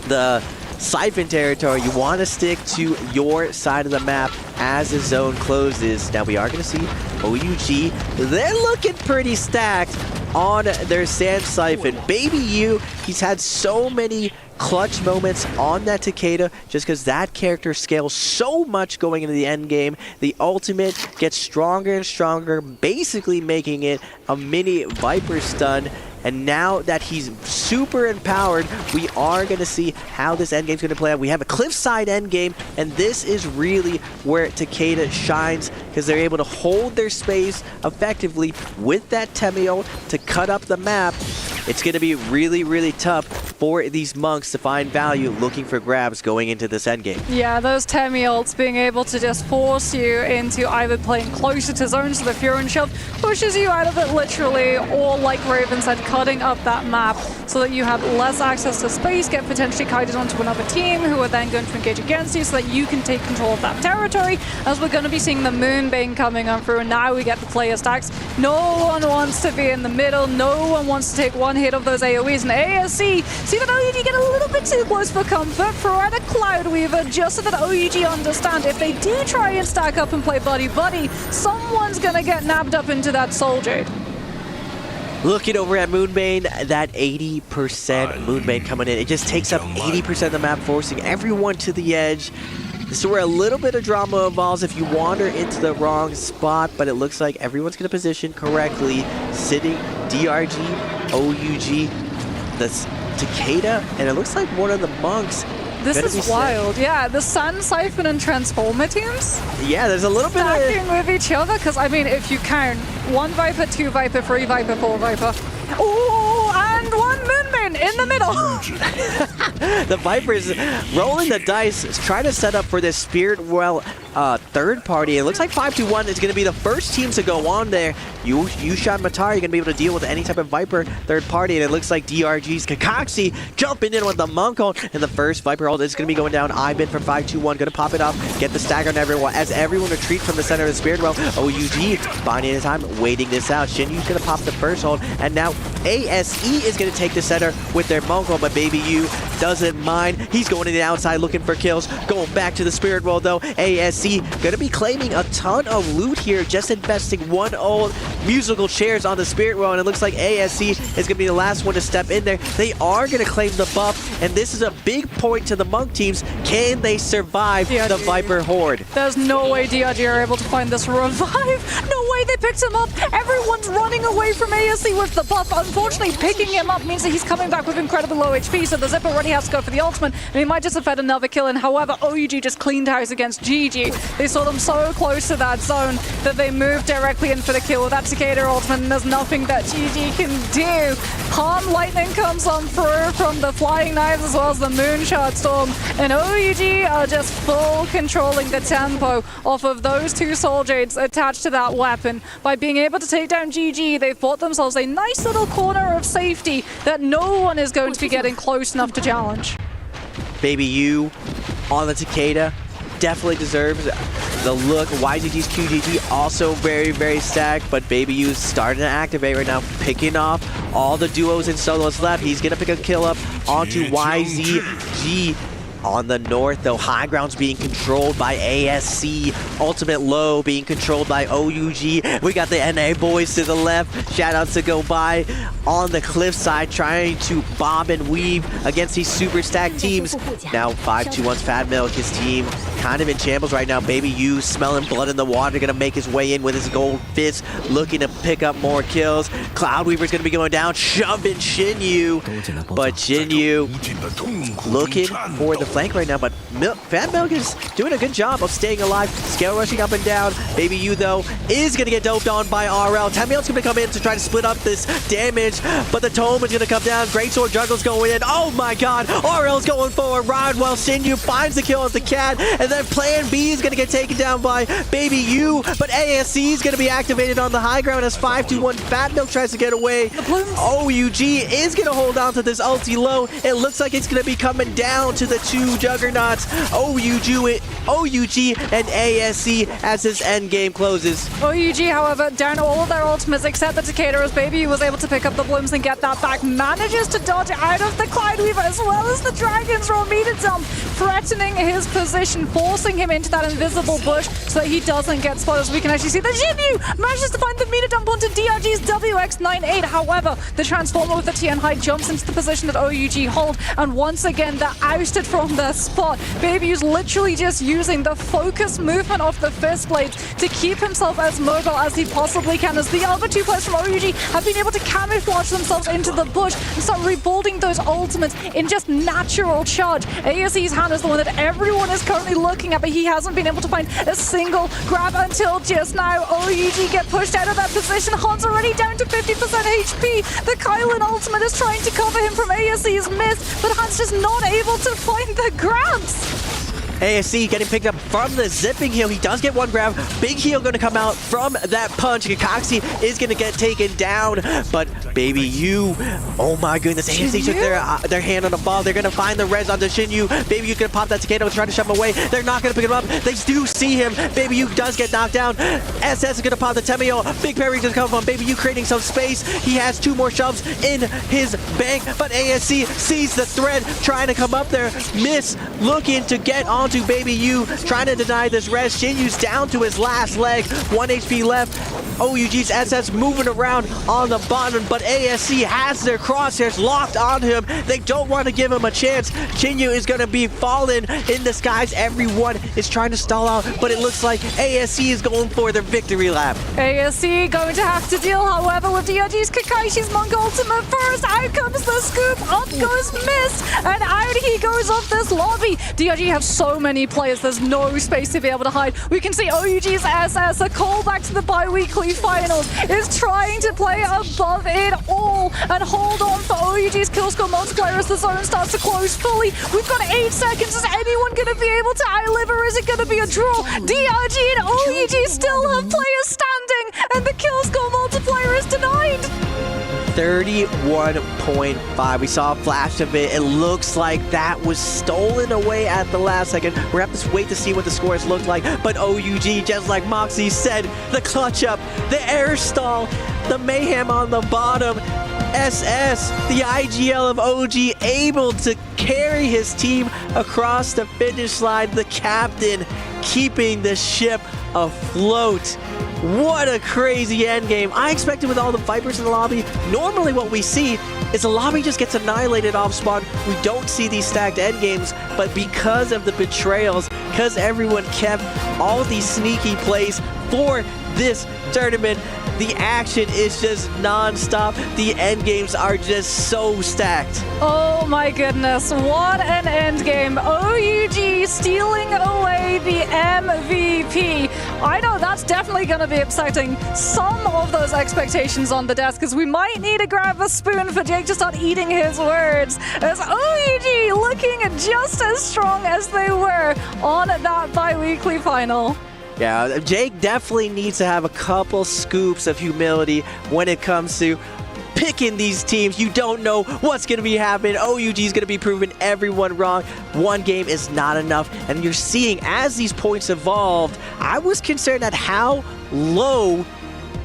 the Siphon territory. You want to stick to your side of the map as the zone closes. Now we are going to see OUG. They're looking pretty stacked on their Sand Siphon. Baby U, he's had so many clutch moments on that Takeda just because that character scales so much going into the end game. The ultimate gets stronger and stronger, basically making it a mini Viper stun. And now that he's super empowered, we are going to see how this endgame's going to play out. We have a cliffside endgame, and this is really where Takeda shines because they're able to hold their space effectively with that Temio to cut up the map. It's going to be really, really tough for these monks to find value looking for grabs going into this endgame. Yeah, those Temi ults being able to just force you into either playing closer to zone so the Fury Shove pushes you out of it literally, or like Raven said, cutting up that map so that you have less access to space, get potentially kited onto another team who are then going to engage against you so that you can take control of that territory, as we're going to be seeing the Moonbane coming on through, and now we get the player stacks. No one wants to be in the middle, no one wants to take one hit of those AoEs, and ASC see that OUG get a little bit too close for comfort. Thread a Cloud Weaver just so that OUG understand if they do try and stack up and play buddy-buddy, someone's gonna get nabbed up into that Soul Jade. Looking over at Moonbane, that 80% Moonbane coming in. It just takes up 80% of the map, forcing everyone to the edge. This is where a little bit of drama evolves if you wander into the wrong spot, but it looks like everyone's going to position correctly. Sitting DRG, OUG, that's Takeda, and it looks like one of the monks. This is wild. Yeah, the Sun, Siphon, and Transformer teams. Yeah, there's a little bit of stacking with each other, because I mean, if you count 1 Viper, 2 Viper, 3 Viper, 4 Viper. Oh, and 1 Moonbane in the middle. The Vipers rolling the dice, trying to set up for this Spirit Well third party. It looks like 521 is going to be the first team to go on there. Yushan Matari going to be able to deal with any type of Viper third party, and it looks like DRG's Kakaxi jumping in with the Monk ult, and the first Viper ult is going to be going down. Ibin from 521, going to pop it up, get the stagger on everyone as everyone retreats from the center of the Spirit Well. OUG binding his time, waiting this out. Shinyu's going to pop the first ult, and now ASE is going to take the center with their Monk ult, but Baby U doesn't mind. He's going to the outside looking for kills, going back to the Spirit Well though. ASE going to be claiming a ton of loot here, just investing 1 old musical chairs on the Spirit Well, and it looks like ASE is going to be the last one to step in there. They are going to claim the buff, and this is a big point to the Monk teams. Can they survive the Viper Horde? There's no way DRG are able to find this revive. No way they picked him up. Everyone's running away from ASE with the buff. Unfortunately, picking him up means that he's coming back with incredibly low HP, so the Zip already has to go for the ultimate, and he might just have had another kill in. However, OUG just cleaned house against GG. They saw them so close to that zone that they moved directly in for the kill with that Cicada ultimate, and there's nothing that GG can do. Palm Lightning comes on through from the Flying Knives as well as the Moonshot Storm, and OUG are just full controlling the tempo off of those 2 Soul Jades attached to that weapon. By being able to take down GG, they've bought themselves a nice little corner of safety that no one is going to be getting close enough to challenge. Baby U on the Takeda definitely deserves the look. YZG's QGG also very, very stacked, but Baby U is starting to activate right now, picking off all the duos and solos left. He's going to pick a kill up onto YZG. On the north, though, high ground's being controlled by ASC. Ultimate low being controlled by OUG. We got the NA boys to the left. Shout out to Go By on the cliffside, trying to bob and weave against these super stacked teams. Now 521's Fat Milk, his team kind of in shambles right now. Baby U smelling blood in the water, gonna make his way in with his gold fist, looking to pick up more kills. Cloudweaver's gonna be going down, shoving Shinyu, but Shinyu looking for the flank right now, but Fat Milk is doing a good job of staying alive, scale rushing up and down. Baby U, though, is gonna get doped on by RL. Tamiel's gonna come in to try to split up this damage, but the Tome is gonna come down. Greatsword Juggle's going in. Oh my god, RL's going for a ride while Shinyu finds the kill as the cat, and then Plan B is gonna get taken down by Baby U, but ASC is gonna be activated on the high ground as 5-2-1. Fat Milk tries to get away. OUG is gonna hold on to this ulti low. It looks like it's gonna be coming down to the two juggernauts, OUG and ASC, as this end game closes. OUG, however, down all of their ultimates except the Takeda, as Baby was able to pick up the blooms and get that back. Manages to dodge out of the Cloudweaver as well as the Dragon's Roll meter dump, threatening his position, forcing him into that invisible bush so that he doesn't get spotted. As we can actually see that Shinyu manages to find the meter dump onto DRG's WX98. However, the Transformer with the TN high jumps into the position that OUG hold, and once again they're ousted from their spot. Baby is literally just using the focus movement of the fist blades to keep himself as mobile as he possibly can, as the other two players from OUG have been able to camouflage themselves into the bush and start rebuilding those ultimates in just natural charge. ASE's hand is the one that everyone is currently looking at, but he hasn't been able to find a single grab until just now. OUG get pushed out of that position. Han's already down to 50% HP. The Kylan ultimate is trying to cover him from ASE's miss, but Han's just not able to find the grabs. ASC getting picked up from the zipping heal. He does get one grab. Big heal going to come out from that punch. Kakaxi is going to get taken down, but Baby U, oh my goodness, ASC took their hand on the ball. They're going to find the res onto Shinyu. Baby U's going to pop that Takeda and try to shove him away. They're not going to pick him up. They do see him. Baby U does get knocked down. SS is going to pop the Temio. Big parry going to come from Baby U, creating some space. He has two more shoves in his bank, but ASC sees the thread, trying to come up there. Miss looking to get onto Baby U, trying to deny this res. Shinyu's down to his last leg, 1 HP left. OUG's SS moving around on the bottom, but ASC has their crosshairs locked on him. They don't want to give him a chance. Shinyu is going to be fallen in the skies. Everyone is trying to stall out, but it looks like ASC is going for their victory lap. ASC going to have to deal, however, with DRG's Kakashi's Monk ultimate first. Out comes the scoop, up goes Mist, and out he goes off this lobby. DRG have so many players, there's no space to be able to hide. We can see OUG's SS, a callback to the bi-weekly finals, is trying to play above it all and hold on for OUG's kill score multiplier as the zone starts to close fully. We've got 8 seconds. Is anyone going to be able to outlive, or is it going to be a draw? DRG and OUG still have players standing, and the kill score multiplier is denied. 31.5. We saw a flash of it. It looks like that was stolen away at the last second. We're going to have to wait to see what the scores look like. But OUG, just like Moxie said, the clutch up, the air stall, the mayhem on the bottom. SS, the IGL of OG, able to carry his team across the finish line. The captain keeping the ship afloat. What a crazy endgame. I expected with all the Vipers in the lobby, normally what we see is the lobby just gets annihilated off spawn. We don't see these stacked endgames, but because of the betrayals, because everyone kept all these sneaky plays for this tournament, the action is just non-stop. The end games are just so stacked. Oh my goodness, what an end game. OUG stealing away the MVP. I know that's definitely going to be upsetting some of those expectations on the desk, because we might need to grab a spoon for Jake to start eating his words, as OUG looking just as strong as they were on that bi-weekly final. Yeah, Jake definitely needs to have a couple scoops of humility when it comes to picking these teams. You don't know what's going to be happening. OUG is going to be proving everyone wrong. One game is not enough. And you're seeing as these points evolved, I was concerned at how low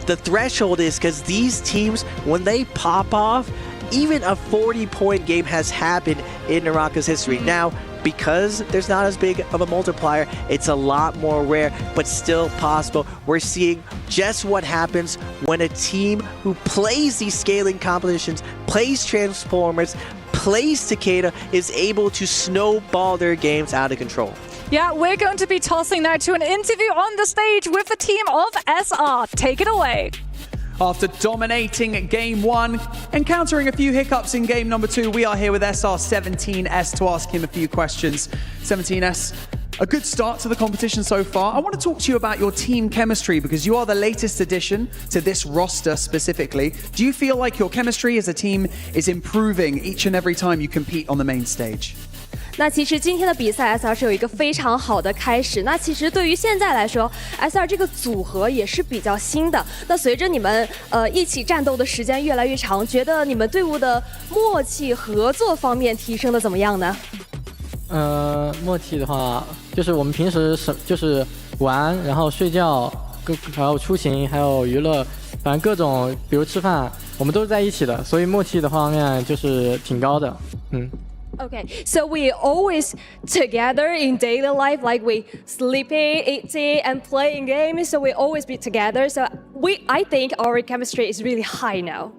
the threshold is, because these teams, when they pop off, even a 40-point game has happened in Naraka's history. Now, because there's not as big of a multiplier, it's a lot more rare, but still possible. We're seeing just what happens when a team who plays these scaling competitions, plays Transformers, plays Takeda, is able to snowball their games out of control. Yeah, we're going to be tossing now to an interview on the stage with the team of SR. Take it away. After dominating game 1, encountering a few hiccups in game number 2, we are here with SR17S to ask him a few questions. 17S, a good start to the competition so far. I want to talk to you about your team chemistry because you are the latest addition to this roster specifically. Do you feel like your chemistry as a team is improving each and every time you compete on the main stage? 那其实今天的比赛 SR 是有一个非常好的开始。那其实对于现在来说 ，SR 这个组合也是比较新的。那随着你们一起战斗的时间越来越长，觉得你们队伍的默契合作方面提升的怎么样呢？默契的话，就是我们平时就是玩，然后睡觉，还有出行，还有娱乐，反正各种，比如吃饭，我们都是在一起的，所以默契的方面就是挺高的。Okay, so we always together in daily life, like we sleeping, eating, and playing games. So we always be together. So I think our chemistry is really high now.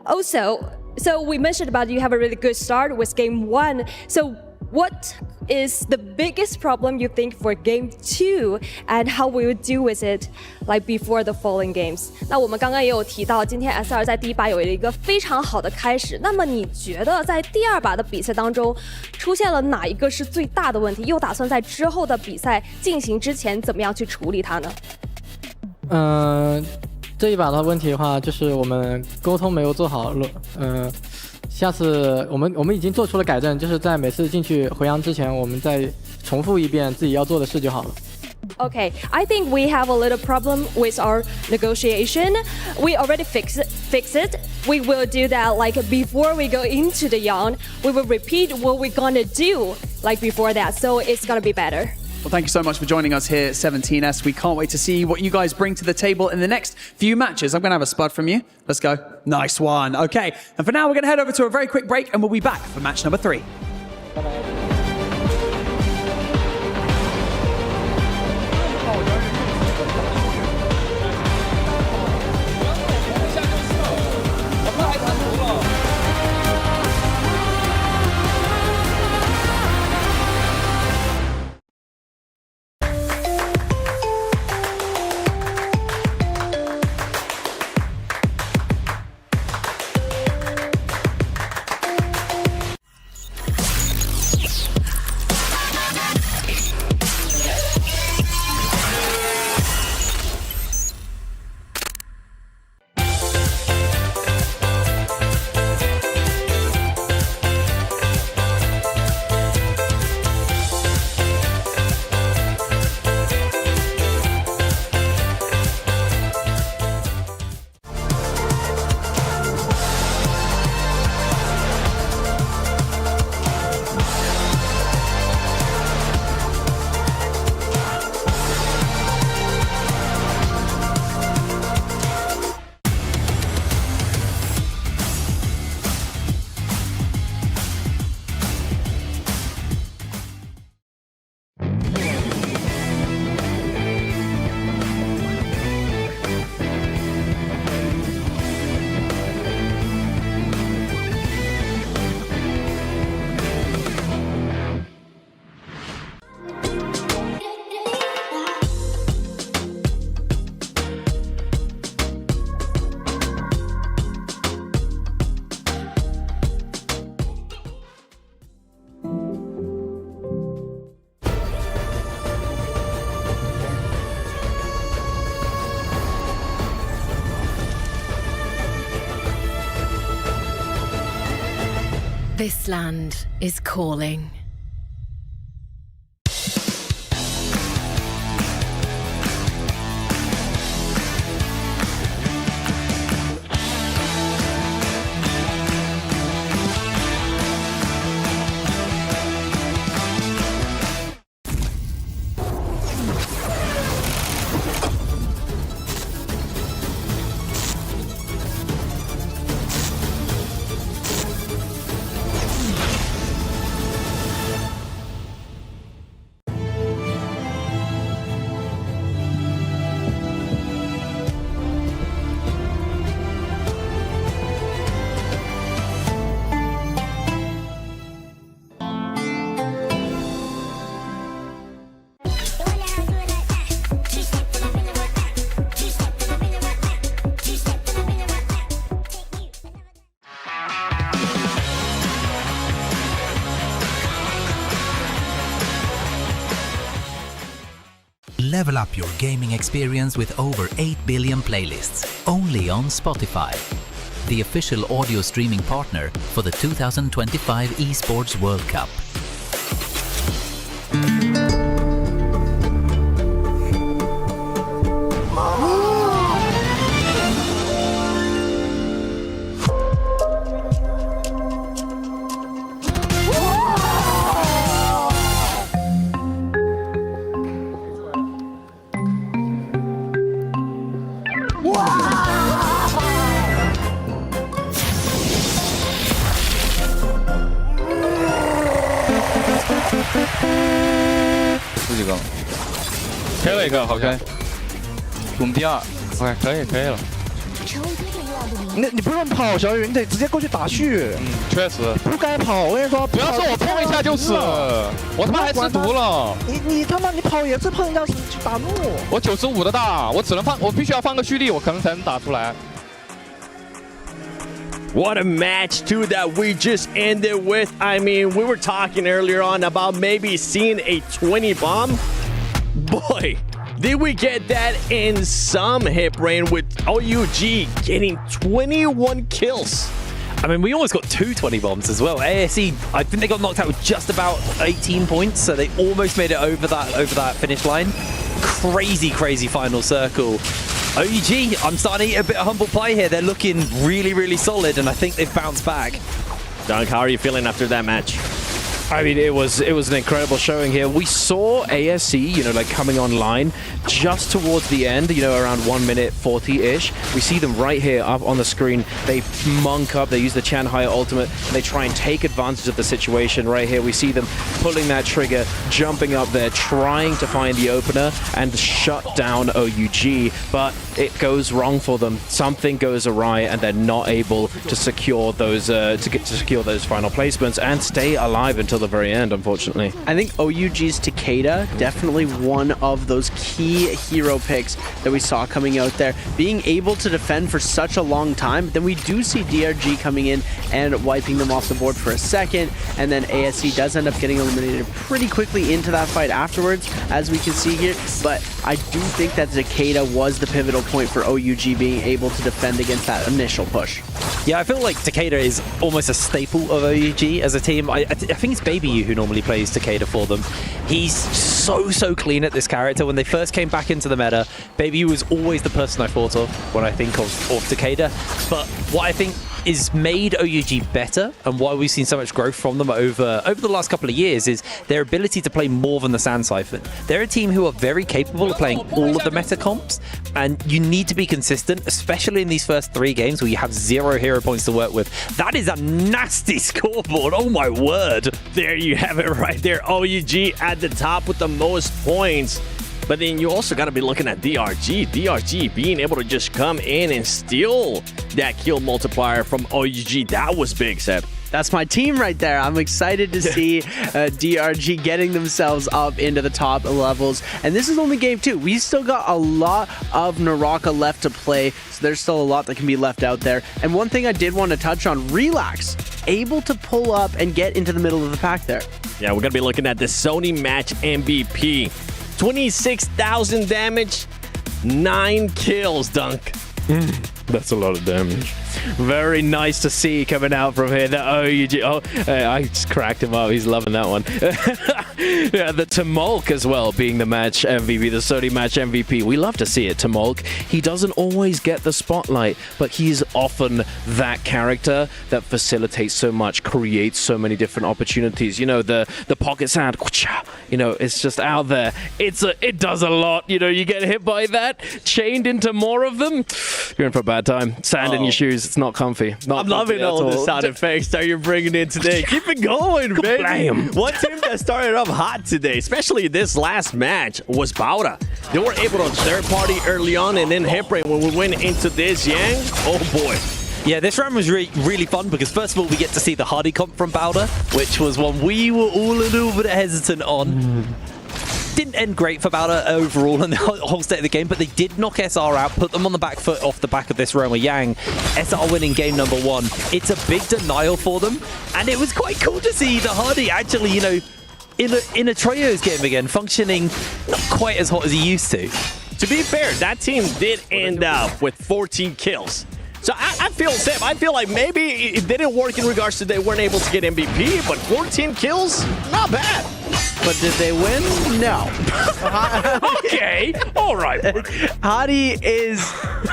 Also, so we mentioned about you have a really good start with game 1. So what is the biggest problem you think for game 2, and how will you deal with it, like before the following games? 那我们刚刚也有提到，今天 SR 在第一把有了一个非常好的开始。那么你觉得在第2把的比赛当中，出现了哪一个是最大的问题？又打算在之后的比赛进行之前怎么样去处理它呢？这一把的问题的话，就是我们沟通没有做好。下次我们已经做出了改正，就是在每次进去回阳之前，我们再重复一遍自己要做的事就好了。Okay, I think we have a little problem with our negotiation. We already fix it. We will do that like before we go into the yawn. We will repeat what we're gonna do like before that, so it's gonna be better. Well, thank you so much for joining us here at 17S. We can't wait to see what you guys bring to the table in the next few matches. I'm going to have a spud from you. Let's go. Nice one. Okay, and for now, we're going to head over to a very quick break, and we'll be back for match number 3. Bye-bye. This land is calling. Level up your gaming experience with over 8 billion playlists, only on Spotify, the official audio streaming partner for the 2025 Esports World Cup.十几个了，K 了一个，好像。我们第二，OK， 可以了。你不用跑，小雨，你得直接过去打旭。确实。不该跑，我跟你说。不要说我碰一下就是，我他妈还吃毒了。你他妈你跑也是碰一下去打怒。我95的大，我只能放，我必须要放个蓄力，我可能才能打出来。 What a match, too, that we just ended with. I mean, we were talking earlier on about maybe seeing a 20 bomb. Boy, did we get that in some hip rain with OUG getting 21 kills. I mean, we almost got 2 20 bombs as well. ASE, I think they got knocked out with just about 18 points, so they almost made it over that finish line. Crazy final circle. OUG, I'm starting to eat a bit of humble pie here. They're looking really solid, and I think they've bounced back. Dunk, how are you feeling after that match? I mean, it was an incredible showing here. We saw ASE, you know, like coming online just towards the end, you know, around 1 minute 40-ish. We see them right here up on the screen. They monk up, they use the Chanhai ultimate, and they try and take advantage of the situation right here. We see them pulling that trigger, jumping up there, trying to find the opener and shut down OUG, but it goes wrong for them. Something goes awry, and they're not able to secure those those final placements and stay alive until the very end, unfortunately. I think OUG's Takeda, definitely one of those key hero picks that we saw coming out there. Being able to defend for such a long time, then we do see DRG coming in and wiping them off the board for a second, and then ASE does end up getting eliminated pretty quickly into that fight afterwards, as we can see here, but I do think that Takeda was the pivotal point for OUG being able to defend against that initial push. Yeah, I feel like Takeda is almost a staple of OUG as a team. I think it's Baby You who normally plays Takeda for them. He's so clean at this character. When they first came back into the meta, Baby You was always the person I thought of when I think of Takeda. But what I think is made OUG better and why we've seen so much growth from them over the last couple of years is their ability to play more than the Sand Siphon. They're a team who are very capable of playing all of the meta comps, and you need to be consistent, especially in these first 3 games where you have 0 hero points to work with. That is a nasty scoreboard, oh my word. There you have it right there. OUG at the top with the most points. But then you also got to be looking at DRG. DRG being able to just come in and steal that kill multiplier from OUG. That was big, Seb. That's my team right there. I'm excited to see DRG getting themselves up into the top levels. And this is only game 2. We still got a lot of Naraka left to play, so there's still a lot that can be left out there. And one thing I did want to touch on, Relax, able to pull up and get into the middle of the pack there. Yeah, we're going to be looking at the Sony match MVP. 26,000 damage, 9 kills, Dunk. That's a lot of damage. Very nice to see coming out from here. The OUG. Oh, I just cracked him up. He's loving that one. Yeah, the Tamolk as well being the match MVP, the Sony match MVP. We love to see it, Tamolk. He doesn't always get the spotlight, but he's often that character that facilitates so much, creates so many different opportunities. You know, the pocket sand, you know, it's just out there. It does a lot. You know, you get hit by that, chained into more of them, you're in for a bad time. Sand in your shoes. It's not comfy. I'm loving all the sound effects that you're bringing in today. Keep it going, baby. One team that started off hot today, especially this last match, was Bauda. They were able to third party early on, and then hip rain when we went into this Yang. Oh boy. Yeah, this round was really fun because first of all we get to see the Hardy comp from Bauda, which was one we were all a little bit hesitant on. Didn't end great for Bauda overall in the whole state of the game, but they did knock SR out, put them on the back foot off the back of this Roma Yang. SR winning game number 1. It's a big denial for them, and it was quite cool to see the Hardy actually, you know, in a trios game again, functioning not quite as hot as he used to. To be fair, that team did end up with 14 kills. So I feel, Sam, I feel like maybe it didn't work in regards to they weren't able to get MVP, but 14 kills, not bad. But did they win? No. Okay, all right. Hadi is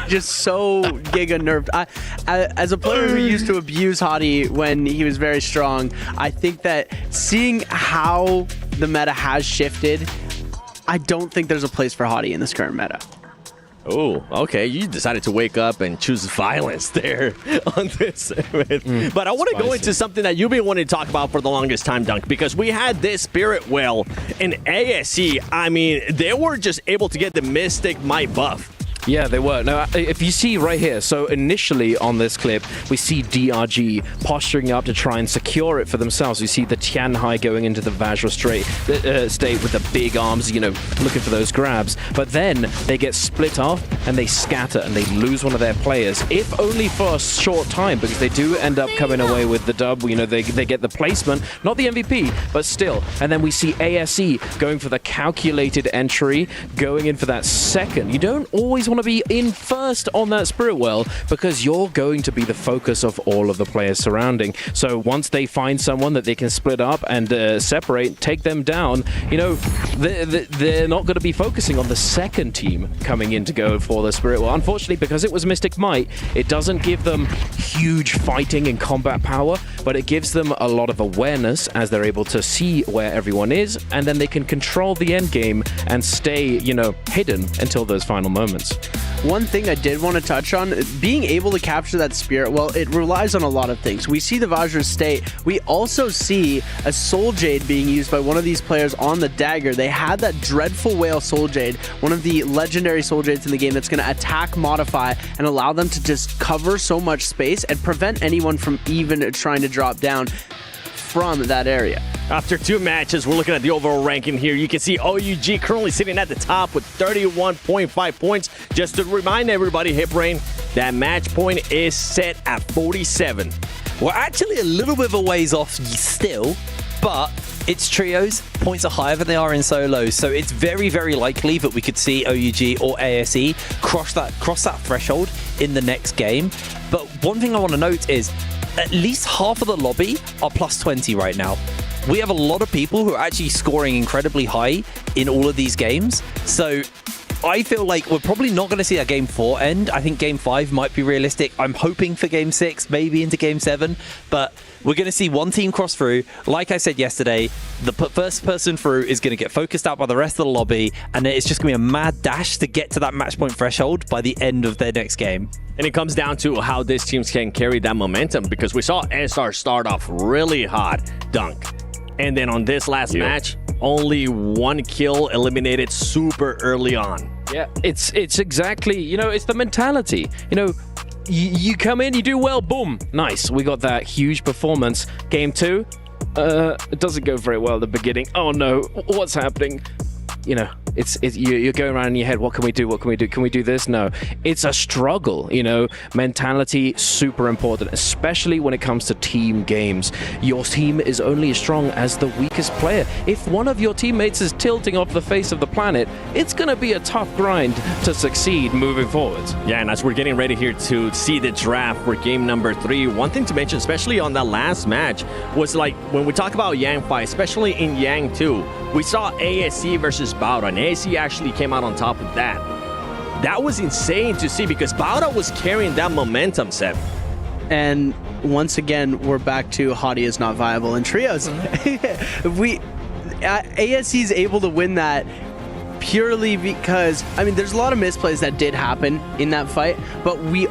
just so giga nerfed. As a player who used to abuse Hadi when he was very strong, I think that seeing how the meta has shifted, I don't think there's a place for Hadi in this current meta. Oh, okay. You decided to wake up and choose violence there on this. But I want to go into something that you've been wanting to talk about for the longest time, Dunk, because we had this Spirit Well in ASE. I mean, they were just able to get the Mystic Might buff. Yeah, they were. Now, if you see right here, so initially on this clip, we see DRG posturing up to try and secure it for themselves. We see the Tianhai going into the Vajra state with the big arms, you know, looking for those grabs. But then they get split off and they scatter and they lose one of their players, if only for a short time, because they do end up coming away with the dub. You know, they get the placement, not the MVP, but still. And then we see ASE going for the calculated entry, going in for that second. You don't always want to be in first on that Spirit Well because you're going to be the focus of all of the players surrounding. So once they find someone that they can split up and separate, take them down, you know, they're not going to be focusing on the second team coming in to go for the Spirit Well. Unfortunately, because it was Mystic Might, it doesn't give them huge fighting and combat power, but it gives them a lot of awareness as they're able to see where everyone is, and then they can control the end game and stay, you know, hidden until those final moments. One thing I did want to touch on, being able to capture that Spirit Well, it relies on a lot of things. We see the Vajra state. We also see a Soul Jade being used by one of these players on the dagger. They had that dreadful whale Soul Jade, one of the legendary Soul Jades in the game that's going to attack, modify, and allow them to just cover so much space and prevent anyone from even trying to drop down from that area. After 2 matches, we're looking at the overall ranking here. You can see OUG currently sitting at the top with 31.5 points. Just to remind everybody, HitBrain, that match point is set at 47. We're actually a little bit of a ways off still, but it's trios. Points are higher than they are in solos, so it's very, very likely that we could see OUG or ASE cross that threshold in the next game. But one thing I want to note is at least half of the lobby are plus 20 right now. We have a lot of people who are actually scoring incredibly high in all of these games. So I feel like we're probably not going to see that Game 4 end. I think Game 5 might be realistic. I'm hoping for Game 6, maybe into Game 7. But we're going to see one team cross through. Like I said yesterday, the first person through is going to get focused out by the rest of the lobby. And it's just going to be a mad dash to get to that match point threshold by the end of their next game. And it comes down to how these teams can carry that momentum, because we saw SR start off really hot, Dunk. And then on this last match, only 1 kill eliminated super early on. Yeah, it's exactly, you know, it's the mentality. You know, you come in, you do well, boom, nice. We got that huge performance. Game 2, it doesn't go very well at the beginning. Oh no, what's happening? You know, you're going around in your head, what can we do? What can we do? Can we do this? No, it's a struggle, you know. Mentality, super important, especially when it comes to team games. Your team is only as strong as the weakest player. If one of your teammates is tilting off the face of the planet, it's going to be a tough grind to succeed moving forward. Yeah, and as we're getting ready here to see the draft for game number 3, one thing to mention, especially on that last match, was like when we talk about Yang fight, especially in Yang 2, we saw ASE versus Bauda, and ASE actually came out on top of that. That was insane to see because Bauda was carrying that momentum, Seb. And once again, we're back to Hadi is not viable in trios. ASE is able to win that purely because, I mean, there's a lot of misplays that did happen in that fight, but we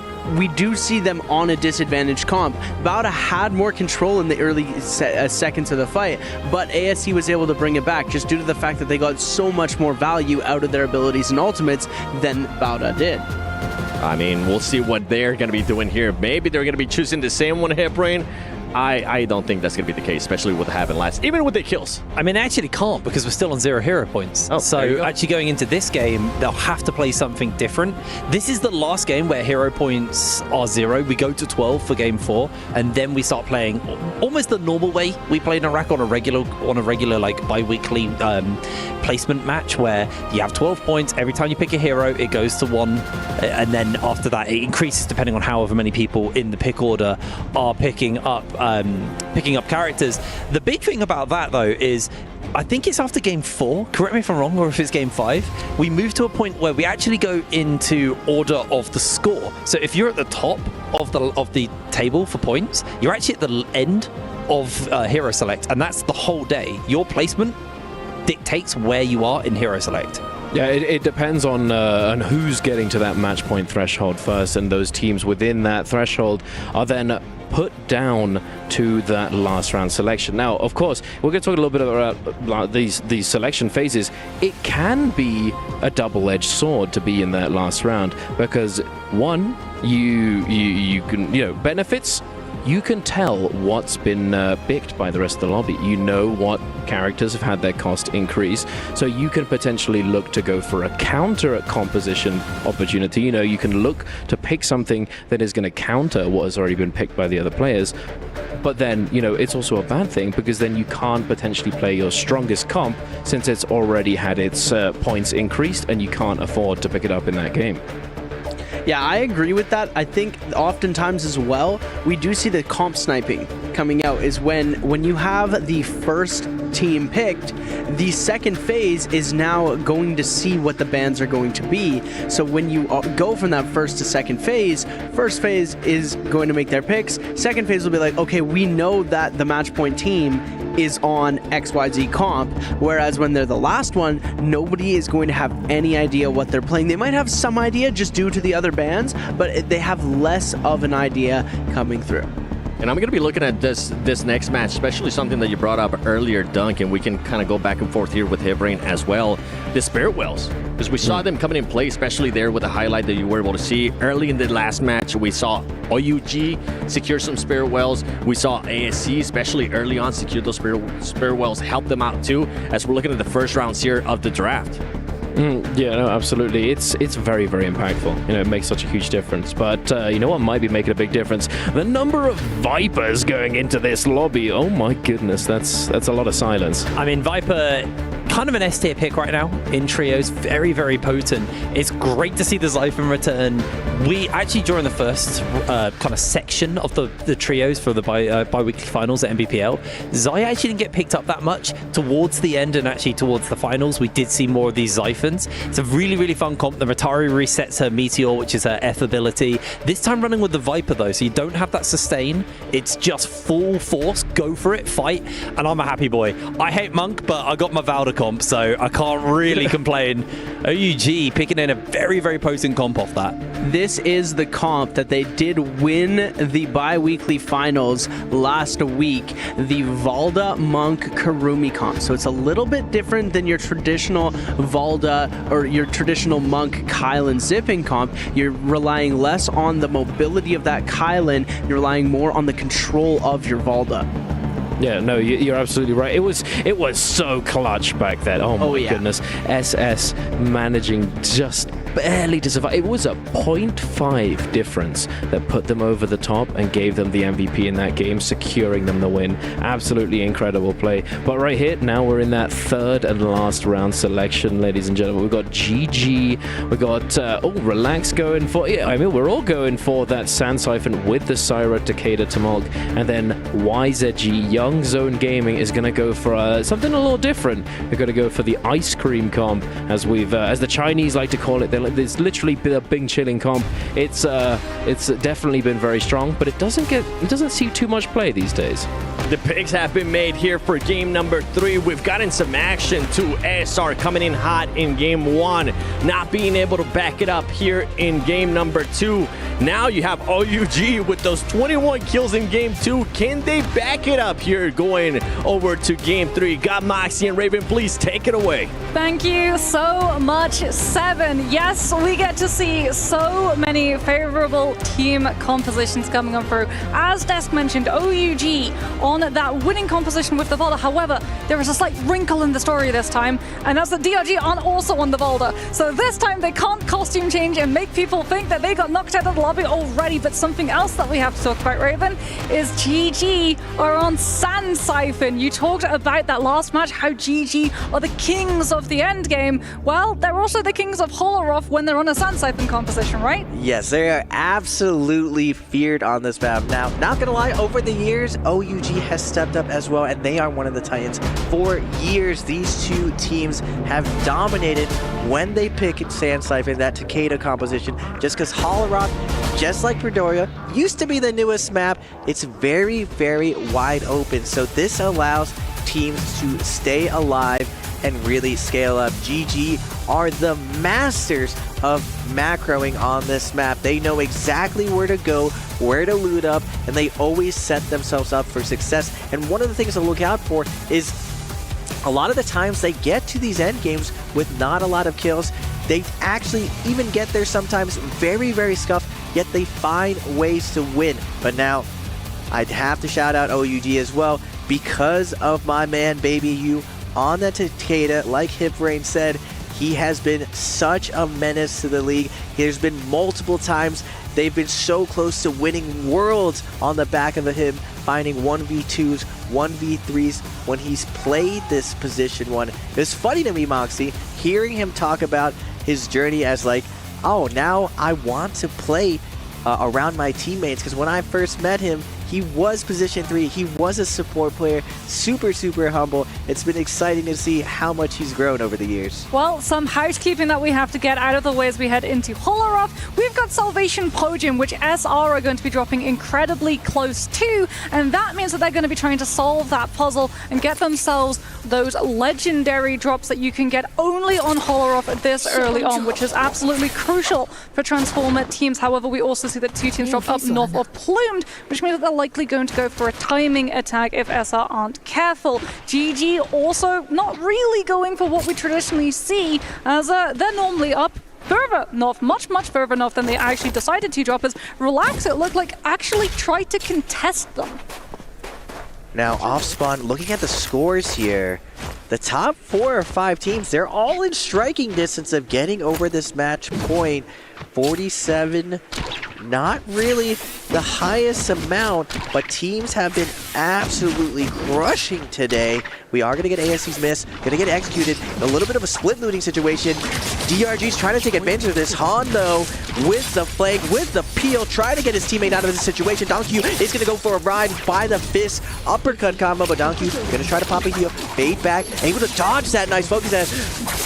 do see them on a disadvantaged comp. Bauda had more control in the early seconds of the fight, but ASE was able to bring it back just due to the fact that they got so much more value out of their abilities and ultimates than Bauda did. I mean, we'll see what they're going to be doing here. Maybe they're going to be choosing the same one, HitBrain. I don't think that's going to be the case, especially with having last, even with the kills. I mean, it actually can't because we're still on 0 hero points. So actually going into this game, they'll have to play something different. This is the last game where hero points are 0. We go to 12 for game 4, and then we start playing almost the normal way we play Naraka on a regular like bi-weekly placement match, where you have 12 points. Every time you pick a hero, it goes to 1, and then after that, it increases depending on however many people in the pick order are picking up characters. The big thing about that though is, I think it's after game 4, correct me if I'm wrong, or if it's game 5, we move to a point where we actually go into order of the score. So if you're at the top of the table for points, you're actually at the end of hero select, and that's the whole day. Your placement dictates where you are in hero select. Yeah, it depends on who's getting to that match point threshold first, and those teams within that threshold are then put down to that last round selection. Now, of course, we're going to talk a little bit about these selection phases. It can be a double-edged sword to be in that last round, because one, you can, benefits. You can tell what's been picked by the rest of the lobby. You know what characters have had their cost increase, so you can potentially look to go for a counter composition opportunity. You can look to pick something that is going to counter what has already been picked by the other players. But then, it's also a bad thing, because then you can't potentially play your strongest comp, since it's already had its points increased, and you can't afford to pick it up in that game. Yeah, I agree with that. I think oftentimes as well, we do see the comp sniping coming out is when you have the first team picked, the second phase is now going to see what the bans are going to be. So when you go from that first to second phase is going to make their picks. Second phase will be like, okay, we know that the match point team is on XYZ comp, whereas when they're the last one, nobody is going to have any idea what they're playing. They might have some idea just due to the other bans, but they have less of an idea coming through. And I'm going to be looking at this next match, especially something that you brought up earlier, Dunk, and we can kind of go back and forth here with Hivrain as well. The Spirit Wells, because we saw them coming in play, especially there with the highlight that you were able to see. Early in the last match, we saw OUG secure some Spirit Wells. We saw ASC, especially early on, secure those Spirit Wells, help them out too, as we're looking at the first rounds here of the draft. Yeah, no, absolutely. It's very, very impactful. It makes such a huge difference. But you know what might be making a big difference? The number of Vipers going into this lobby. Oh my goodness, that's a lot of silence. I mean, Viper, kind of an S tier pick right now in trios. Very, very potent. It's great to see the Zyphon return. We actually, during the first kind of section of the trios for the bi-weekly finals at MBPL, Zai actually didn't get picked up that much. Towards the end and actually towards the finals, we did see more of these Zyphons. It's a really, really fun comp. The Matari resets her Meteor, which is her F ability. This time running with the Viper though, so you don't have that sustain. It's just full force, go for it, fight, and I'm a happy boy. I hate Monk, but I got my Valda comp, so I can't really complain. OUG picking in a very, very potent comp off that. This is the comp that they did win the bi-weekly finals last week, the Valda Monk Karumi comp. So it's a little bit different than your traditional Valda or your traditional Monk Kylan zipping comp. You're relying less on the mobility of that Kylan, you're relying more on the control of your Valda. Yeah, no, you're absolutely right. It was so clutch back then. Oh my goodness. SS managing just barely to survive. It was a 0.5 difference that put them over the top and gave them the MVP in that game, securing them the win. Absolutely incredible play. But right here, now we're in that third and last round selection, ladies and gentlemen. We've got GG, we've got Relax going for, yeah, I mean, we're all going for that Sand Siphon with the Syra Takeda Tamog, and then YZG, Young Zone Gaming, is going to go for something a little different. They're going to go for the ice cream comp, as the Chinese like to call it. It's literally been a Bing Chilling comp. It's definitely been very strong, but it doesn't see too much play these days. The picks have been made here for game number 3. We've gotten some action to SR coming in hot in game 1, not being able to back it up here in game number 2. Now you have OUG with those 21 kills in game 2. Can they back it up here going over to game 3? Got Moxie and Raven, please take it away. Thank you so much, Seven. Yes, we get to see so many favorable team compositions coming on through. As Desk mentioned, OUG on that winning composition with the Volta. However, there is a slight wrinkle in the story this time, and that's that DRG aren't also on the Volta. So this time they can't costume change and make people think that they got knocked out of the lobby already. But something else that we have to talk about, Raven, is GG are on Sand Siphon. You talked about that last match, how GG are the kings of the end game. Well, they're also the kings of Holoroth when they're on a Sand Siphon composition, right? Yes, they are absolutely feared on this map. Now, not gonna lie, over the years, OUG has stepped up as well, and they are one of the Titans. For years, these two teams have dominated when they pick Sand Siphon, that Takeda composition, just because Holoroth, just like Predoria, used to be the newest map. It's very, very wide open, so this allows teams to stay alive and really scale up. GG are the masters of macroing on this map. They know exactly where to go, where to loot up, and they always set themselves up for success. And one of the things to look out for is a lot of the times they get to these end games with not a lot of kills. They actually even get there sometimes very, very scuffed, yet they find ways to win. But now, I'd have to shout out OUG as well because of my man Baby U on the Takeda. Like Hipbrain said, he has been such a menace to the league. There's been multiple times they've been so close to winning worlds on the back of him, finding 1v2s, 1v3s when he's played this position 1. It's funny to me, Moxie, hearing him talk about his journey as like, oh, now I want to play around my teammates, because when I first met him, he was position 3, he was a support player, super, super humble. It's been exciting to see how much he's grown over the years. Well, some housekeeping that we have to get out of the way as we head into Holoroth. We've got Salvation Podium, which SR are going to be dropping incredibly close to, and that means that they're going to be trying to solve that puzzle and get themselves those legendary drops that you can get only on Holoroth this early on, which is absolutely crucial for Transformer teams. However, we also see that 2 teams drop up north of Plumed, which means that they're likely going to go for a timing attack if SR aren't careful. GG also not really going for what we traditionally see, as they're normally up further north, much further north than they actually decided to drop. As Relax, it looked like, actually tried to contest them. Now, off spawn, looking at the scores here, the top 4 or 5 teams, they're all in striking distance of getting over this match point. 47, not really the highest amount, but teams have been absolutely crushing today. We are going to get ASC's miss, going to get executed. A little bit of a split looting situation. DRG's trying to take advantage of this. Han, though, with the flank, with the peel, trying to get his teammate out of this situation. Donkey is going to go for a ride by the fist uppercut combo, but Donkey going to try to pop a heal, fade back, able to dodge that nice focus.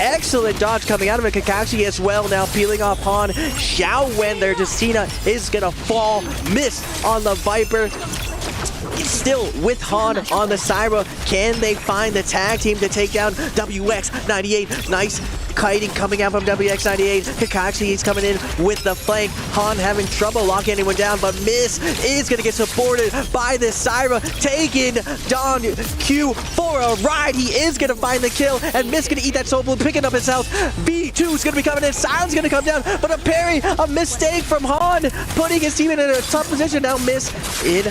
Excellent dodge coming out of it. Kakashi as well, now peeling off Han. Xiao Wen there, Justina is going to fall. Miss on the Viper. Still with Han on the Syra. Can they find the tag team to take down WX98? Nice kiting coming out from WX98. Kakashi is coming in with the flank. Han having trouble locking anyone down, but Miss is going to get supported by the Syra, taking Don Q for a ride. He is going to find the kill, and Miss going to eat that soul blue, picking up his health. V2 is going to be coming in. Silence going to come down, but a parry, a mistake from Han, putting his team in a tough position. Now Miss in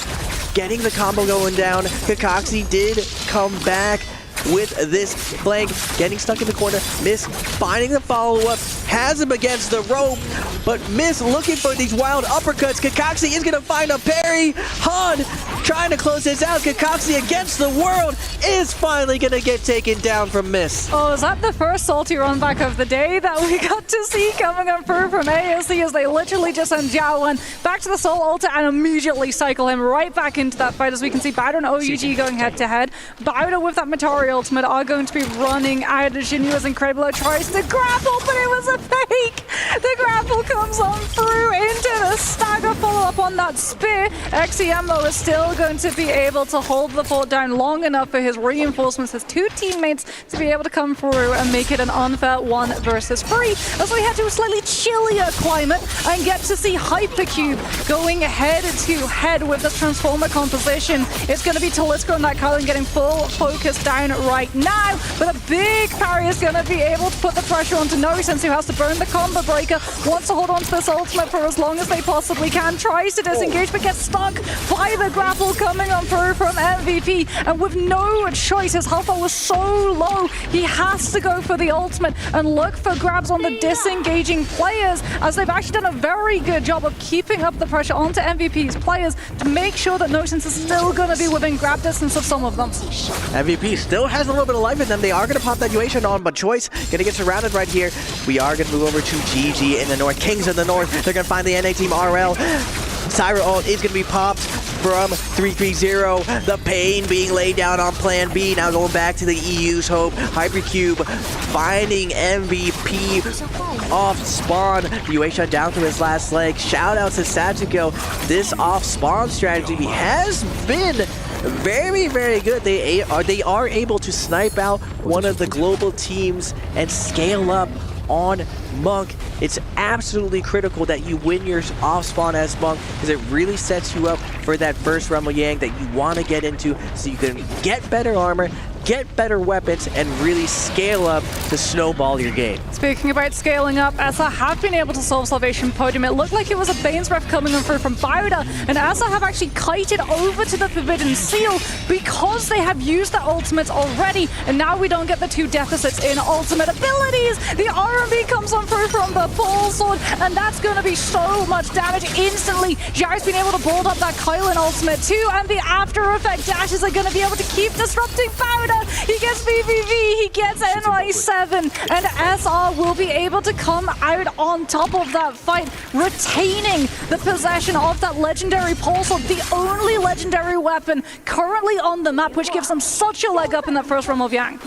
getting the combo going down. Kakashi did come back with this flank, getting stuck in the corner. Miss finding the follow-up, has him against the rope, but Miss looking for these wild uppercuts. Kakashi is going to find a parry. Han trying to close this out. Kakashi against the world is finally going to get taken down from Miss. Oh, is that the first salty run back of the day that we got to see coming up through from ASC, as they literally just send Jiawen back to the Soul Altar and immediately cycle him right back into that fight. As we can see, Bowder and OUG going head-to-head. Bowder with that Matari ultimate are going to be running out. Jinyu as Incredible tries to grapple, but it was a fake. The grapple comes on through into the the stagger follow-up on that spear. XEM, though, is still going to be able to hold the fort down long enough for his reinforcements, his two teammates, to be able to come through and make it an unfair 1 versus 3. As we head to a slightly chillier climate and get to see Hypercube going head-to-head with this Transformer composition. It's going to be Talisker and that Kylan getting full focus down right now, but a big parry is going to be able to put the pressure onto Nosense, who has to burn the combo breaker, wants to hold on to this ultimate for as long as they possibly can, tries to disengage but gets stuck by the grapple coming on through from MVP, and with no choice, his health bar was so low, he has to go for the ultimate and look for grabs on the disengaging players, as they've actually done a very good job of keeping up the pressure onto MVP's players to make sure that Nosense is still going to be within grab distance of some of them. MVP still has a little bit of life in them. They are going to pop that Uation on, but Choice going to get surrounded right here. We are going to move over to GG in the north. Kings in the north. They're going to find the NA team RL. Syra ult is going to be popped from 330. The pain being laid down on plan B. Now going back to the EU's hope. Hypercube finding MVP off spawn. Uation down to his last leg. Shout out to Satsuko. This off spawn strategy has been very, very good. They are able to snipe out one of the global teams and scale up on Monk. It's absolutely critical that you win your off spawn as Monk, because it really sets you up for that first Rumble Yang that you want to get into, so you can get better armor, get better weapons, and really scale up to snowball your game. Speaking about scaling up, ESA have been able to solve Salvation Podium. It looked like it was a Bane's Breath coming through from Bowder, and ESA have actually kited over to the Forbidden Seal because they have used their ultimates already, and now we don't get the two deficits in ultimate abilities. The RMB comes on through from the Full Sword, and that's going to be so much damage instantly. Zhao's been able to build up that Kylan ultimate too, and the after effect dashes are going to be able to keep disrupting Bowder. He gets VVV, he gets NY7, and SR will be able to come out on top of that fight, retaining the possession of that legendary pulse, the only legendary weapon currently on the map, which gives them such a leg up in that first realm of Yang.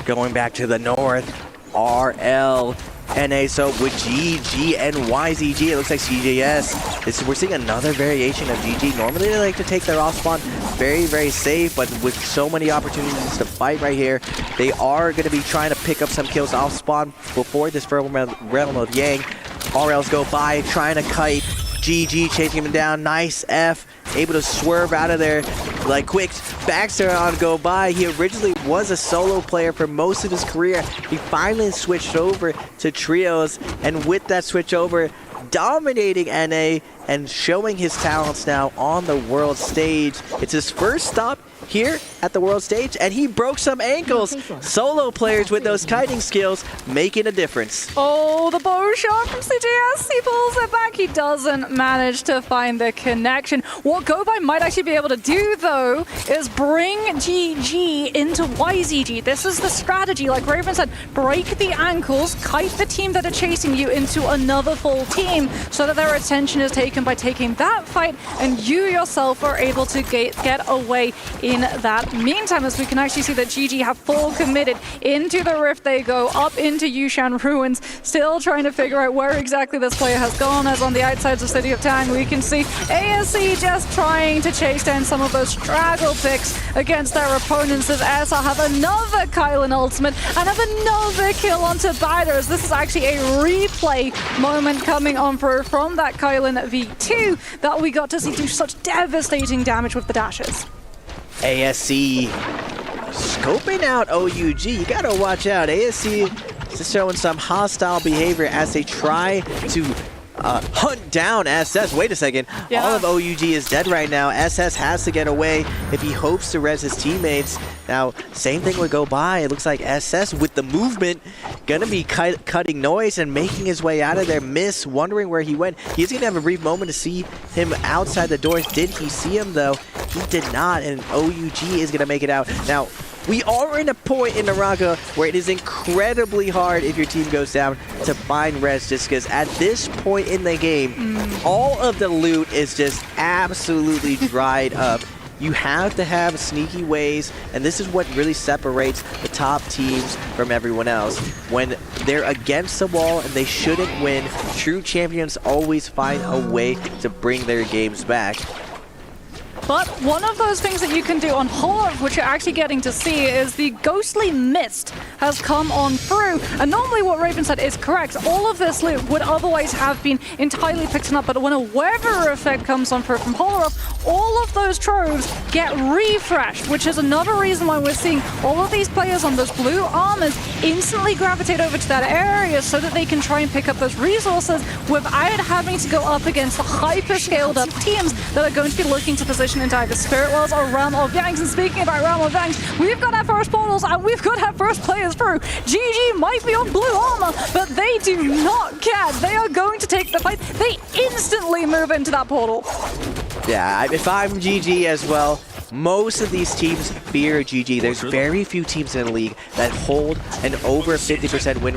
Going back to the north, RL NA, so with GG and YZG, it looks like CJS. We're seeing another variation of GG. Normally they like to take their off spawn very, very safe, but with so many opportunities to fight right here, they are going to be trying to pick up some kills off spawn before this realm of Yang. RLs go by, trying to kite. GG chasing him down. Nice F. Able to swerve out of there like quick. Baxter on go by. He originally was a solo player for most of his career. He finally switched over to trios, and with that switch over, dominating NA and showing his talents now on the world stage. It's his first stop here at the world stage, and he broke some ankles. Solo players with those kiting skills making a difference. Oh, the bow shot from CJS. He pulls it back. He doesn't manage to find the connection. What Gobai might actually be able to do, though, is bring GG into YZG. This is the strategy. Like Raven said, break the ankles, kite the team that are chasing you into another full team so that their attention is taken by taking that fight, and you yourself are able to get away in that meantime, as we can actually see that GG have full committed into the rift. They go up into Yushan Ruins, still trying to figure out where exactly this player has gone, as on the outsides of City of Tang we can see ASC just trying to chase down some of those straggle picks against their opponents, as SR have another Kylan ultimate and have another kill onto Bowder, as this is actually a replay moment coming on from that Kylan V2 that we got to see do such devastating damage with the dashes. ASC scoping out OUG. You gotta watch out. ASC is showing some hostile behavior as they try to hunt down SS. Wait a second. Yeah. All of OUG is dead right now. SS has to get away if he hopes to res his teammates. Now, same thing would go by. It looks like SS with the movement gonna be cutting noise and making his way out of there. Miss, wondering where he went. He's gonna have a brief moment to see him outside the doors. Did he see him though? He did not, and OUG is gonna make it out. Now, we are in a point in Naraka where it is incredibly hard if your team goes down to find res, just because at this point in the game, all of the loot is just absolutely dried up. You have to have sneaky ways, and this is what really separates the top teams from everyone else. When they're against the wall and they shouldn't win, true champions always find a way to bring their games back. But one of those things that you can do on Hollow, which you're actually getting to see, is the ghostly mist has come on through. And normally what Raven said is correct. All of this loot would otherwise have been entirely picked up, but when a weather effect comes on through from Hollow, all of those troves get refreshed, which is another reason why we're seeing all of these players on those blue armors instantly gravitate over to that area so that they can try and pick up those resources without having to go up against the hyper-scaled up teams that are going to be looking to position into either Spirit Wells or Realm of Yangs. And speaking about Realm of Yangs, we've got our first portals and we've got our first players through. GG might be on blue armor, but they do not care. They are going to take the fight. They instantly move into that portal. Yeah, if I'm GG as well, most of these teams fear GG. There's very few teams in the league that hold an over 50% win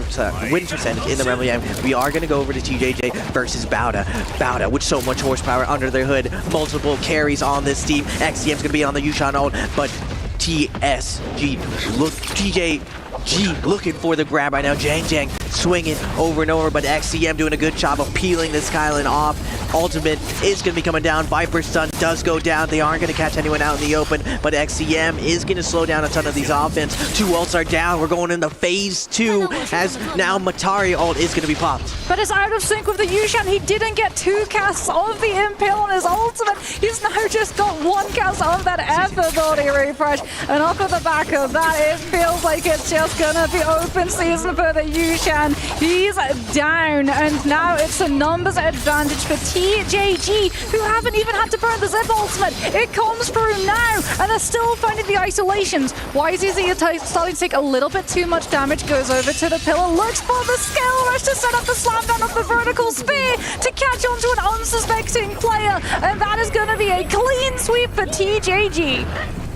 percentage in the Realm of Yang. We are going to go over to TJJ versus Bauda. Bauda with so much horsepower under their hood, multiple carries on this team. XCM's going to be on the Yushan ult, but TSG, look, TJG looking for the grab right now. Jang swinging over and over, but XCM doing a good job of peeling this Skyline off. Ultimate is going to be coming down. Viper stun does go down. They aren't going to catch anyone out in the open, but XCM is going to slow down a ton of these offense. 2 ults are down. We're going into phase 2 as now Matari ult is going to be popped. But it's out of sync with the Yushan. He didn't get 2 casts of the Impale on his ultimate. He's now just got 1 cast of that everybody refresh. And off of the back of that, it feels like it's just going to be open season for the Yushan. He's down, and now it's a numbers advantage for TJG, who haven't even had to burn the Zip ultimate. It comes through now, and they're still finding the isolations. YZZ is starting to take a little bit too much damage, goes over to the pillar, looks for the skill rush to set up the slam down of the vertical spear to catch onto an unsuspecting player, and that is going to be a clean sweep for TJG.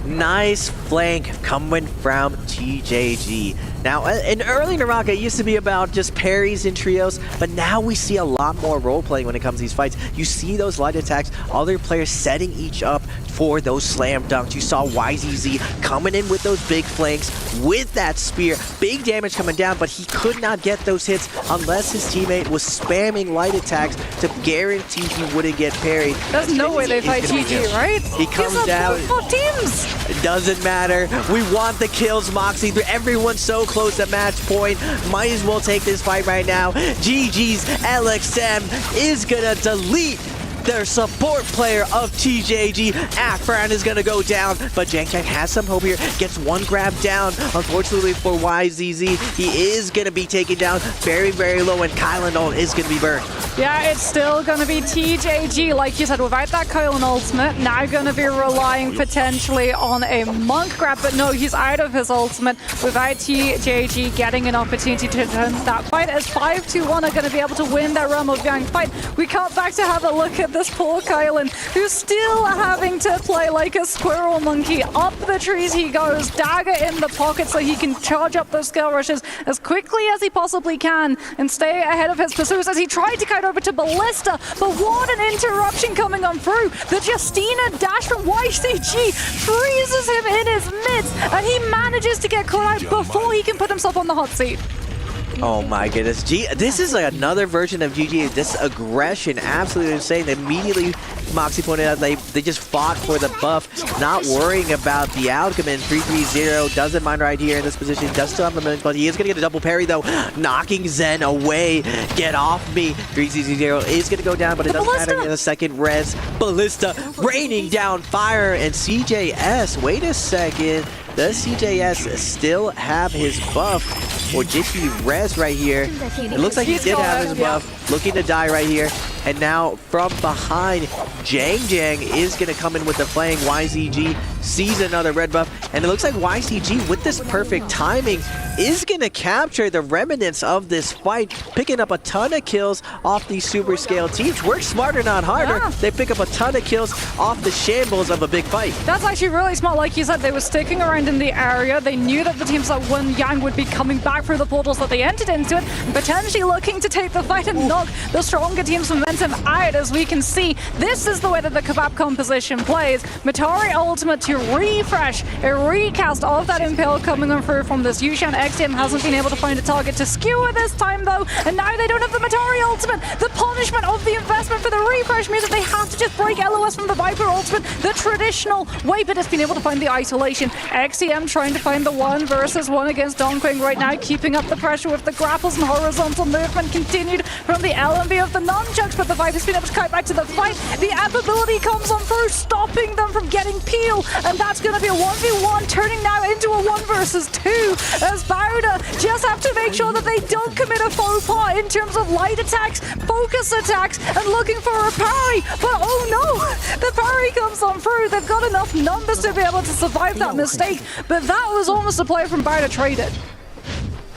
Nice flank coming from TJG. Now, in early Naraka, it used to be about just parries and trios, but now we see a lot more role-playing when it comes to these fights. You see those light attacks, other players setting each up for those slam dunks. You saw YZZ coming in with those big flanks with that spear. Big damage coming down, but he could not get those hits unless his teammate was spamming light attacks to guarantee he wouldn't get parried. There's no way they fight GG, right? He comes down. Teams. It doesn't matter. We want the kills, Moxie. Everyone's so close at match point. Might as well take this fight right now. GG's LXM is gonna delete their support player of TJG. Afran is going to go down, but Jang has some hope here. Gets 1 grab down. Unfortunately for YZZ, he is going to be taken down very, very low, and Kylan ult is going to be burned. Yeah, it's still going to be TJG, like you said, without that Kylan ultimate. Now going to be relying potentially on a Monk grab, but no, he's out of his ultimate without TJG getting an opportunity to turn that fight, as 5-2-1 are going to be able to win that Realm of Yang fight. We cut back to have a look at this poor Kylan, who's still having to play like a squirrel monkey. Up the trees he goes, dagger in the pocket so he can charge up those skill rushes as quickly as he possibly can and stay ahead of his pursuers as he tried to kite over to Ballista, but what an interruption coming on through. The Justina dash from YCG freezes him in his midst, and he manages to get caught out before he can put himself on the hot seat. Oh my goodness. This is like another version of GG. This aggression, absolutely insane. Immediately, Moxie pointed out they just fought for the buff, not worrying about the outcome. And 3-3-0 doesn't mind right here in this position. Does still have the million, but he is going to get a double parry though, knocking Zen away. Get off me. 3-3-0 is going to go down, but it doesn't matter in a second. Res, Ballista, raining down fire, and CJS, wait a second. Does CJS still have his buff? Or did he res right here? It looks like he did have his buff. Looking to die right here. And now from behind, Jang is going to come in with the flank. YZG sees another red buff, and it looks like YCG, with this perfect timing, is going to capture the remnants of this fight, picking up a ton of kills off these super scale teams. Work smarter, not harder. Yeah. They pick up a ton of kills off the shambles of a big fight. That's actually really smart. Like you said, they were sticking around in the area. They knew that the teams like Wen Yang would be coming back through the portals that they entered into it, potentially looking to take the fight and knock the stronger team's momentum out. As we can see, this is the way that the Kebab composition plays. Matari ultimate to refresh, a recast of that Impale coming on through from this Yushan. XTM hasn't been able to find a target to skewer this time though, and now they don't have the Matari ultimate. The punishment of the investment for the refresh means that they have to just break LOS from the Viper ultimate the traditional way, but it's been able to find the isolation. XTM trying to find the 1 versus 1 against Dongqing right now, keeping up the pressure with the grapples and horizontal movement continued from the LMB of the nunchucks, but the Viper's been able to kite back to the fight. The app ability comes on through, stopping them from getting peel, and that's going to be a 1v1, turning now into a 1 versus 2, as Bauda just have to make sure that they don't commit a faux pas in terms of light attacks, focus attacks, and looking for a parry. But oh no, the parry comes on through. They've got enough numbers to be able to survive that mistake, but that was almost a play from Bauda traded.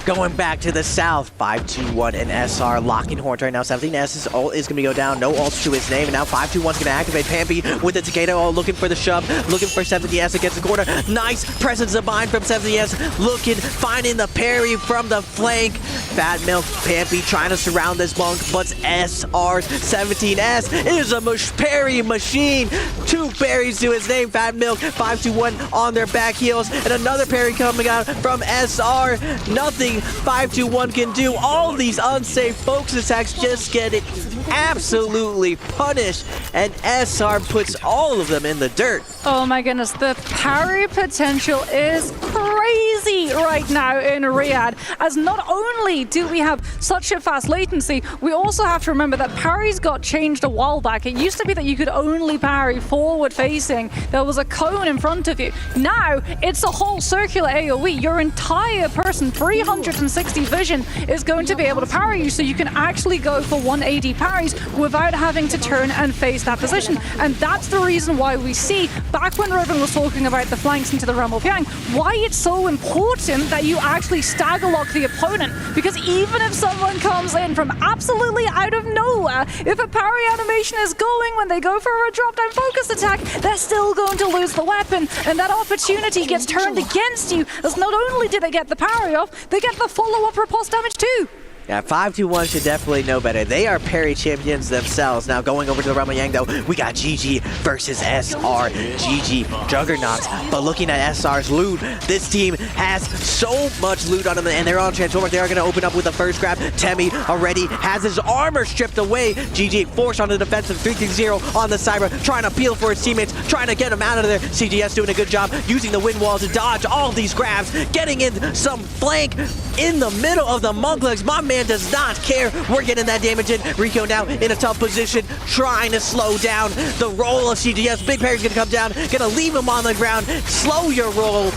Going back to the south, 521 and SR locking horns right now. 17S's ult is going to go down. No ult to his name. And now 521's going to activate Pampy with the Takeda ult, looking for the shove, looking for 17S against the corner. Nice presence of mind from 17S, looking, finding the parry from the flank. Fat Milk, Pampy trying to surround this monk, but SR's 17S is a parry machine. 2 parries to his name. Fat Milk, 521 on their back heels, and another parry coming out from SR. Nothing 521 can do. All these unsafe focus attacks just get it absolutely punished, and SR puts all of them in the dirt. Oh my goodness, the parry potential is crazy right now in Riyadh, as not only do we have such a fast latency, we also have to remember that parries got changed a while back. It used to be that you could only parry forward facing. There was a cone in front of you. Now it's a whole circular AoE. Your entire person, 360 vision, is going to be able to parry you, so you can actually go for 180 parries without having to turn and face that position. And that's the reason why we see, back when Riven was talking about the flanks into the realm of Yang, why it's so important that you actually stagger lock the opponent. Because even if someone comes in from absolutely out of nowhere, if a parry animation is going when they go for a drop-down focus attack, they're still going to lose the weapon, and that opportunity gets turned against you, as not only do they get the parry off, they get the follow-up riposte damage too. Yeah, 521 should definitely know better. They are parry champions themselves. Now going over to the realm of Yang though, we got GG versus SR. GG Juggernauts. But looking at SR's loot, this team has so much loot on them, and they're on Transformer. They are going to open up with the first grab. Temmie already has his armor stripped away. GG forced on the defensive 3-0 on the Cyber, trying to peel for his teammates, trying to get him out of there. CGS doing a good job using the wind wall to dodge all these grabs, getting in some flank in the middle of the monk legs. My man does not care. We're getting that damage in. Rico now in a tough position, trying to slow down the roll of CGS. Big Parry's gonna come down, gonna leave him on the ground. Slow your roll.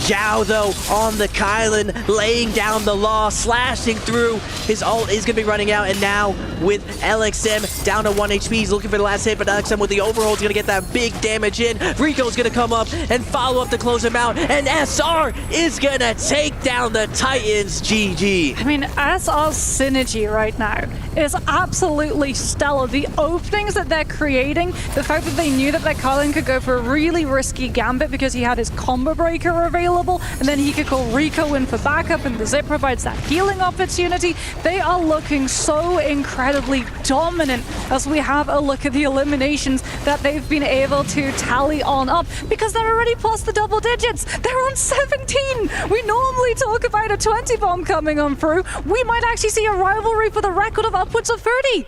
Zhao, though, on the Kylan, laying down the law, slashing through. His ult is going to be running out, and now with LXM down to 1 HP, he's looking for the last hit, but LXM with the overhold is going to get that big damage in. Rico's going to come up and follow up to close him out, and SR is going to take down the Titans. GG. I mean, SR's synergy right now is absolutely stellar. The openings that they're creating, the fact that they knew that their Kylan could go for a really risky gambit because he had his combo breaker available, and then he could call Rico in for backup, and the Zip provides that healing opportunity. They are looking so incredibly dominant as we have a look at the eliminations that they've been able to tally on up, because they're already past the double digits. They're on 17. We normally talk about a 20 bomb coming on through. We might actually see a rivalry for the record of upwards of 30.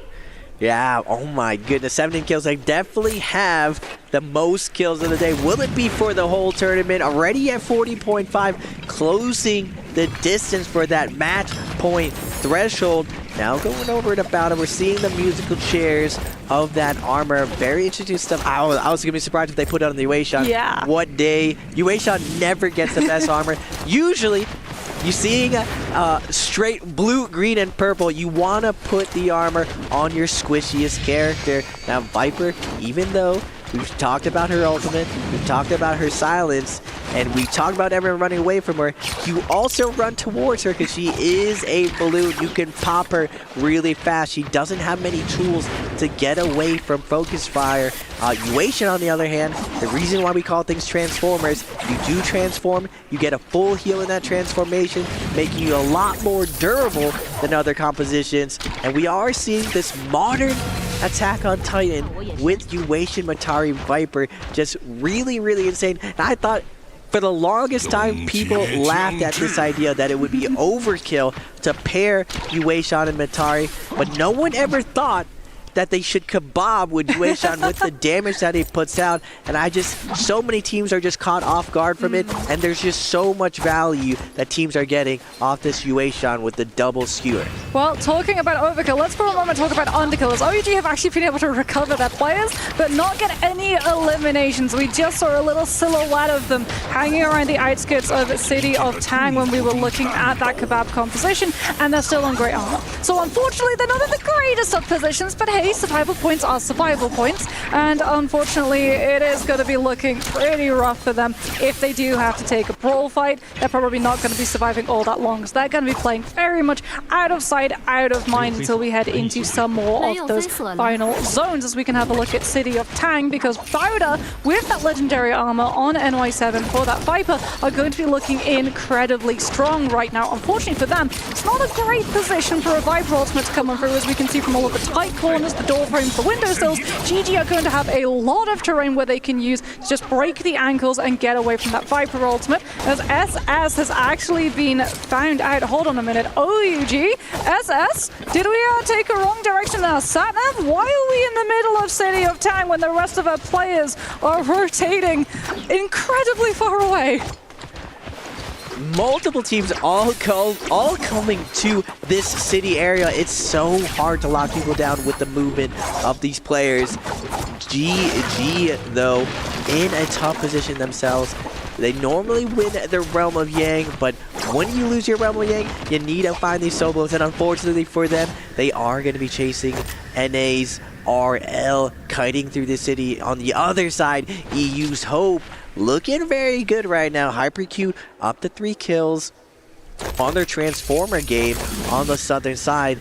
Yeah, oh my goodness, 17 kills. They definitely have the most kills of the day. Will it be for the whole tournament? Already at 40.5, closing the distance for that match point threshold. Now going over to Bowder, we're seeing the musical chairs of that armor. Very interesting stuff. I was going to be surprised if they put it on the Yueshang. Yeah. What day? Yueshang never gets the best armor. Usually, you're seeing straight blue, green, and purple. You want to put the armor on your squishiest character. Now, Viper, even though We've talked about her ultimate, we've talked about her silence, and we talked about everyone running away from her. You also run towards her because she is a balloon. You can pop her really fast. She doesn't have many tools to get away from focus fire. Yuation, on the other hand, the reason why we call things transformers, you do transform, you get a full heal in that transformation, making you a lot more durable than other compositions. And we are seeing this modern Attack on Titan with Yuation, Matari, Viper, just really, really insane. And I thought for the longest time, people laughed at this idea that it would be overkill to pair Yuation and Matari, but no one ever thought that they should kebab with Yuation with the damage that he puts out. And so many teams are just caught off guard from it, and there's just so much value that teams are getting off this Yuation with the double skewer. Well, talking about overkill, let's for a moment talk about underkills. OUG have actually been able to recover their players, but not get any eliminations. We just saw a little silhouette of them hanging around the outskirts of the city of Tang when we were looking at that kebab composition, and they're still on great armor. So unfortunately, they're not in the greatest of positions, but hey, survival points are survival points, and unfortunately it is going to be looking pretty rough for them if they do have to take a brawl fight. They're probably not going to be surviving all that long, so they're going to be playing very much out of sight, out of mind until we head into some more of those final zones, as we can have a look at City of Tang, because Bowder with that legendary armor on NY7 for that Viper are going to be looking incredibly strong right now. Unfortunately for them, it's not a great position for a Viper ultimate to come on through, as we can see from all of the tight corners, the door frames, the windowsills. GG are going to have a lot of terrain where they can use to just break the ankles and get away from that Viper ultimate, as SS has actually been found out. Hold on a minute. OUG, SS, did we take a wrong direction now? Satnav, why are we in the middle of City of Tang when the rest of our players are rotating incredibly far away? Multiple teams all coming to this city area. It's so hard to lock people down with the movement of these players. GG, though, in a tough position themselves. They normally win the Realm of Yang, but when you lose your Realm of Yang, you need to find these solos, and unfortunately for them, they are going to be chasing NA's RL, kiting through the city. On the other side, EU's Hope looking very good right now. HyperQ up to 3 kills on their Transformer game on the southern side.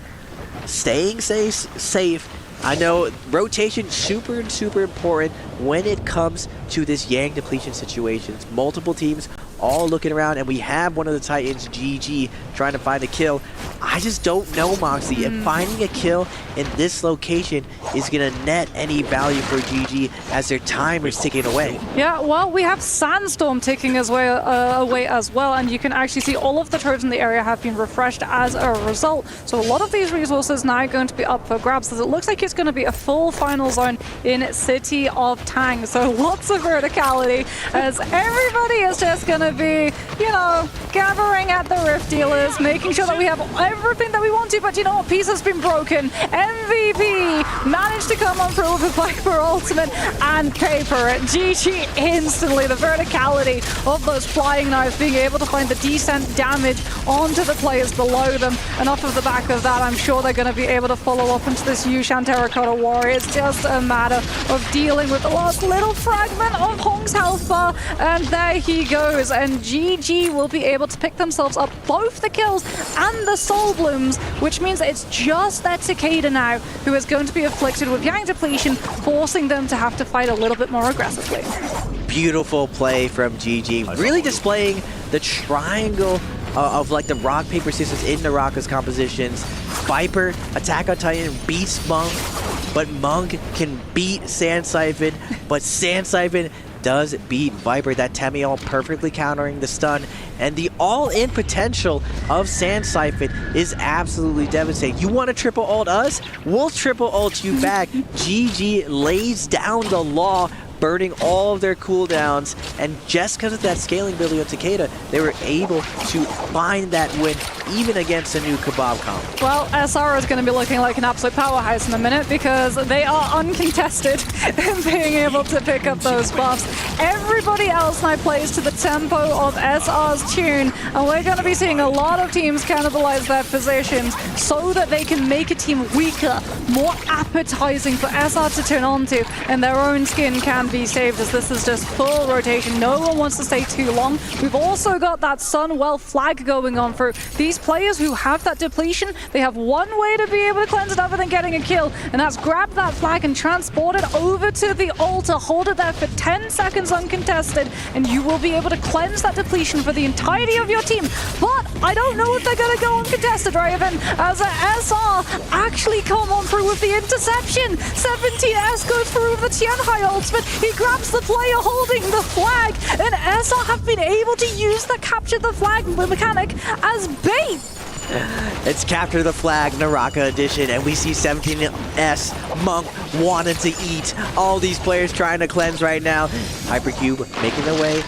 Staying safe. I know rotation super important when it comes to this Yang depletion situations. Multiple teams all looking around, and we have one of the Titans, GG, trying to find a kill. I just don't know, Moxie, if finding a kill in this location is going to net any value for GG as their time is ticking away. Yeah, well, we have Sandstorm ticking away as well, and you can actually see all of the turrets in the area have been refreshed as a result. So a lot of these resources now going to be up for grabs, as it looks like it's going to be a full final zone in City of Tang. So lots of verticality, as everybody is just going to be, you know, gathering at the Rift dealers, making sure that we have everything that we want to, but you know what, piece has been broken. MVP managed to come on through with a Viper ultimate and paper it. GG instantly, the verticality of those flying knives, being able to find the descent damage onto the players below them, and off of the back of that, I'm sure they're going to be able to follow up into this Yushan Terracotta Warrior. It's just a matter of dealing with the last little fragment of Hong's health bar, and there he goes, and GG will be able to pick themselves up both the kills and the soul blooms, which means that it's just that Cicada now who is going to be afflicted with Yang depletion, forcing them to have to fight a little bit more aggressively. Beautiful play from GG, really displaying the triangle of like the rock, paper, scissors in Naraka's compositions. Viper, Attack on Titan, beats Monk, but Monk can beat Sand Siphon, but Sand Siphon does beat Viper. That Tamiel perfectly countering the stun, and the all-in potential of Sand Siphon is absolutely devastating. You want to triple ult us? We'll triple ult you back. GG lays down the law, burning all of their cooldowns, and just because of that scaling ability of Takeda, they were able to find that win even against a new Kebab comp. Well, SR is going to be looking like an absolute powerhouse in a minute, because they are uncontested in being able to pick up those buffs. Every everybody else now plays to the tempo of SR's tune, and we're going to be seeing a lot of teams cannibalize their positions so that they can make a team weaker, more appetizing for SR to turn onto, and their own skin can be saved as this is just full rotation. No one wants to stay too long. We've also got that Sunwell flag going on for these players who have that depletion. They have one way to be able to cleanse it other than getting a kill, and that's grab that flag and transport it over to the altar, hold it there for 10 seconds uncontested, and you will be able to cleanse that depletion for the entirety of your team. But I don't know if they're going to go uncontested, Raven, as a SR actually come on through with the interception. 17S goes through with the Tianhai ultimate. He grabs the player holding the flag, and SR have been able to use the capture the flag mechanic as bait. It's Capture the Flag, Naraka edition, and we see 17S, Monk wanting to eat. All these players trying to cleanse right now. Hypercube making their way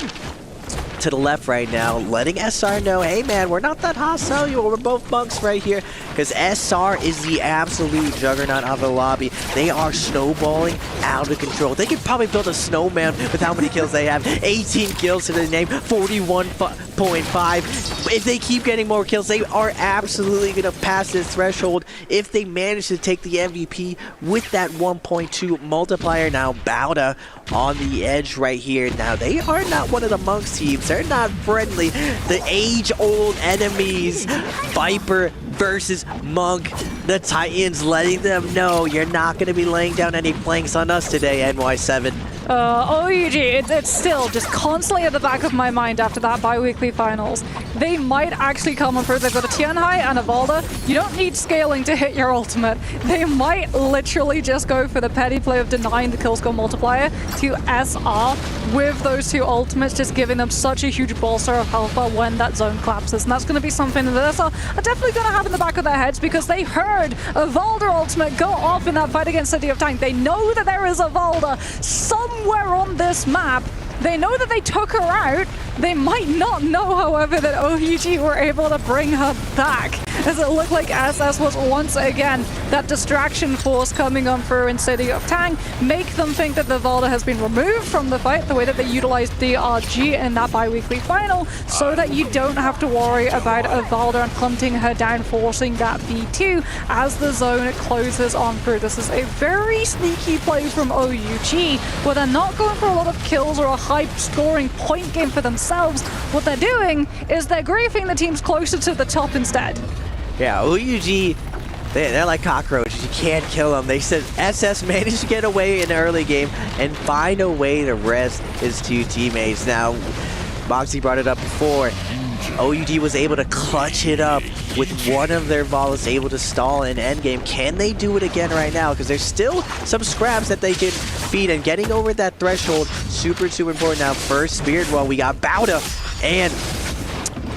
to the left right now, letting SR know, hey man, we're not that hostile, we're both monks right here, because SR is the absolute juggernaut of the lobby. They are snowballing out of control. They could probably build a snowman with how many kills they have. 18 kills to the name, 41.5. If they keep getting more kills, they are absolutely going to pass this threshold if they manage to take the MVP with that 1.2 multiplier. Now Bauda on the edge right here. Now they are not one of the monks teams. They're not friendly. The age-old enemies, Viper versus Monk. The Titans letting them know you're not going to be laying down any planks on us today, NY7. OUG, it's still just constantly at the back of my mind after that bi-weekly finals. They might actually come on through. They've got a Tianhai and a Valda. You don't need scaling to hit your ultimate. They might literally just go for the petty play of denying the kill score multiplier to SR with those two ultimates, just giving them such a huge bolster of alpha when that zone collapses. And that's going to be something that SR are definitely going to have in the back of their heads, because they heard a Valda ultimate go off in that fight against City of Tank. They know that there is a Valda somewhere on this map. They know that they took her out. They might not know, however, that OUG were able to bring her back, as it looked like SS was once again that distraction force coming on through in City of Tang, make them think that the Valda has been removed from the fight, the way that they utilized the RG in that bi-weekly final, so that you don't have to worry about a Valda and hunting her down, forcing that B2 as the zone closes on through. This is a very sneaky play from OUG, where they're not going for a lot of kills or a high-scoring point game for themselves. What they're doing is they're griefing the teams closer to the top instead. Yeah, OUG, they're like cockroaches. You can't kill them. They said SS managed to get away in the early game and find a way to rest his two teammates. Now, Moxie brought it up before. OUG was able to clutch it up with one of their Valas able to stall in endgame. Can they do it again right now? Because there's still some scraps that they can feed, and getting over that threshold, super important. Now, first Spirit, well, we got Bauda and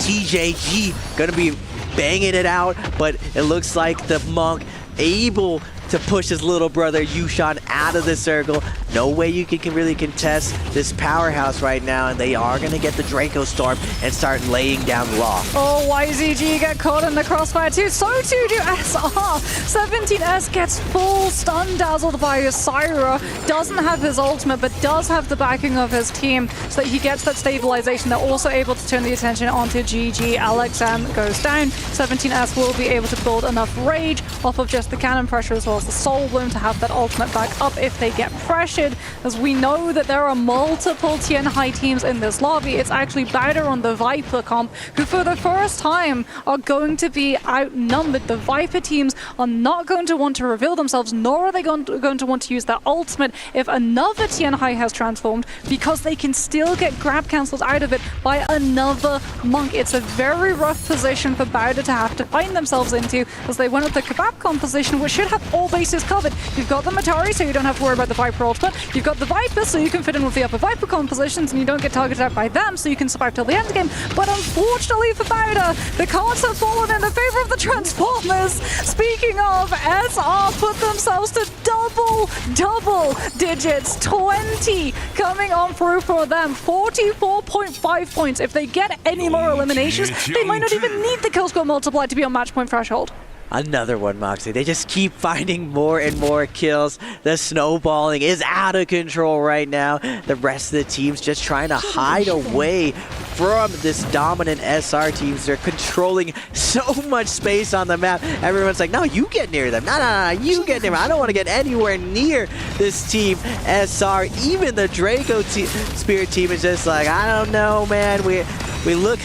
TJG gonna be banging it out, but it looks like the Monk able to push his little brother Yushan out of the circle. No way you can really contest this powerhouse right now, and they are going to get the Draco Storm and start laying down law. Oh, YZG get caught in the crossfire too. So too do SR. 17S gets full stun dazzled by his Syra. Doesn't have his ultimate, but does have the backing of his team, so that he gets that stabilization. They're also able to turn the attention onto GG. LXM goes down. 17S will be able to build enough rage off of just the cannon pressure as well as the Soul Bloom to have that ultimate back up if they get pressured, as we know that there are multiple Tianhai teams in this lobby. It's actually Bauda on the Viper comp, who for the first time are going to be outnumbered. The Viper teams are not going to want to reveal themselves, nor are they going to want to use their ultimate if another Tianhai has transformed, because they can still get grab cancelled out of it by another Monk. It's a very rough position for Bauda to have to find themselves into, as they went with the Kebab composition, which should have all bases covered. You've got the Matari, so you don't have to worry about the Viper ultimate. You've got the Viper, so you can fit in with the upper Viper compositions and you don't get targeted out by them, so you can survive till the end game. But unfortunately for Bauda, the cards have fallen in the favor of the Transformers. Speaking of, SR put themselves to double digits. 20 coming on through for them. 44.5 points. If they get any more eliminations, they might not even need the kill score multiplier to be on match point threshold. Another one, Moxie. They just keep finding more and more kills. The snowballing is out of control right now. The rest of the team's just trying to hide away from this dominant SR teams. They're controlling so much space on the map. Everyone's like, no, you get near them. No, you get near them. I don't want to get anywhere near this team, SR. Even the Draco Spirit team is just like, I don't know, man. We look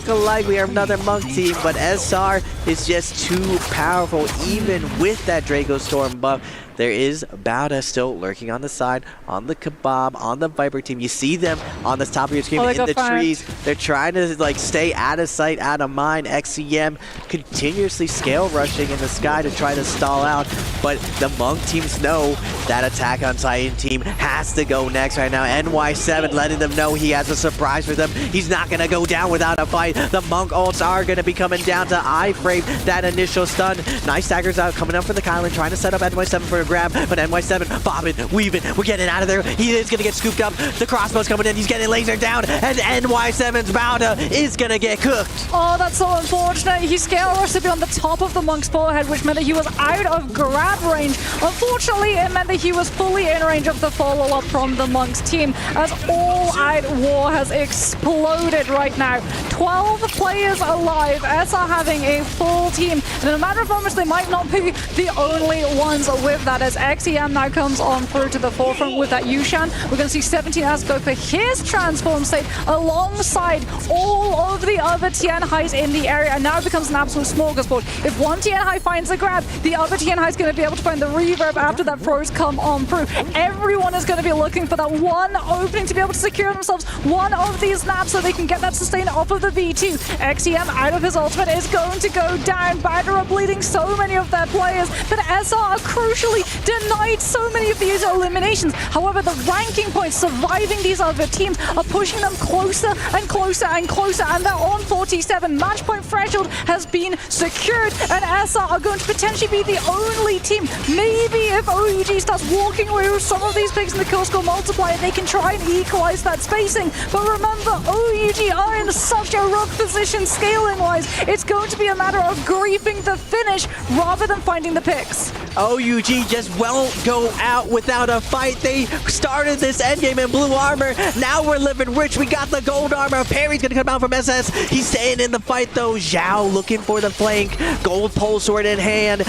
alike. We are another monk team, but SR is just too powerful. Even with that Draco Storm buff, there is Bauda still lurking on the side, on the Kebab, on the Viper team. You see them on the top of your screen in the trees. They're trying to like stay out of sight, out of mind. XCM continuously scale rushing in the sky to try to stall out, but the Monk teams know that Attack on Titan team has to go next right now. NY7 letting them know he has a surprise for them. He's not going to go down without a fight. The Monk ults are going to be coming down to iframe that initial stun. Nice staggers out, coming up for the Kylan, trying to set up NY7 for a grab, but NY7 bobbing, weaving. We're getting out of there. He is going to get scooped up. The crossbow's coming in. He's getting lasered down, and NY7's Bauda is going to get cooked. Oh, that's so unfortunate. He scale rushed to be on the top of the Monk's forehead, which meant that he was out of grab range. Unfortunately, it meant that he was fully in range of the follow-up from the Monk's team, as all-out war has exploded right now. 12 players alive. SR having a full team. And in a matter of moments, they might not be the only ones with that, as XEM now comes on through to the forefront with that Yushan. We're going to see 17S go for his transform state alongside all of the other Tianhais in the area, and now it becomes an absolute smorgasbord. If one Tianhai finds a grab, the other Tianhai is going to be able to find the reverb after that throws come on through. Everyone is going to be looking for that one opening to be able to secure themselves one of these naps so they can get that sustain off of the V2. XEM out of his ultimate is going to go down. Bauda are bleeding so many of their players, but SR are crucially denied so many of these eliminations. However, the ranking points surviving these other teams are pushing them closer and closer and closer, and they're on 47. Match point threshold has been secured, and SR are going to potentially be the only team. Maybe if OUG starts walking away with some of these picks in the kill score multiplier, they can try and equalize that spacing. But remember, OUG are in such a rough position scaling-wise. It's going to be a matter of griefing the finish rather than finding the picks. OUG just won't go out without a fight. They started this endgame in blue armor. Now we're living rich. We got the gold armor. Perry's gonna come out from SS. He's staying in the fight though. Zhao looking for the flank. Gold pole sword in hand.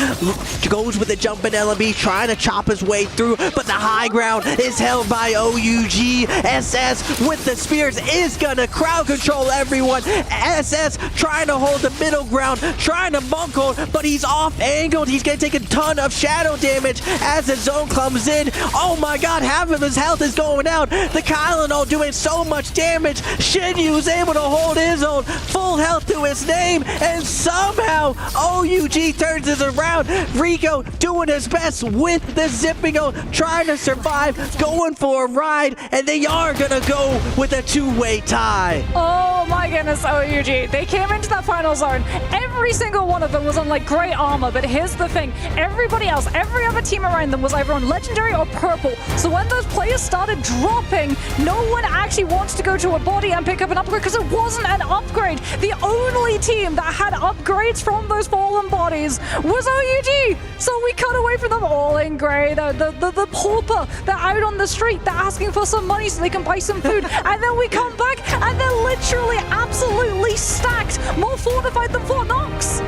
Goes with the jumping LMB, trying to chop his way through, but the high ground is held by OUG. SS with the spears is gonna crowd control everyone. SS trying to hold the middle ground, trying to monk hold, but he's off angled. He's gonna take a ton of shadow damage as the zone comes in. Oh my god, half of his health is going out. The Kylan doing so much damage. Shinyu is able to hold his own full health to his name, and somehow OUG turns this around. Rico doing his best with the zipping, trying to survive, going for a ride, and they are gonna go with a two-way tie. Oh my goodness, OUG. They came into that final zone. Every single one of them was on like great armor, but here's the thing. Everybody else, every other team around them was either on legendary or purple. So when those players started dropping, no one actually wanted to go to a body and pick up an upgrade because it wasn't an upgrade. The only team that had upgrades from those fallen bodies was OUG. So we cut away from them all in grey. The pauper, they're out on the street, they're asking for some money so they can buy some food. And then we come back and they're literally absolutely stacked, more fortified than Fort Knox.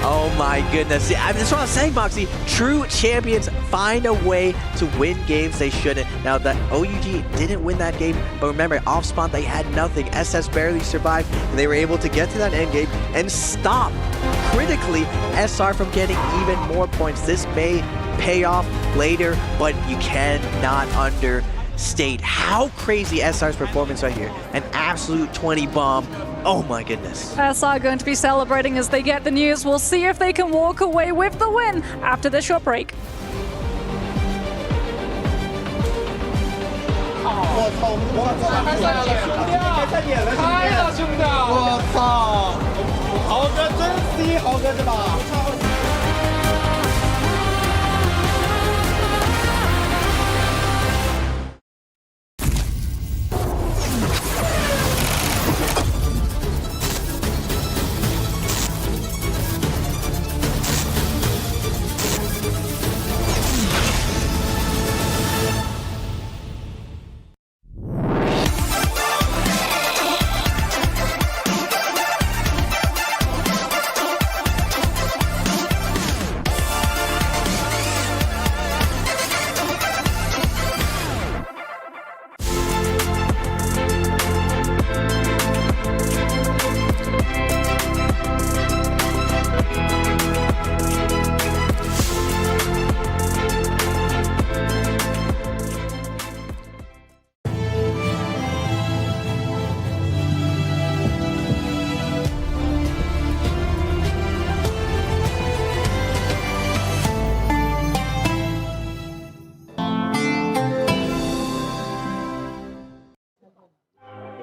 Oh my goodness. Yeah, that's what I was saying, Moxie. True champions find a way to win games they shouldn't. Now, the OUG didn't win that game, but remember, off spawn, they had nothing. SS barely survived, and they were able to get to that end game and stop, critically, SR from getting even more points. This may pay off later, but you cannot understate how crazy SR's performance right here. An absolute 20 bomb. Oh my goodness. SR going to be celebrating as they get the news. We'll see if they can walk away with the win after this short break. 「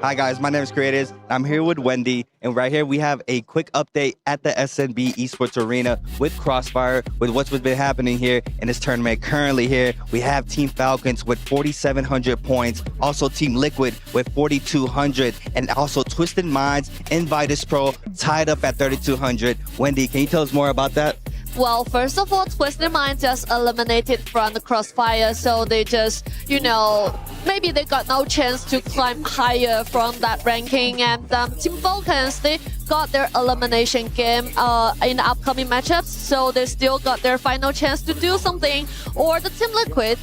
Hi guys, my name is Creators. I'm here with Wendy, and right here we have a quick update at the SNB Esports Arena with Crossfire, with what's been happening here in this tournament. Currently here, we have Team Falcons with 4,700 points, also Team Liquid with 4,200, and also Twisted Minds and Vitus Pro tied up at 3,200. Wendy, can you tell us more about that? Well, first of all, Twisted Mind just eliminated from the Crossfire, so they just, you know, maybe they got no chance to climb higher from that ranking. And Team Falcons, they got their elimination game in the upcoming matchups, so they still got their final chance to do something. Or the Team Liquid,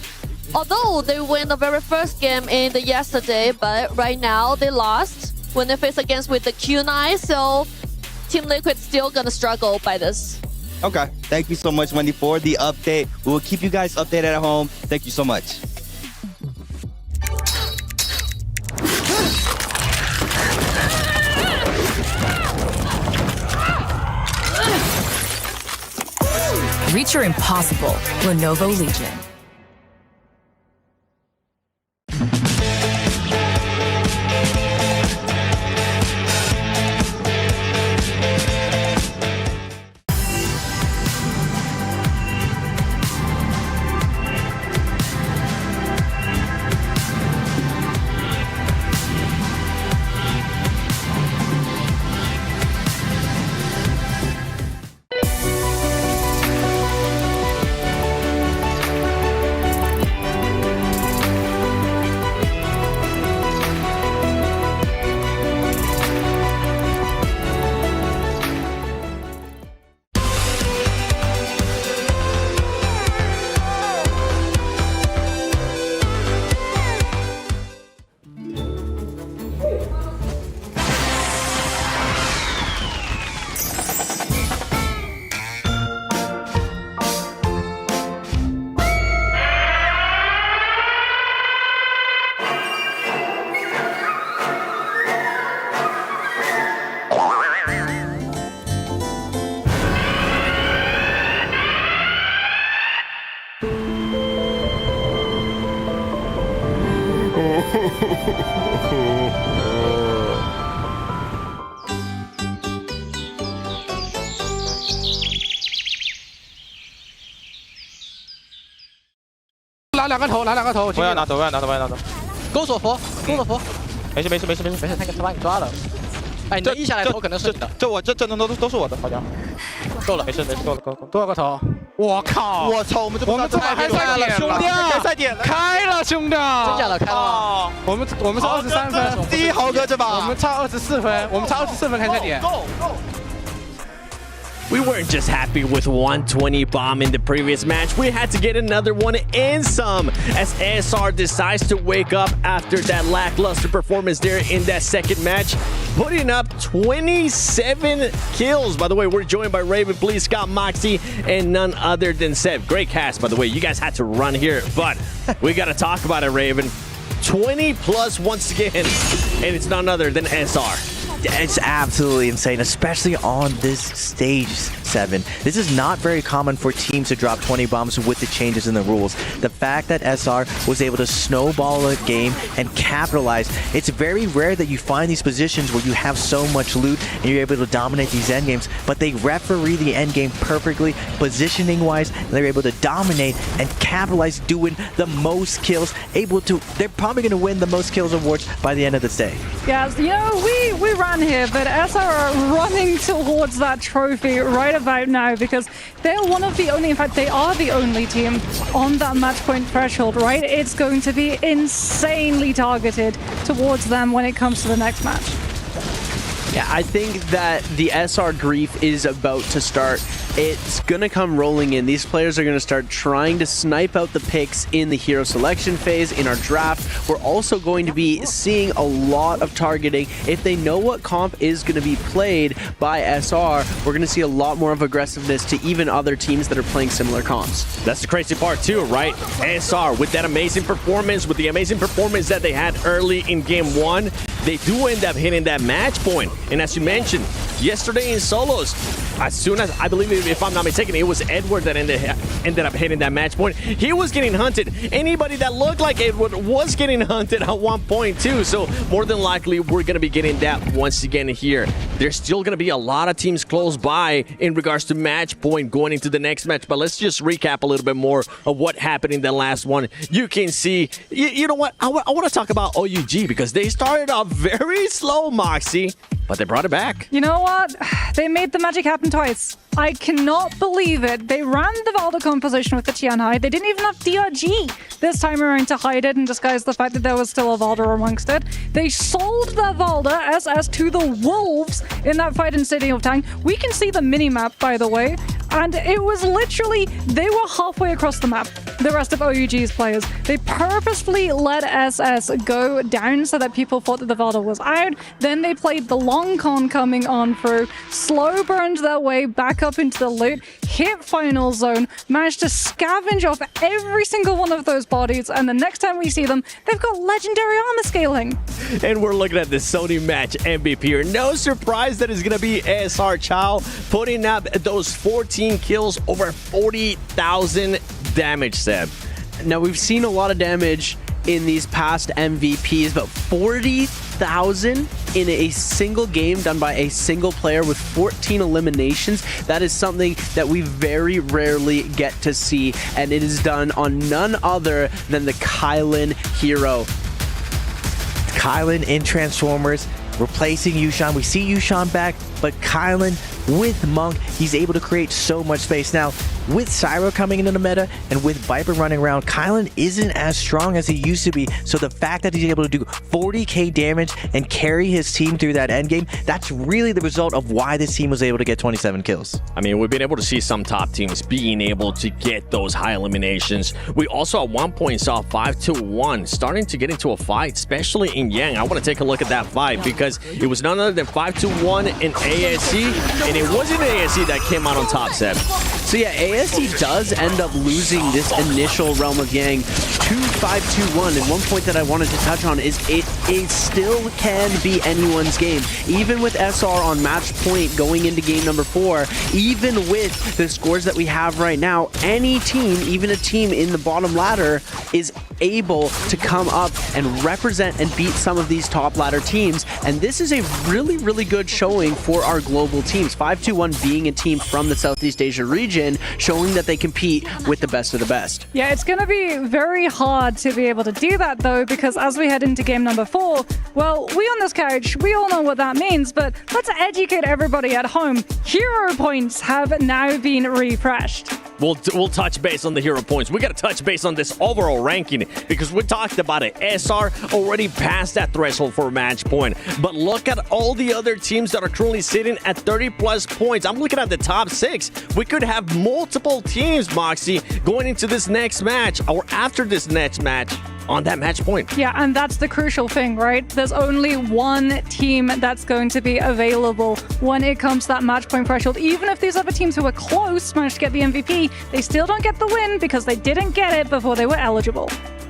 although they win the very first game in the yesterday, but right now they lost when they face against with the Q9, so Team Liquid still gonna struggle by this. Okay, thank you so much, Wendy, for the update. We will keep you guys updated at home. Thank you so much. Reach your impossible. Lenovo Legion.拿两个头，拿两个头。我要拿走，我要拿走，我要拿走。勾锁佛，勾锁佛。没事没事没事没事没事，他把你抓了。哎，你这一下来头可能是你的。这都是我的，好像。够了，没事没事，够了够了。多少个头？我靠！我操！我们这还开赛点了，兄弟！开赛点了，开了，兄弟！真假的？开了吗？我们是23分，第一豪哥这把，我们差24分，我们差24分开赛点。We weren't just happy with 120 bomb in the previous match, we had to get another one and some, as SR decides to wake up after that lackluster performance there in that second match, putting up 27 kills. By the way, we're joined by Raven, Please Scott, Moxie, and none other than Seb. Great cast, by the way. You guys had to run here, but we got to talk about it, Raven. 20 plus once again, and it's none other than SR. It's absolutely insane, especially on this stage, 7. This is not very common for teams to drop 20 bombs with the changes in the rules. The fact that SR was able to snowball a game and capitalize, it's very rare that you find these positions where you have so much loot and you're able to dominate these endgames, but they referee the endgame perfectly, positioning-wise, and they're able to dominate and capitalize, doing the most kills, they're probably going to win the most kills awards by the end of this day. Yeah, you know, we ran here, but SR are running towards that trophy right about now because they're one of the only, in fact, they are the only team on that match point threshold, right? It's going to be insanely targeted towards them when it comes to the next match. Yeah, I think that the SR grief is about to start. It's gonna come rolling in. These players are gonna start trying to snipe out the picks in the hero selection phase in our draft. We're also going to be seeing a lot of targeting. If they know what comp is gonna be played by SR, we're gonna see a lot more of aggressiveness to even other teams that are playing similar comps. That's the crazy part too, right? SR, with that amazing performance, with the amazing performance that they had early in game 1, they do end up hitting that match point. And as you mentioned, yesterday in solos, as soon as, I believe, if I'm not mistaken, it was Edward that ended up hitting that match point. He was getting hunted. Anybody that looked like Edward was getting hunted at one point too. So more than likely, we're going to be getting that once again here. There's still going to be a lot of teams close by in regards to match point going into the next match. But let's just recap a little bit more of what happened in the last one. You can see, you know what? I want to talk about OUG because they started off very slow, Moxie, but they brought it back. You know what? They made the magic happen twice. I cannot believe it. They ran the Valda composition with the Tianhai. They didn't even have DRG this time around to hide it and disguise the fact that there was still a Valda amongst it. They sold the Valda SS to the Wolves in that fight in City of Tang. We can see the minimap, by the way, and it was literally, they were halfway across the map, the rest of OUG's players. They purposefully let SS go down so that people thought that the Valda was out. Then they played the long con coming on through, slow burned their way back up into the loot, hit final zone, managed to scavenge off every single one of those bodies, and the next time we see them, they've got legendary armor scaling. And we're looking at the Sony match MVP here. No surprise that it's going to be SR Chow putting up those 14 kills, over 40,000 damage, Seb. Now, we've seen a lot of damage in these past MVPs, but 40,000 in a single game done by a single player with 14 eliminations, that is something that we very rarely get to see, and it is done on none other than the Kylan hero. Kylan in Transformers, replacing Yushan. We see Yushan back, but Kylan with Monk, he's able to create so much space. Now, with Cyro coming into the meta and with Viper running around, Kylan isn't as strong as he used to be. So the fact that he's able to do 40k damage and carry his team through that endgame, that's really the result of why this team was able to get 27 kills. I mean, we've been able to see some top teams being able to get those high eliminations. We also at one point saw 5-1 starting to get into a fight, especially in Yang. I want to take a look at that fight because it was none other than 5-1 in ASC, and it wasn't ASC that came out on top, Seb. So yeah, ASC does end up losing this initial Realm of Yang to 5-2-1, and one point that I wanted to touch on is it still can be anyone's game. Even with SR on match point going into game number 4, even with the scores that we have right now, any team, even a team in the bottom ladder, is able to come up and represent and beat some of these top ladder teams, and this is a really, really good showing for our global teams. 5-2-1 being a team from the Southeast Asia region, showing that they compete with the best of the best. Yeah, it's going to be very hard to be able to do that, though, because as we head into game number 4, well, we on this couch, we all know what that means, but let's educate everybody at home. Hero points have now been refreshed. We'll touch base on the hero points. We got to touch base on this overall ranking because we talked about it. SR already passed that threshold for a match point. But look at all the other teams that are currently sitting at 30+ points. I'm looking at the top 6. We could have multiple teams, Moxie, going into this next match or after this next match on that match point. Yeah, and that's the crucial thing, right? There's only one team that's going to be available when it comes to that match point threshold. Even if these other teams who were close managed to get the MVP, they still don't get the win because they didn't get it before they were eligible.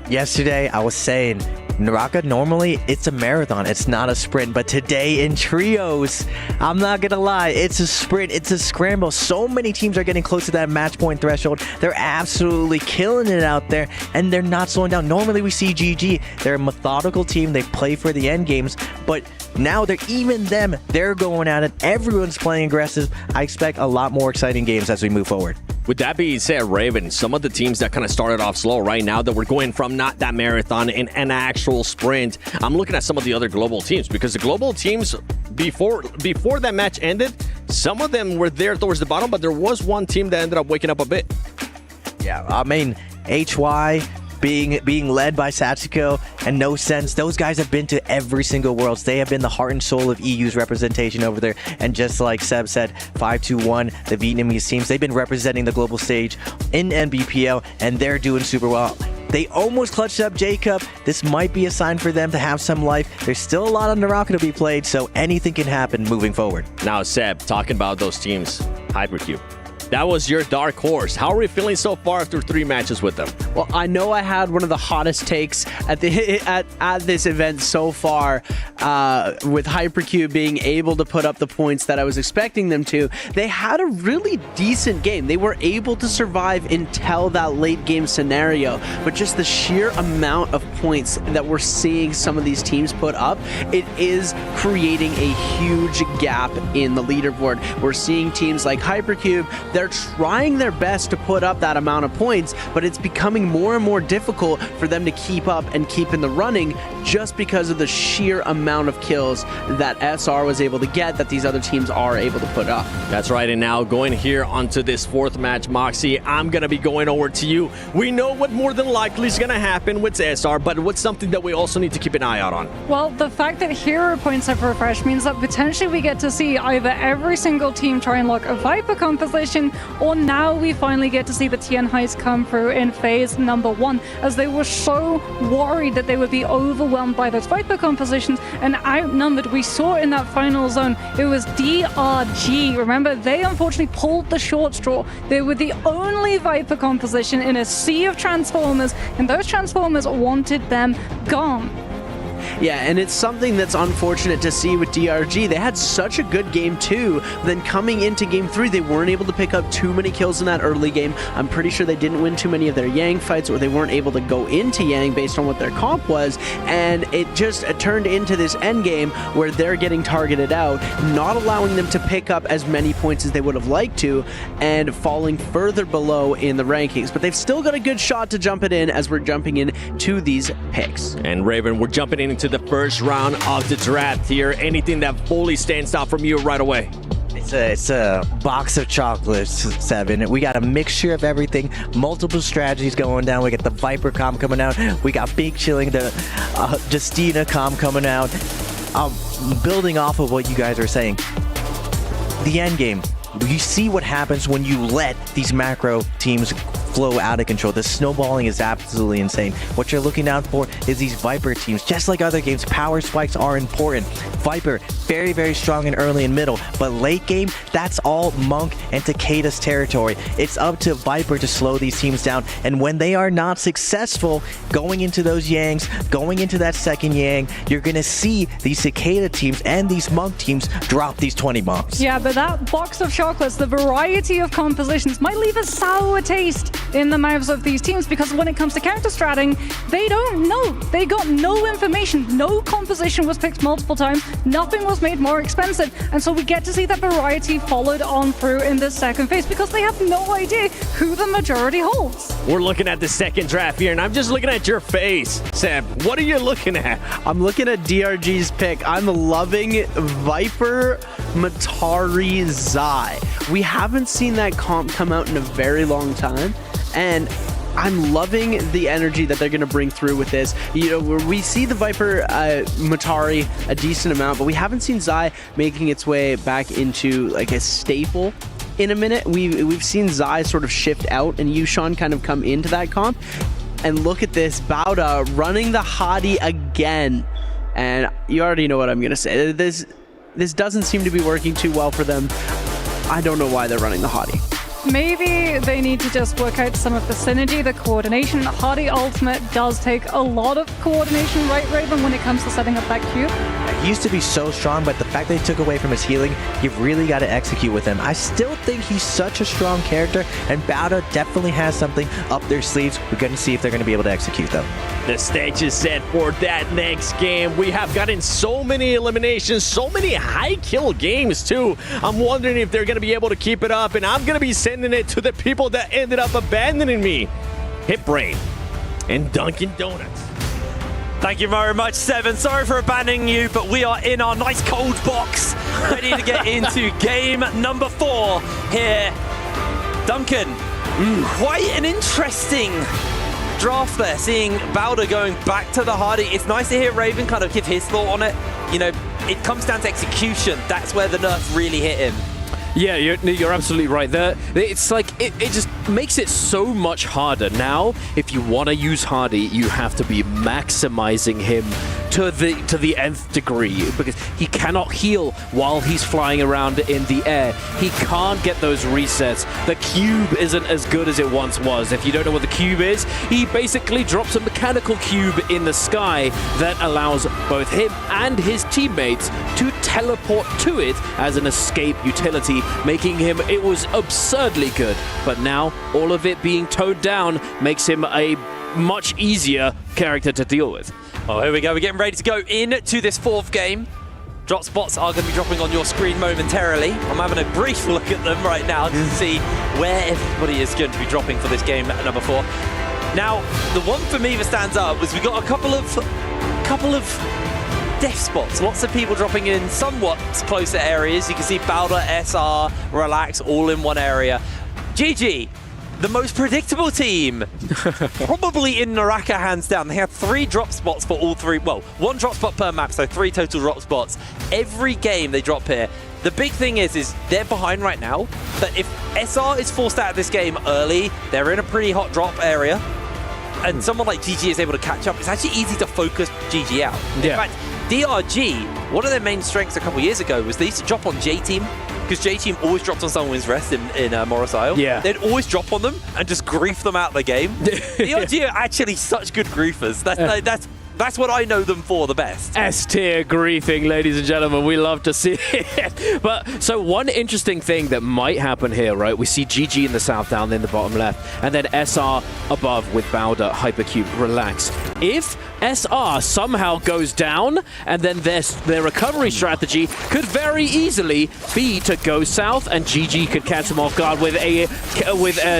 Yesterday, I was saying, Naraka, normally it's a marathon, it's not a sprint, but today in trios, I'm not gonna lie, it's a sprint, it's a scramble. So many teams are getting close to that match point threshold. They're absolutely killing it out there, and they're not slowing down. Normally we see GG, they're a methodical team, they play for the end games, but now they're going at it. Everyone's playing aggressive. I expect a lot more exciting games as we move forward. With that being said, Raven, some of the teams that kind of started off slow right now that we're going from not that marathon and an actual sprint, I'm looking at some of the other global teams because the global teams, before that match ended, some of them were there towards the bottom, but there was one team that ended up waking up a bit. Yeah, I mean, HY being led by Satsuko and No Sense, those guys have been to every single Worlds. They have been the heart and soul of EU's representation over there. And just like Seb said, 5-2-1, the Vietnamese teams, they've been representing the global stage in NBPL, and they're doing super well. They almost clutched up Jacob. This might be a sign for them to have some life. There's still a lot of Naraka to be played, so anything can happen moving forward. Now, Seb, talking about those teams, Hypercube. That was your dark horse. How are we feeling so far after 3 matches with them? Well, I know I had one of the hottest takes at this event so far, with Hypercube being able to put up the points that I was expecting them to. They had a really decent game. They were able to survive until that late game scenario, but just the sheer amount of points that we're seeing some of these teams put up, it is creating a huge gap in the leaderboard. We're seeing teams like Hypercube, they're trying their best to put up that amount of points, but it's becoming more and more difficult for them to keep up and keep in the running just because of the sheer amount of kills that SR was able to get that these other teams are able to put up. That's right, and now going here onto this 4th match, Moxie, I'm going to be going over to you. We know what more than likely is going to happen with SR, but what's something that we also need to keep an eye out on? Well, the fact that hero points have refreshed means that potentially we get to see either every single team try and lock a Viper composition, or now we finally get to see the Tien Heights come through in phase number 1, as they were so worried that they would be overwhelmed by those Viper compositions and outnumbered. We saw in that final zone, it was DRG. Remember, they unfortunately pulled the short straw. They were the only Viper composition in a sea of Transformers, and those Transformers wanted them gone. Yeah, and it's something that's unfortunate to see with DRG. They had such a good game too, then coming into game 3, they weren't able to pick up too many kills in that early game. I'm pretty sure they didn't win too many of their Yang fights, or they weren't able to go into Yang based on what their comp was, and it just turned into this end game where they're getting targeted out, not allowing them to pick up as many points as they would have liked to, and falling further below in the rankings. But they've still got a good shot to jump it in as we're jumping in to these picks. And Raven, we're jumping into the first round of the draft here. Anything that fully stands out from you right away? It's a box of chocolates, Seven. We got a mixture of everything, multiple strategies going down. We got the Viper comp coming out. We got Big Chilling, the Justina comp coming out. Building off of what you guys are saying, the end game. You see what happens when you let these macro teams flow out of control. The snowballing is absolutely insane. What you're looking out for is these Viper teams. Just like other games, power spikes are important. Viper, very, very strong in early and middle, but late game, that's all Monk and Takeda's territory. It's up to Viper to slow these teams down, and when they are not successful going into those Yangs, going into that second Yang, you're gonna see these Cicada teams and these Monk teams drop these 20 bombs. Yeah, but that box of chocolates, the variety of compositions might leave a sour taste in the mouths of these teams, because when it comes to counter-stratting, they don't know. They got no information. No composition was picked multiple times. Nothing was made more expensive. And so we get to see that variety followed on through in the second phase, because they have no idea who the majority holds. We're looking at the second draft here, and I'm just looking at your face, Sam. What are you looking at? I'm looking at DRG's pick. I'm loving Viper, Matari, Zai. We haven't seen that comp come out in a very long time, and I'm loving the energy that they're going to bring through with this. You know, where we see the Viper, Matari a decent amount, but we haven't seen Zai making its way back into like a staple in a minute. We've seen Zai sort of shift out and Yushan kind of come into that comp. And look at this, Bauda running the Hottie again. And you already know what I'm going to say. This doesn't seem to be working too well for them. I don't know why they're running the Hottie. Maybe they need to just work out some of the synergy, the coordination. Hottie Ultimate does take a lot of coordination, right, Raven, when it comes to setting up that Q? He used to be so strong, but the fact that they took away from his healing, you've really got to execute with him. I still think he's such a strong character, and Bauda definitely has something up their sleeves. We're going to see if they're going to be able to execute, though. The stage is set for that next game. We have gotten so many eliminations, so many high kill games, too. I'm wondering if they're going to be able to keep it up, and I'm going to be sending it to the people that ended up abandoning me. Hitbrain and Dunkin' Donuts. Thank you very much, Seven. Sorry for abandoning you, but we are in our nice cold box, ready to get into game number 4 here. Duncan, quite an interesting draft there, seeing Bauda going back to the Hardy. It's nice to hear Raven kind of give his thought on it. You know, it comes down to execution. That's where the nerf really hit him. Yeah, you're absolutely right there. It's like, it just makes it so much harder. Now, if you want to use Hardy, you have to be maximizing him to the nth degree, because he cannot heal while he's flying around in the air. He can't get those resets. The cube isn't as good as it once was. If you don't know what the cube is, he basically drops a mechanical cube in the sky that allows both him and his teammates to teleport to it as an escape utility, making him, it was absurdly good. But now, all of it being toned down makes him a much easier character to deal with. Oh, here we go. We're getting ready to go into this fourth game. Drop spots are going to be dropping on your screen momentarily. I'm having a brief look at them right now to see where everybody is going to be dropping for this game at number 4. Now, the one for me that stands up was we got a couple of death spots. Lots of people dropping in somewhat closer areas. You can see Bowder, SR, Relax all in one area. GG, the most predictable team, probably in Naraka, hands down. They have 3 drop spots for all 3. Well, 1 drop spot per map, so 3 total drop spots. Every game they drop here. The big thing is they're behind right now, but if SR is forced out of this game early, they're in a pretty hot drop area, and someone like GG is able to catch up, it's actually easy to focus GG out. In fact, DRG, one of their main strengths a couple years ago was they used to drop on J-Team, because J-Team always dropped on Someone's Rest in Morris Isle. Yeah. They'd always drop on them and just grief them out of the game. DRG are actually such good griefers. That's what I know them for the best. S-tier griefing, ladies and gentlemen. We love to see it. But so one interesting thing that might happen here, right? We see GG in the south down in the bottom left, and then SR above with Bowder, Hypercube, Relax. If SR somehow goes down, and then their recovery strategy could very easily be to go south, and GG could catch them off guard with a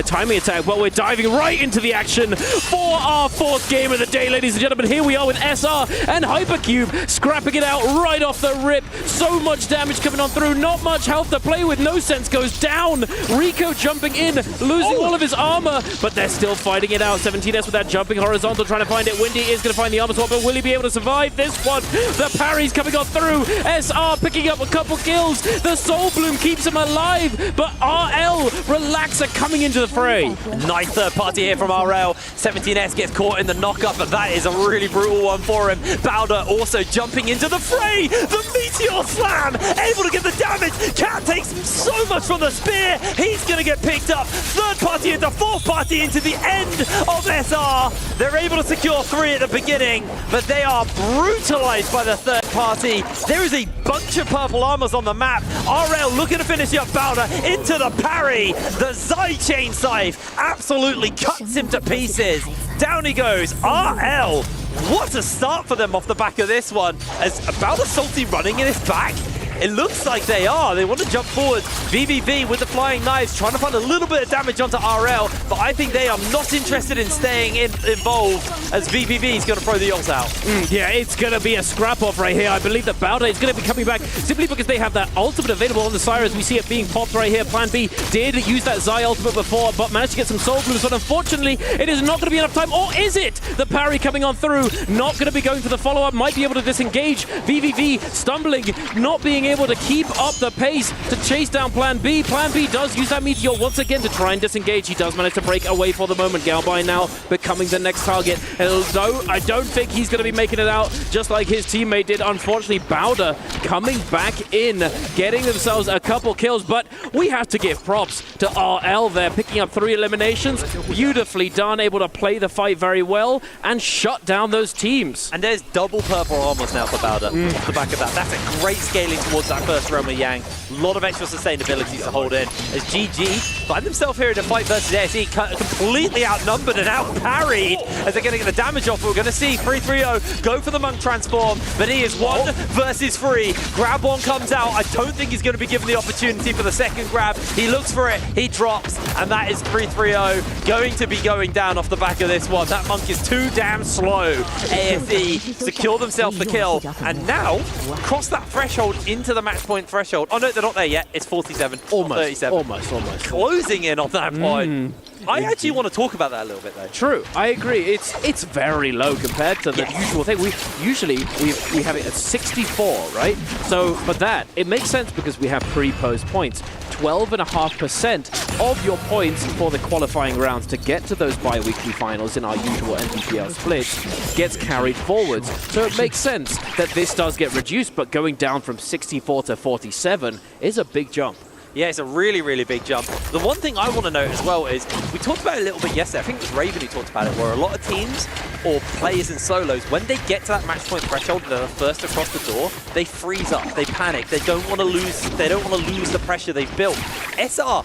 timing attack. But we're diving right into the action for our 4th game of the day, ladies and gentlemen. Here we are with SR and Hypercube scrapping it out right off the rip. So much damage coming on through, not much health to play with. No Sense goes down. Rico jumping in, losing all of his armor, but they're still fighting it out. 17S with that jumping horizontal, trying to find it. Windy is going to find the armor swap, but will he be able to survive this one? The parry's coming on through. SR picking up a couple kills. The Soul Bloom keeps him alive, but RL, Relax are coming into the fray. Nice third party here from RL. 17S gets caught in the knockup, but that is a really brutal one for him. Bowder also jumping into the fray. The Meteor Slam, able to get the damage. Cat takes so much from the spear. He's going to get picked up. Third party into fourth party into the end of SR. They're able to secure 3 at the beginning, but they are brutalized by the third party. There is a bunch of purple armors on the map. RL looking to finish up Bowder into the parry. The Zai Chain Scythe absolutely cuts him to pieces. Down he goes. RL, what a start for them off the back of this one. As Bowder Salty running in his back. It looks like they are. They want to jump forward. VVV with the flying knives, trying to find a little bit of damage onto RL, but I think they are not interested in staying involved as VVV is going to throw the ult out. Yeah, it's going to be a scrap-off right here. I believe that Bowder is going to be coming back simply because they have that ultimate available on the Cyrus. We see it being popped right here. Plan B did use that Zai ultimate before, but managed to get some Soul Blooms, but unfortunately, it is not going to be enough time. Or is it? The parry coming on through. Not going to be going for the follow-up. Might be able to disengage. VVV stumbling, not being able to keep up the pace to chase down Plan B. Plan B does use that Meteor once again to try and disengage. He does manage to break away for the moment. Galbai now becoming the next target. Although I don't think he's going to be making it out just like his teammate did. Unfortunately, Bowder coming back in, getting themselves a couple kills, but we have to give props to RL there, picking up 3 eliminations. Beautifully done, able to play the fight very well and shut down those teams. And there's double purple armors now for Bowder off the back of that. That's a great scaling towards that first Roma Yang. A lot of extra sustainability to hold in as GG find themselves here in a fight versus SE, completely outnumbered and out-parried as they're going to get the damage off. We're going to see 330 go for the Monk transform, but he is 1 versus 3. Grab one comes out. I don't think he's going to be given the opportunity for the second grab. He looks for it, he drops, and that is 330 going to be going down off the back of this one. That Monk is too damn slow. ASE secure themselves the kill, and now cross that threshold into the match point threshold. Oh no, they're not there yet. It's 47, almost 37. Almost. Closing in on that point. I actually want to talk about that a little bit though. True, I agree. It's very low compared to the usual thing. We have it at 64, right? So for that, it makes sense because we have pre-post points. 12.5% of your points for the qualifying rounds to get to those bi-weekly finals in our usual NBPL splits gets carried forwards. So it makes sense that this does get reduced, but going down from 64 to 47 is a big jump. Yeah, it's a really, really big jump. The one thing I want to note as well is, we talked about it a little bit yesterday, I think it was Raven who talked about it, where a lot of teams or players in solos, when they get to that match point threshold and they're first across the door, they freeze up, they panic, they don't want to lose the pressure they've built. SR,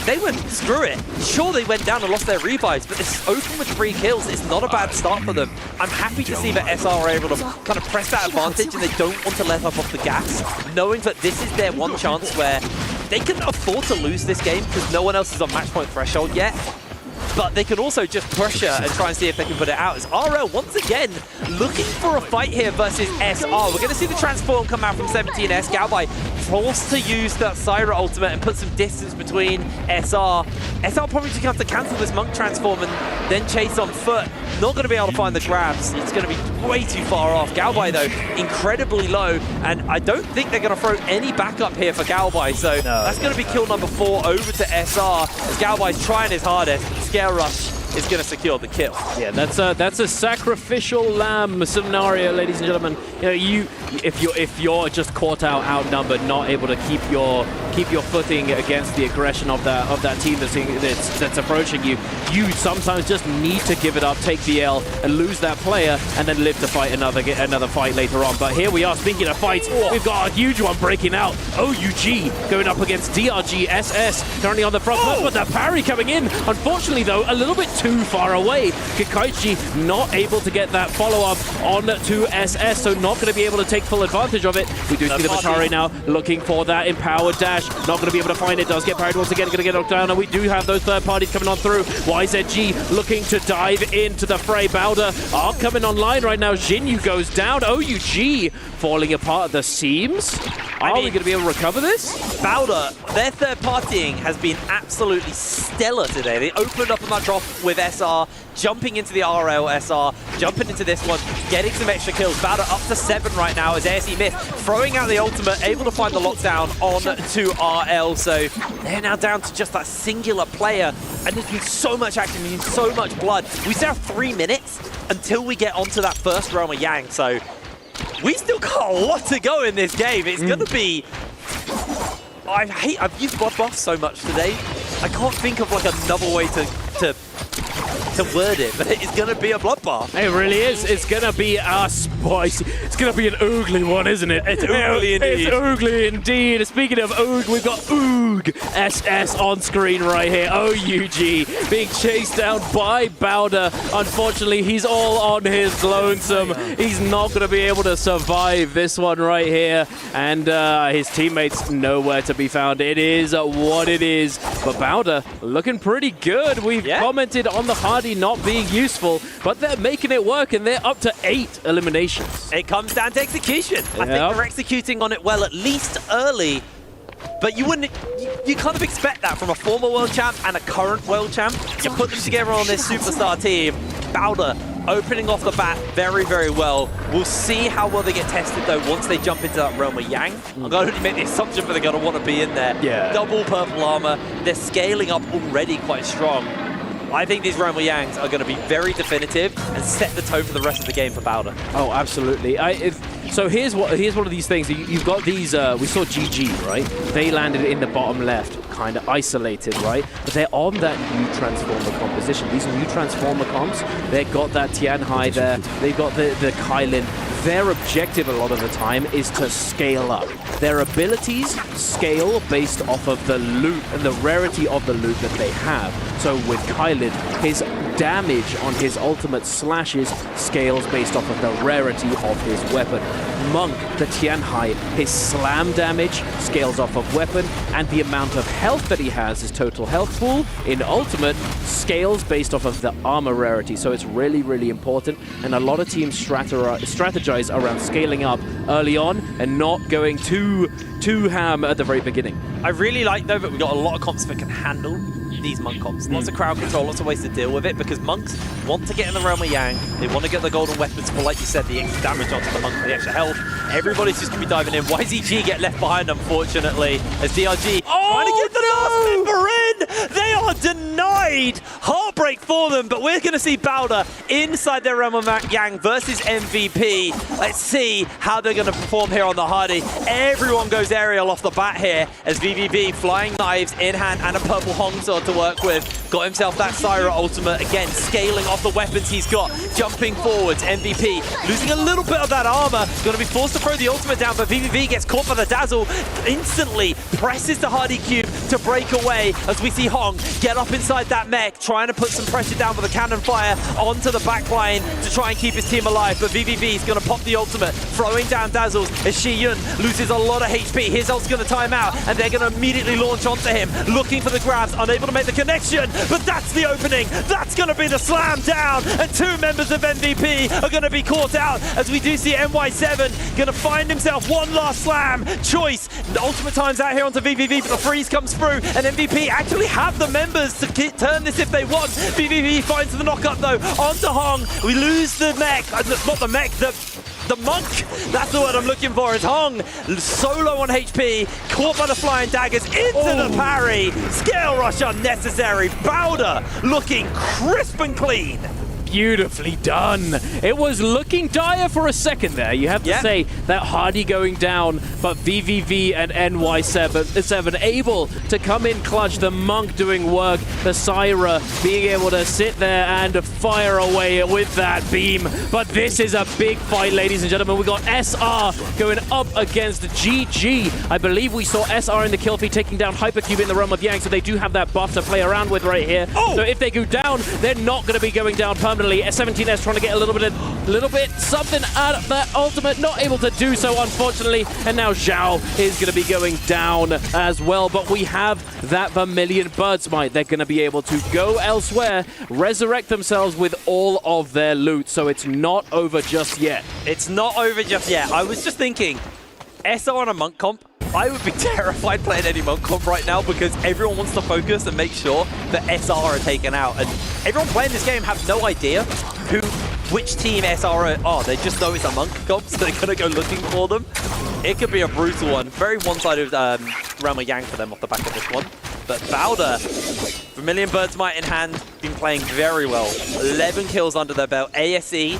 they went, screw it. Sure, they went down and lost their revives, but this open with 3 kills is not a bad start for them. I'm happy to see that SR are able to kind of press that advantage and they don't want to let up off the gas, knowing that this is their one chance where they can afford to lose this game because no one else is on match point threshold yet. But they can also just pressure and try and see if they can put it out. As RL, once again, looking for a fight here versus SR. We're going to see the transform come out from 17S. Galbai forced to use that Syra ultimate and put some distance between SR. SR probably just have to cancel this Monk transform and then chase on foot. Not going to be able to find the grabs. It's going to be way too far off. Galbai, though, incredibly low. And I don't think they're going to throw any backup here for Galbai. So that's going to be kill number 4 over to SR. As Galbai's trying his hardest. Scare Rush is going to secure the kill. Yeah, that's a sacrificial lamb scenario, ladies and gentlemen. You know, if you're just caught out, outnumbered, not able to keep your footing against the aggression of that team that's approaching you, you sometimes just need to give it up, take the L, and lose that player, and then live to fight another fight later on. But here we are. Speaking of fights, we've got a huge one breaking out. OUG going up against DRG SS, currently on the front foot, but the parry coming in. Unfortunately, though, a little bit too far away. Kikaichi not able to get that follow-up on to SS, so not going to be able to take full advantage of it. We do see the Batari now looking for that empowered dash. Not going to be able to find it. Does get parried once again. Going to get knocked down, and we do have those third parties coming on through. YZG looking to dive into the fray. Bowder are coming online right now. Jinyu goes down. OUG falling apart at the seams. Are we going to be able to recover this? Bowder, their third partying has been absolutely stellar today. They opened up on that drop with SR, jumping into the RL SR, jumping into this one, getting some extra kills. Bowder up to 7 right now as ASE missed, throwing out the ultimate, able to find the lockdown on to RL. So they're now down to just that singular player, and there's been so much action, there's been so much blood. We still have 3 minutes until we get onto that first realm of Yang, so we still got a lot to go in this game. It's going to be... I've used Bloodbath so much today. I can't think of like another way to word it, but it's going to be a bloodbath. It really is. It's going to be a spicy. It's going to be an oogly one, isn't it? It's oogly indeed. It's oogly indeed. Speaking of oog, we've got Oog SS on screen right here. OUG being chased down by Bowder. Unfortunately, he's all on his lonesome. He's not going to be able to survive this one right here, and his teammates nowhere to be found. It is what it is, but Bowder looking pretty good. We've commented on the Hardy not being useful, but they're making it work, and they're up to 8 eliminations. It comes down to execution. I think they're executing on it well, at least early. But you kind of expect that from a former world champ and a current world champ. You put them together on this superstar team. Bowder opening off the bat very, very well. We'll see how well they get tested, though, once they jump into that realm of Yang. I'm going to make the assumption that they're going to want to be in there. Yeah. Double purple armor. They're scaling up already quite strong. I think these Realm of Yangs are going to be very definitive and set the tone for the rest of the game for Bowder. Oh, absolutely. So here's one of these things. You've got these, we saw GG, right? They landed in the bottom left, kind of isolated, right? But they're on that new Transformer composition. These new Transformer comps, they've got that Tianhai there, they've got the Kylin. Their objective a lot of the time is to scale up. Their abilities scale based off of the loot and the rarity of the loot that they have. So with Kylin, his damage on his ultimate slashes scales based off of the rarity of his weapon. Monk, the Tianhai, his slam damage scales off of weapon, and the amount of health that he has, his total health pool, in ultimate, scales based off of the armor rarity. So it's really, really important, and a lot of teams strategize around scaling up early on and not going too ham at the very beginning. I really like, though, that we've got a lot of comps that can handle these Monk comps. Lots of crowd control, lots of ways to deal with it, because Monks want to get in the realm of Yang. They want to get the golden weapons for, like you said, the extra damage onto the Monk for the extra health. Everybody's just going to be diving in. YZG get left behind, unfortunately, as DRG trying to get the last member in. They are denied. Heartbreak for them, but we're going to see Bowder inside their realm of Yang versus MVP. Let's see how they're going to perform here on the Hardy. Everyone goes aerial off the bat here as VVV flying knives in hand and a purple Hong sword to work with. Got himself that Syra ultimate, again scaling off the weapons he's got, jumping forwards. MVP losing a little bit of that armor, going to be forced to throw the ultimate down, but VVV gets caught by the dazzle, instantly presses the Hardy cube to break away as we see Hong get up inside that mech, trying to put some pressure down with a cannon fire onto the backline to try and keep his team alive, but VVV is going to pop the ultimate, throwing down dazzles as Shiyun loses a lot of HP. His ult's going to time out, and they're going to immediately launch onto him, looking for the grabs, unable to make the connection, but that's the opening. That's going to be the slam down, and two members of MVP are going to be caught out as we do see NY7 going to find himself one last slam choice. The ultimate times out here onto VVV, but the freeze comes through, and MVP actually have the members to turn this if they want. VVV finds the knock-up though onto Hong. We lose the mech, not the mech, the Monk, that's the word I'm looking for, is Hong solo on HP, caught by the flying daggers into the parry. Scale rush unnecessary. Bowder looking crisp and clean. Beautifully done. It was looking dire for a second there, you have to say, that Hardy going down, but VVV and NY7 able to come in clutch, the Monk doing work, the Syra being able to sit there and fire away with that beam. But this is a big fight, ladies and gentlemen. We got SR going up against GG. I believe we saw SR in the kill feed taking down Hypercube in the realm of Yang, so they do have that buff to play around with right here. So if they go down, they're not going to be going down permanently. S17S trying to get a little bit something out of that ultimate, not able to do so unfortunately, and now Zhao is going to be going down as well, but we have that Vermilion Bird's Might. They're going to be able to go elsewhere, resurrect themselves with all of their loot, so it's not over just yet. It's not over just yet. I was just thinking, SR on a Monk comp, I would be terrified playing any Monk comp right now because everyone wants to focus and make sure that SR are taken out. And everyone playing this game have no idea which team SR are. They just know it's a Monk comp, so they're going to go looking for them. It could be a brutal one. Very one-sided realm of Yang for them off the back of this one. But Bowder, Vermilion Bird's Might in hand, been playing very well. 11 kills under their belt. ASE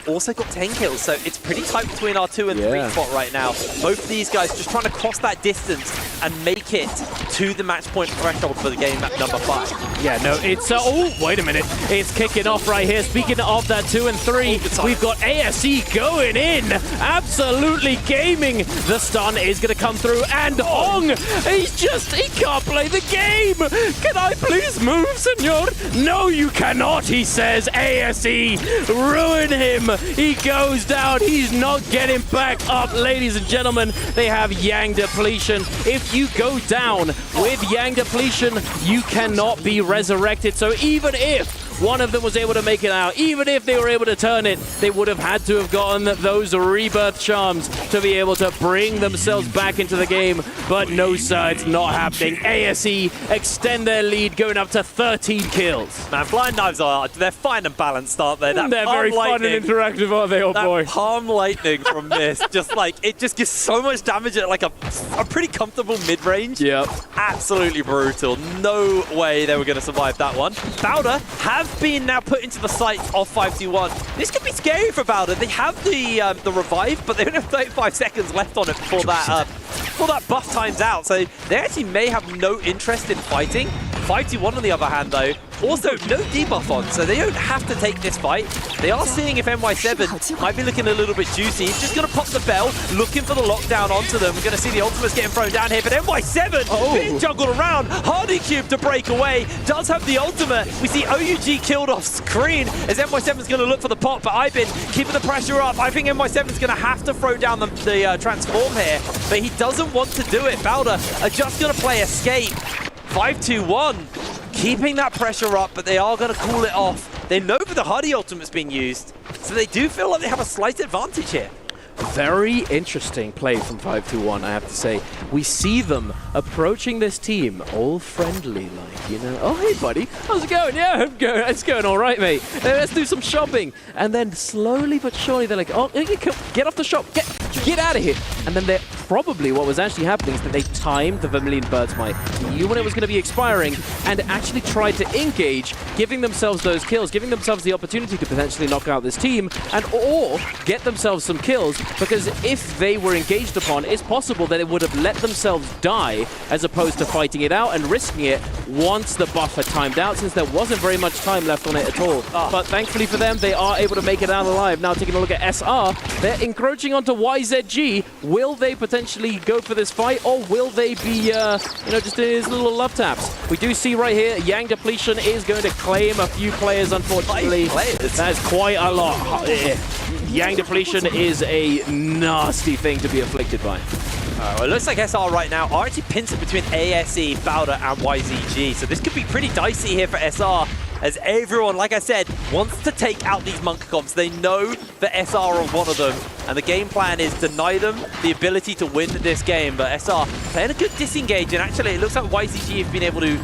also got 10 kills, so it's pretty tight between our 2 and 3 spot right now. Both of these guys just trying to cross that distance and make it to the match point threshold for the game at number 5. Yeah, no, it's oh, wait a minute, it's kicking off right here. Speaking of that 2 and 3, we've got ASE going in, absolutely gaming. The stun is going to come through, and Hong, he can't play the game. Can I please move, senor? No, you cannot, he says. ASE, ruin him. He goes down. He's not getting back up, ladies and gentlemen. They have Yang depletion. If you go down with Yang depletion, you cannot be resurrected. So even if one of them was able to make it out, even if they were able to turn it, they would have had to have gotten those rebirth charms to be able to bring themselves back into the game. But no, sir, it's not happening. ASE extend their lead, going up to 13 kills. Man, flying knives they're fine and balanced, aren't they? They're very fun and interactive, aren't they, oh boy? Palm lightning from this, it just gives so much damage at like a pretty comfortable mid-range. Yep. Absolutely brutal. No way they were going to survive that one. Bowder have been now put into the sights of 521. This could be scary for Bowder. They have the revive, but they only have 35 seconds left on it before that buff times out. So they actually may have no interest in fighting. 521 on the other hand though, also no debuff on, so they don't have to take this fight. They are seeing if NY7 might be looking a little bit juicy. He's just going to pop the bell, looking for the lockdown onto them. We're going to see the ultimates getting thrown down here, but NY7 being juggled around. Hardy Cube to break away, does have the ultimate. We see OUG killed off screen as NY7's going to look for the pop, but I've been keeping the pressure up. I think NY7's going to have to throw down the transform here, but he doesn't want to do it. Bowder are just going to play escape. 521, keeping that pressure up, but they are going to call it off. They know that the Hardy ultimate's being used, so they do feel like they have a slight advantage here. very interesting play from 521, I have to say. We see them approaching this team all friendly, like, you know, oh, hey, buddy, how's it going? Yeah, it's going all right, mate. Let's do some shopping. And then slowly but surely, they're like, oh, get off the shop, get out of here. And then they're probably what was actually happening is that they timed the Vermilion Bird's Might, knew when it was going to be expiring, and actually tried to engage, giving themselves those kills, giving themselves the opportunity to potentially knock out this team, and or get themselves some kills, because if they were engaged upon, it's possible that it would have let themselves die as opposed to fighting it out and risking it once the buff had timed out, since there wasn't very much time left on it at all. But thankfully for them, they are able to make it out alive. Now taking a look at SR, they're encroaching onto YZG. Will they potentially go for this fight, or will they be, you know, just doing his little love taps? We do see right here, Yang Depletion is going to claim a few players, unfortunately. 5 players? That is quite a lot. Yang Depletion is a nasty thing to be afflicted by. Well, it looks like SR right now are actually pinched between ASE, Bowder, and YZG. So this could be pretty dicey here for SR, as everyone, like I said, wants to take out these Monk comps. They know that SR are one of them, and the game plan is deny them the ability to win this game. But SR playing a good disengage, and actually it looks like YZG have been able to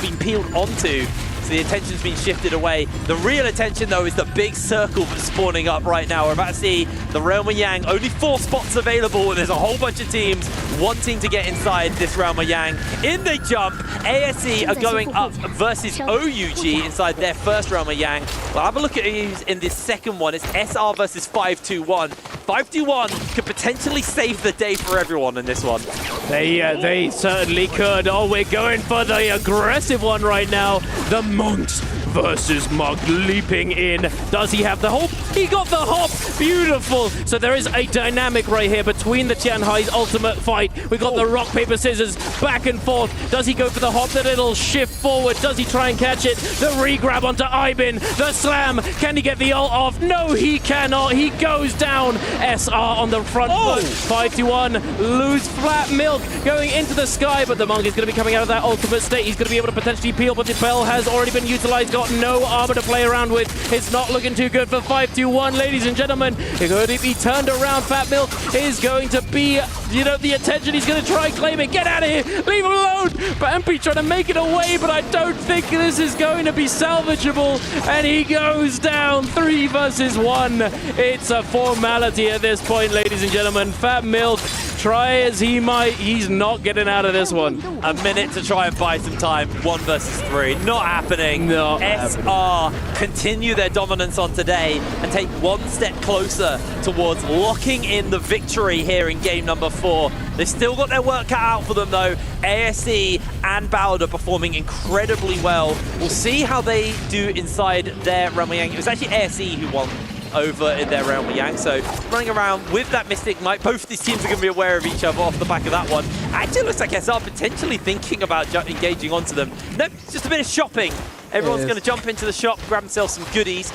been peeled onto. So the attention's been shifted away. The real attention, though, is the big circle that's spawning up right now. We're about to see the Realm of Yang. Only 4 spots available, and there's a whole bunch of teams wanting to get inside this Realm of Yang. In they jump. ASE are going up versus OUG inside their first Realm of Yang. We'll have a look at who's in this second one. It's SR versus 521. 521 could potentially save the day for everyone in this one. They certainly could. Oh, we're going for the aggressive one right now. The Monks versus Mug leaping in. Does he have the hop? He got the hop! Beautiful! So there is a dynamic right here between the Tianhai's ultimate fight. We got the rock, paper, scissors back and forth. Does he go for the hop? The little shift forward. Does he try and catch it? The re-grab onto Ibin. The slam. Can he get the ult off? No, he cannot. He goes down. SR on the front foot. 5-1. Lose flat milk going into the sky, but the Monk is going to be coming out of that ultimate state. He's going to be able to potentially peel, but the bell has already been utilized. Got no armor to play around with. It's not looking too good for 5-1, ladies and gentlemen. It's going to be turned around. Fat Milk is going to be, you know, the attention. He's going to try and claim it. Get out of here. Leave him alone. But MP trying to make it away, but I don't think this is going to be salvageable. And he goes down 3 versus 1. It's a formality at this point, ladies and gentlemen. Fat Milk, try as he might, he's not getting out of this one. A minute to try and buy some time. 1 versus 3. Not happening. No. SR continue their dominance on today and take 1 step closer towards locking in the victory here in game number 4. They've still got their work cut out for them, though. ASE and Bowder performing incredibly well. We'll see how they do inside their Realm of Yang. It was actually ASE who won over in their Realm of Yang, so running around with that Mystic Might. Both of these teams are going to be aware of each other off the back of that one. Actually looks like SR potentially thinking about engaging onto them. Nope, it's just a bit of shopping. Everyone's going to jump into the shop, grab themselves some goodies.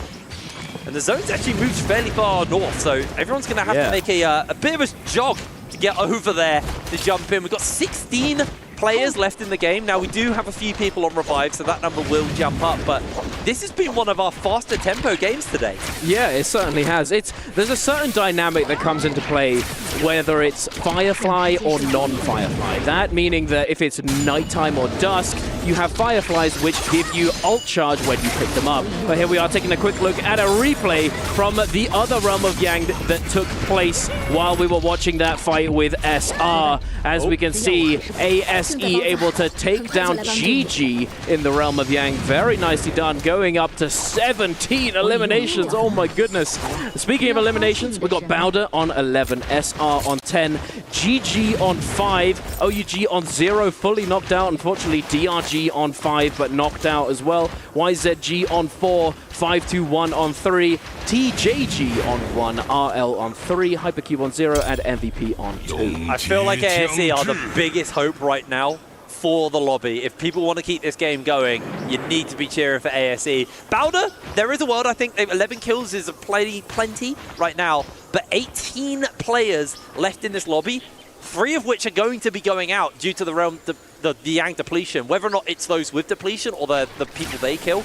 And the zone's actually moved fairly far north, so everyone's going to have to make a bit of a jog to get over there to jump in. We've got 16 players left in the game. Now, we do have a few people on revive, so that number will jump up, but this has been one of our faster tempo games today. Yeah, it certainly has. There's a certain dynamic that comes into play, whether it's Firefly or non-Firefly. That meaning that if it's nighttime or dusk, you have Fireflies which give you ult charge when you pick them up. But here we are taking a quick look at a replay from the other Realm of Yang that took place while we were watching that fight with SR. As we can see, ASE able to take down GG in the Realm of Yang. Very nicely done, going up to 17 eliminations. Oh my goodness. Speaking of eliminations, we got Bowder on 11, SR on 10, GG on 5, OUG on 0, fully knocked out. Unfortunately, DRG on 5, but knocked out as well. YZG on 4, 5-1 on 3, TJG on 1, RL on 3, Hypercube on 0, and MVP on 2. I feel like ASE are the biggest hope right now for the lobby. If people want to keep this game going, you need to be cheering for ASE. Bowder, there is a world, I think 11 kills is plenty right now, but 18 players left in this lobby, 3 of which are going to be going out due to the Yang depletion, whether or not it's those with depletion or the people they kill.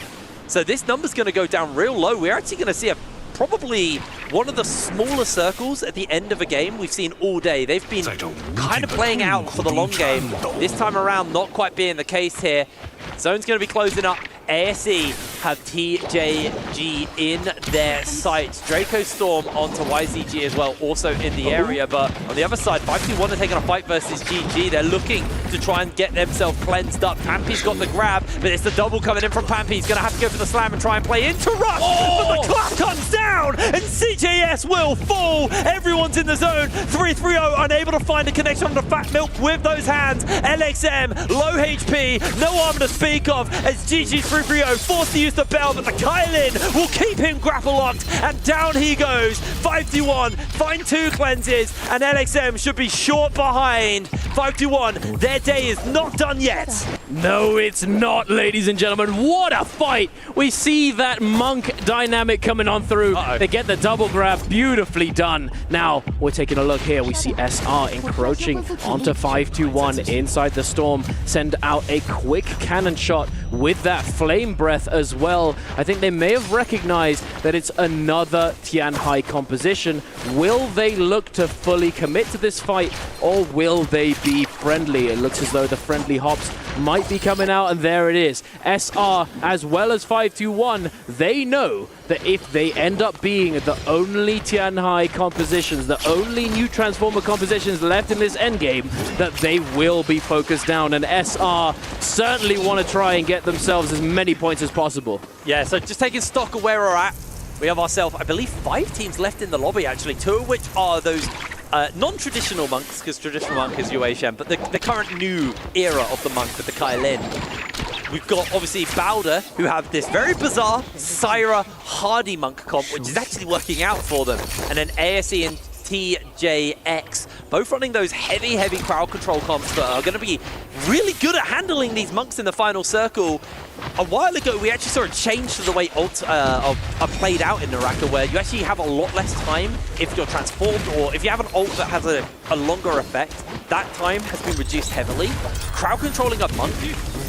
So this number's going to go down real low. We're actually going to see a probably one of the smaller circles at the end of a game we've seen all day. They've been kind of playing out for the long game. This time around, not quite being the case here. Zone's going to be closing up. ASE have TJG in their sights. Draco Storm onto YZG as well, also in the area. But on the other side, 521 are taking a fight versus GG. They're looking to try and get themselves cleansed up. Pampy's got the grab, but it's the double coming in from Pampy. He's going to have to go for the slam and try and play into Rush. But the clap comes down, and CJS will fall. Everyone's in the zone. 3-3-0, unable to find a connection on the Fat Milk with those hands. LXM, low HP, no armor to speak of, as GG 3-3-0 forced to use the bell, but the Kylin will keep him grapple locked, and down he goes. 521, find 2 cleanses, and LXM should be short behind. 521, their day is not done yet. No, it's not, ladies and gentlemen. What a fight! We see that Monk dynamic coming on through. They get the double grab, beautifully done. Now, we're taking a look here. We see SR encroaching onto 521 inside the storm. Send out a quick cannon shot with that flame breath as well. I think they may have recognized that it's another Tianhai composition. Will they look to fully commit to this fight, or will they be friendly? It looks as though the friendly hops might be coming out, and there it is. SR as well as 521, they know that if they end up being the only Tianhai compositions, the only new Transformer compositions left in this endgame, that they will be focused down, and SR certainly want to try and get themselves as many points as possible. Yeah, so just taking stock of where we're at, we have ourselves, I believe, 5 teams left in the lobby, actually, 2 of which are those non-traditional monks, because traditional monk is Yuei-Shen, but the current new era of the monk with the Kylin. We've got, obviously, Bowder, who have this very bizarre Syra Hardy monk comp, which is actually working out for them. And then ASE and TJX, both running those heavy crowd control comps that are going to be really good at handling these monks in the final circle. A while ago, we actually saw a change to the way ults are played out in Naraka, where you actually have a lot less time if you're transformed, or if you have an ult that has a longer effect, that time has been reduced heavily. Crowd controlling a monk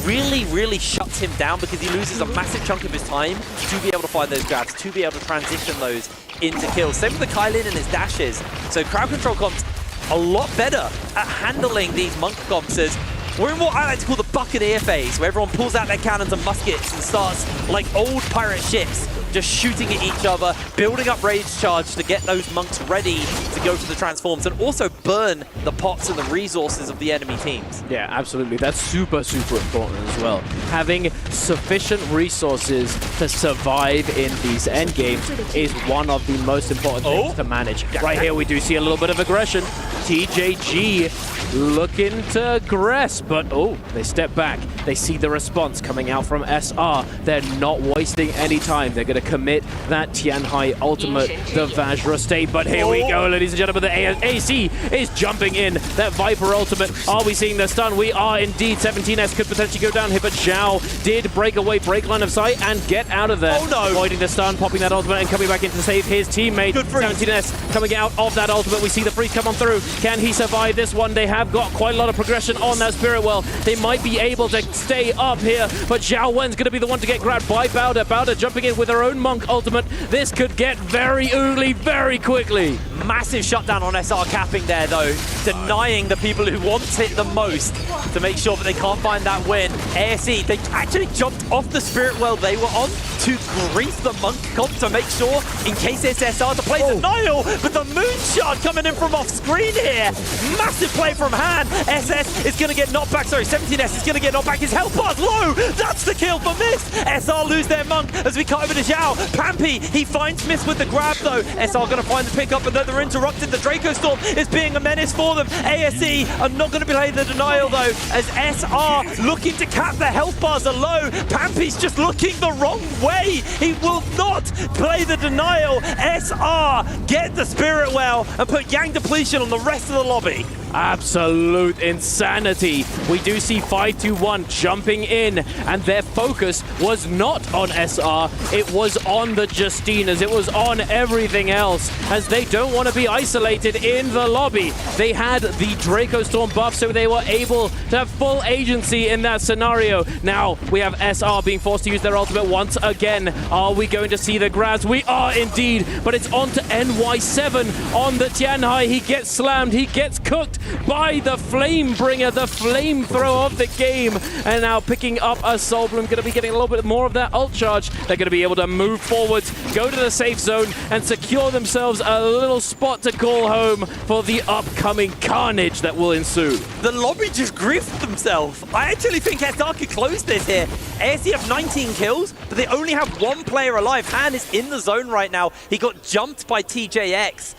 really shuts him down, because he loses a massive chunk of his time to be able to find those grabs, to be able to transition those into kills. Same with the Kylin and his dashes. So crowd control comps a lot better at handling these monk comps. As we're in what I like to call the Buccaneer phase, where everyone pulls out their cannons and muskets and starts like old pirate ships, just shooting at each other, building up rage charge to get those monks ready to go to the transforms, and also burn the pots and the resources of the enemy teams. Yeah, absolutely. That's super important as well. Having sufficient resources to survive in these endgames is one of the most important things to manage. Right here, we do see a little bit of aggression. TJG looking to aggress, but they step back. They see the response coming out from SR. They're not wasting any time. They're going to commit that Tianhai ultimate, the Vajra state. But here we go, ladies and gentlemen. The AC is jumping in. That Viper ultimate. Are we seeing the stun? We are indeed. 17S could potentially go down here, but Zhao did break away, break line of sight, and get out of there. Avoiding the stun, popping that ultimate, and coming back in to save his teammate. 17S coming out of that ultimate. We see the freeze come on through. Can he survive this one? They have got quite a lot of progression on that Spirit Well. They might be able to stay up here, but Zhao Wen's going to be the one to get grabbed by Bowder. Bowder jumping in with her own Monk ultimate. This could get very ugly very quickly. Massive shutdown on SR capping there, though, denying the people who want it the most to make sure that they can't find that win. ASE, they actually jumped off the Spirit Well they were on to grief the Monk comp to make sure, in case it's SR, to play Denial, but the Moonshot coming in from off screen here. Massive play from Han. SS is going to get knocked back. Sorry, 17S is going to get knocked back. His health bar's low. That's the kill for Mist. SR lose their Monk as we cut over to Zhao. Pampy, he finds Mist with the grab, though. SR going to find the pickup, but they're interrupted. The Draco Storm is being a menace for them. ASE are not going to play the Denial, though, as SR looking to cap. The health bars are low. Pampy's just looking the wrong way. He will not play the Denial. SR get the Spirit Well and put Yang Depletion on the rest of the lobby. Absolute insanity. We do see 521 jumping in, and their focus was not on SR, it was on the Justinas, it was on everything else, as they don't want to be isolated in the lobby. They had the Draco Storm buff, so they were able to have full agency in that scenario. Now we have SR being forced to use their ultimate once again. Are we going to see the grabs? We are indeed, but it's on to NY7 on the Tianhai. He gets slammed, he gets cooked by the Flamebringer, the flamethrower of the game, and now picking up a Soul Bloom, going to be getting a little bit more of that ult charge. They're going to be able to move forwards, go to the safe zone, and secure themselves a little spot to call home for the upcoming carnage that will ensue. The lobby just griefed themselves. I actually think SR could close this here. ASC have 19 kills, but they only have one player alive. Han is in the zone right now. He got jumped by TJX.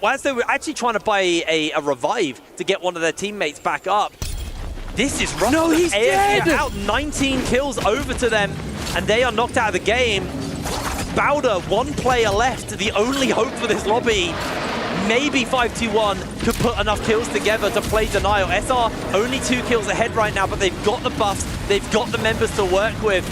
Whilst they were actually trying to buy a revive to get one of their teammates back up. This is rough. No, he's dead! Out 19 kills over to them, and they are knocked out of the game. Bowder, one player left, the only hope for this lobby. Maybe 521 could put enough kills together to play Denial. SR only 2 kills ahead right now, but they've got the buffs, they've got the members to work with.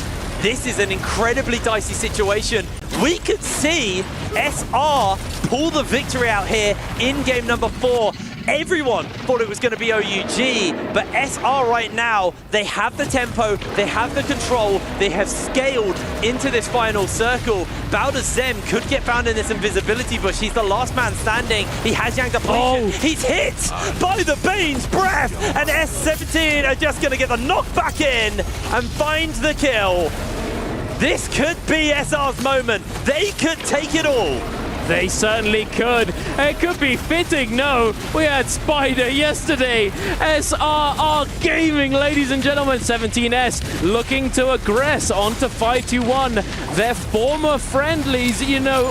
This is an incredibly dicey situation. We could see SR pull the victory out here in game number 4. Everyone thought it was going to be OUG, but SR right now, they have the tempo, they have the control, they have scaled into this final circle. Bowder Zem could get found in this invisibility bush. He's the last man standing. He has Yang depletion. He's hit by the Bane's breath, and S17 are just going to get the knockback in and find the kill. This could be SR's moment. They could take it all. They certainly could. It could be fitting. No, we had Spider yesterday. SRR Gaming, ladies and gentlemen. 17S looking to aggress onto 521. Their former friendlies, you know,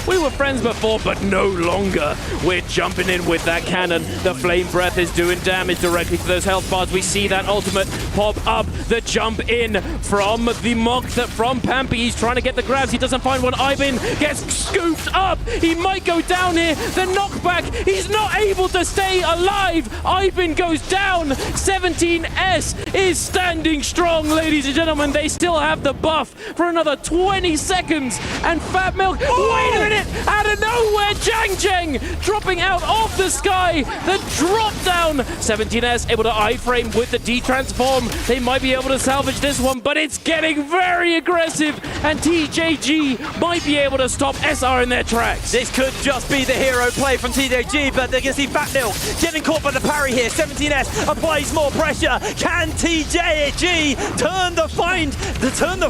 we were friends before, but no longer. We're jumping in with that cannon. The Flame Breath is doing damage directly to those health bars. We see that ultimate pop up. The jump in from the Mock, from Pampy. He's trying to get the grabs. He doesn't find one. Ivan gets scooped up. He might go down here. The knockback. He's not able to stay alive. Ivan goes down. 17S is standing strong, ladies and gentlemen. They still have the buff for another 20 seconds. And Fat Milk, wait a minute, out of nowhere, Jang dropping out of the sky. The drop down. 17S able to iframe with the D-transform. They might be able to salvage this one, but it's getting very aggressive. And TJG might be able to stop SR in their tracks. This could just be the hero play from TJG, but they're going to see Fat Milk getting caught by the parry here. 17S applies more pressure. Can TJG turn the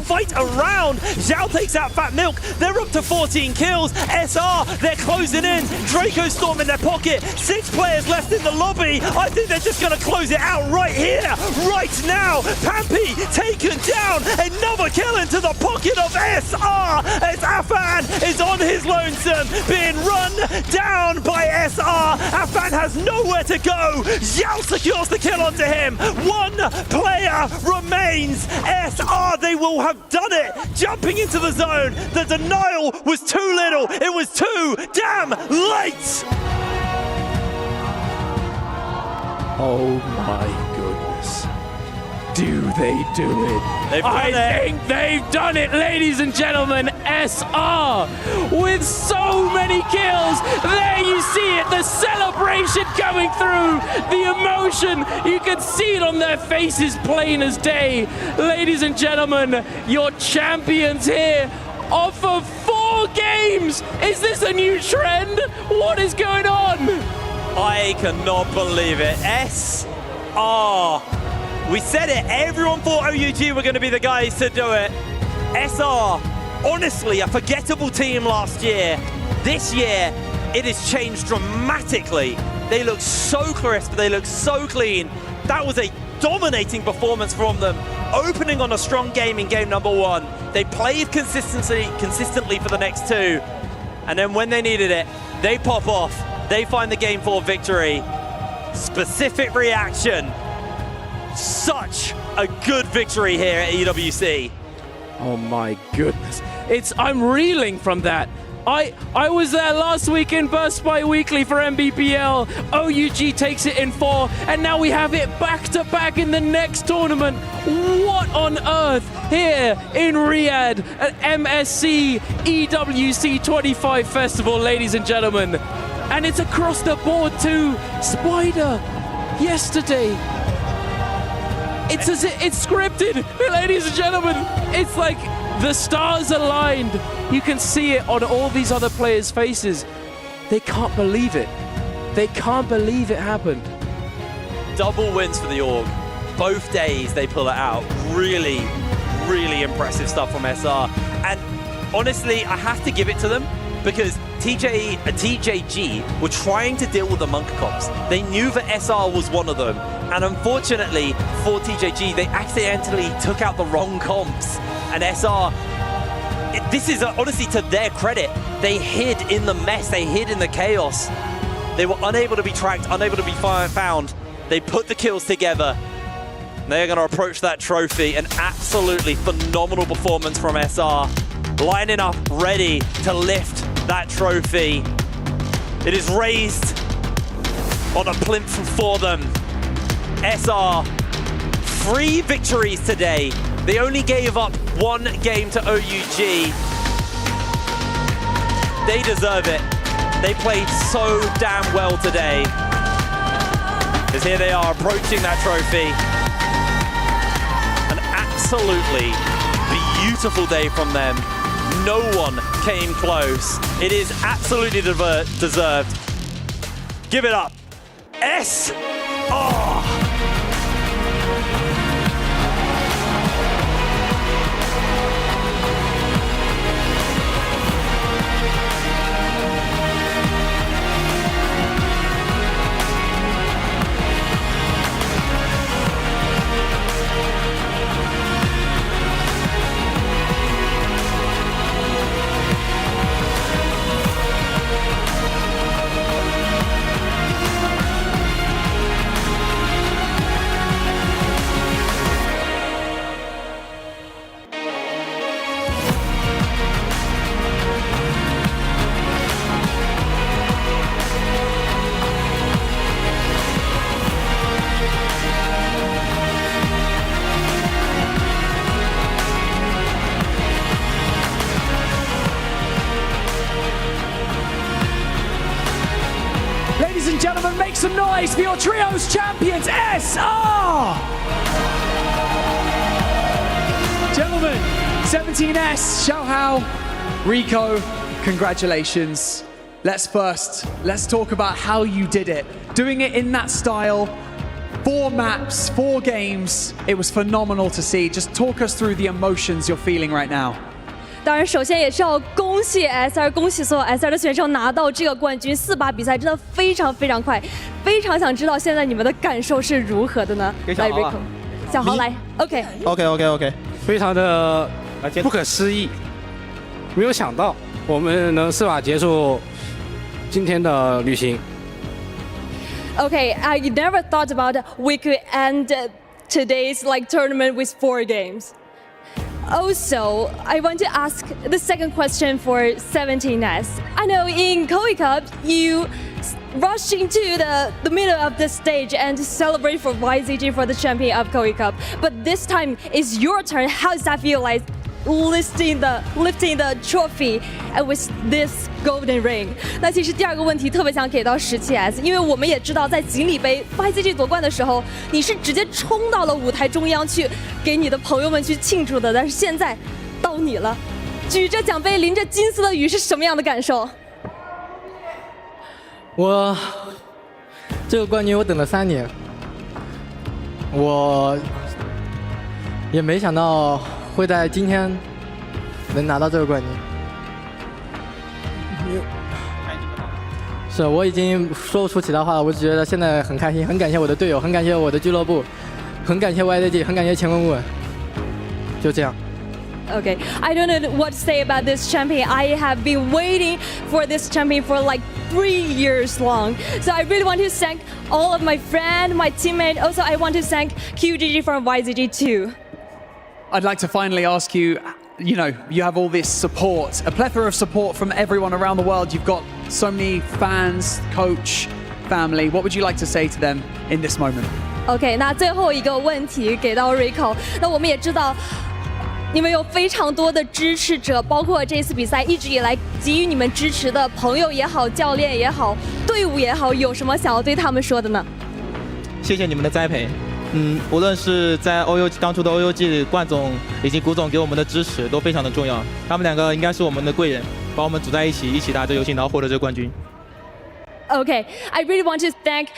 fight around? Zhao takes out Fat Milk. They're up to 14 kills. SR, they're closing in. Draco Storm in their pocket. 6 players left in the lobby. I think they're just going to close it out right here, right now. Pampy taken down. Another kill into the pocket of SR as Afan is on his lonesome, being run down by SR. Afan has nowhere to go. Zhao secures the kill onto him. 1 player remains. SR, they will have done it. Jumping into the zone. The denial was too little. It was too damn late. Oh my goodness. Do they do it? I think they've done it, ladies and gentlemen. SR with so many kills. There you see it, the celebration coming through, the emotion. You can see it on their faces plain as day. Ladies and gentlemen, your champions here off of 4 games. Is this a new trend? What is going on? I cannot believe it. SR. We said it, everyone thought OUG were going to be the guys to do it. SR, honestly, a forgettable team last year. This year, it has changed dramatically. They look so crisp, they look so clean. That was a dominating performance from them, opening on a strong game in game number 1. They played consistently for the next 2. And then when they needed it, they pop off. They find the game 4 victory. Specific reaction. Such a good victory here at EWC. Oh my goodness. I'm reeling from that. I was there last week in Burst by Weekly for MBPL. OUG takes it in 4, and now we have it back-to-back in the next tournament. What on earth here in Riyadh at MSC EWC 25 Festival, ladies and gentlemen. And it's across the board too. Spider, yesterday. It's as if it's scripted, ladies and gentlemen. It's like the stars aligned. You can see it on all these other players' faces. They can't believe it. They can't believe it happened. Double wins for the org. Both days they pull it out. Really, really impressive stuff from SR. And honestly, I have to give it to them because TJG were trying to deal with the Monk comps. They knew that SR was one of them. And unfortunately for TJG, they accidentally took out the wrong comps. And SR, this is honestly to their credit. They hid in the mess, they hid in the chaos. They were unable to be tracked, unable to be found. They put the kills together. They're going to approach that trophy. An absolutely phenomenal performance from SR. Lining up, ready to lift that trophy. It is raised on a plinth for them. SR, 3 victories today. They only gave up 1 game to OUG. They deserve it. They played so damn well today. As here they are approaching that trophy. An absolutely beautiful day from them. No one came close. It is absolutely deserved. Give it up. SR! Ladies and gentlemen, make some noise for your trios champions, SR! Gentlemen, 17S, Xiaohao, Rico, congratulations. Let's talk about how you did it. Doing it in that style, 4 maps, 4 games, it was phenomenal to see. Just talk us through the emotions you're feeling right now. 当然，首先也是要恭喜 SR， 恭喜所有 SR 的选手拿到这个冠军。4把比赛真的非常非常快，非常想知道现在你们的感受是如何的呢？来 ，Rico， 小豪来 ，OK， 非常的不可思议，没有想到我们能4把结束今天的旅行。Okay, I never thought about we could end today's tournament with 4 games. Also, I want to ask the second question for 17S. I know in Koi Cup, you rushed into the middle of the stage and celebrate for YZG for the champion of Koi Cup. But this time, it's your turn. How does that feel like lifting the trophy and with this golden ring? 那其实第二个问题特别想给到17S， 因为我们也知道在锦鲤杯 YZG 夺冠的时候，你是直接冲到了舞台中央去给你的朋友们去庆祝的，但是现在到你了，举着奖杯淋着金丝的雨是什么样的感受？我这个冠军我等了3年，我也没想到会在今天能拿到这个冠军。是我已经说不出其他话了，我只觉得现在很开心，很感谢我的队友，很感谢我的俱乐部，很感谢 YZG， 很感谢乾坤顾问，就这样。Okay, I don't know what to say about this champion. I have been waiting for this champion for 3 years long. So I really want to thank all of my friends, my teammates. Also, I want to thank QGG from YZG too. I'd like to finally ask you, you know, you have all this support, a plethora of support from everyone around the world. You've got so many fans, coach, family. What would you like to say to them in this moment? OK， 那最后一个问题给到 Rico。那我们也知道，你们有非常多的支持者，包括这次比赛一直以来给予你们支持的朋友也好、教练也好、队伍也好，有什么想要对他们说的呢？谢谢你们的栽培。无论是在当初的 OUG 冠总以及谷总给我们的支持都非常的重要。他们两个应该是我们的贵人，把我们组在一起，一起打这游戏，然后获得这个冠军。Okay, I really want to thank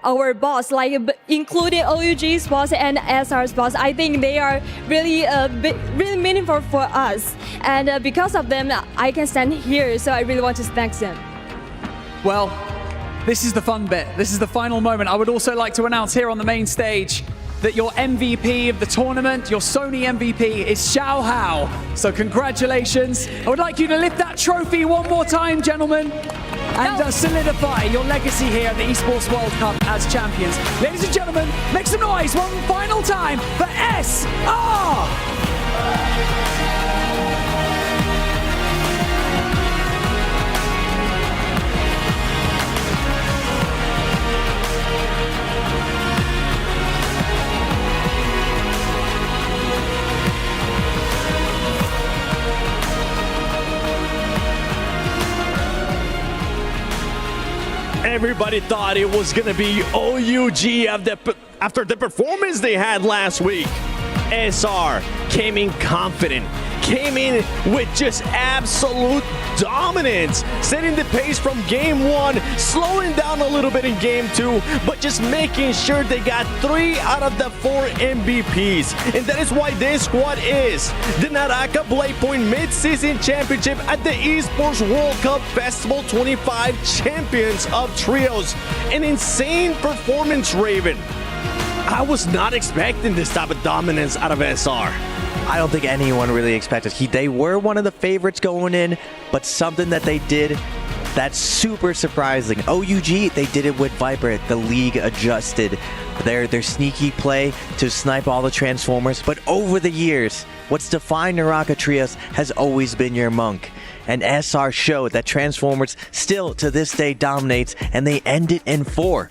our boss, like including OUG's boss and SR's boss. I think they are really, really meaningful for us, and because of them, I can stand here. So I really want to thank them. Well, this is the fun bit. This is the final moment. I would also like to announce here on the main stage that your MVP of the tournament, your Sony MVP, is Xiao Hao. So congratulations. I would like you to lift that trophy one more time, gentlemen, and solidify your legacy here at the Esports World Cup as champions. Ladies and gentlemen, make some noise one final time for SR! Everybody thought it was going to be OUG after the performance they had last week. SR came in confident, came in with just absolute dominance, setting the pace from game 1, slowing down a little bit in game 2, but just making sure they got 3 out of the 4 MVPs. And that is why this squad is the Naraka Bladepoint Mid Season Championship at the Esports World Cup Festival 25 champions of trios. An insane performance, Raven. I was not expecting this type of dominance out of SR. I don't think anyone really expected. They were one of the favorites going in, but something that they did that's super surprising. OUG, they did it with Viper. The league adjusted their sneaky play to snipe all the Transformers. But over the years, what's defined Naraka Trios has always been your Monk. And SR showed that Transformers still to this day dominates, and they end it in 4.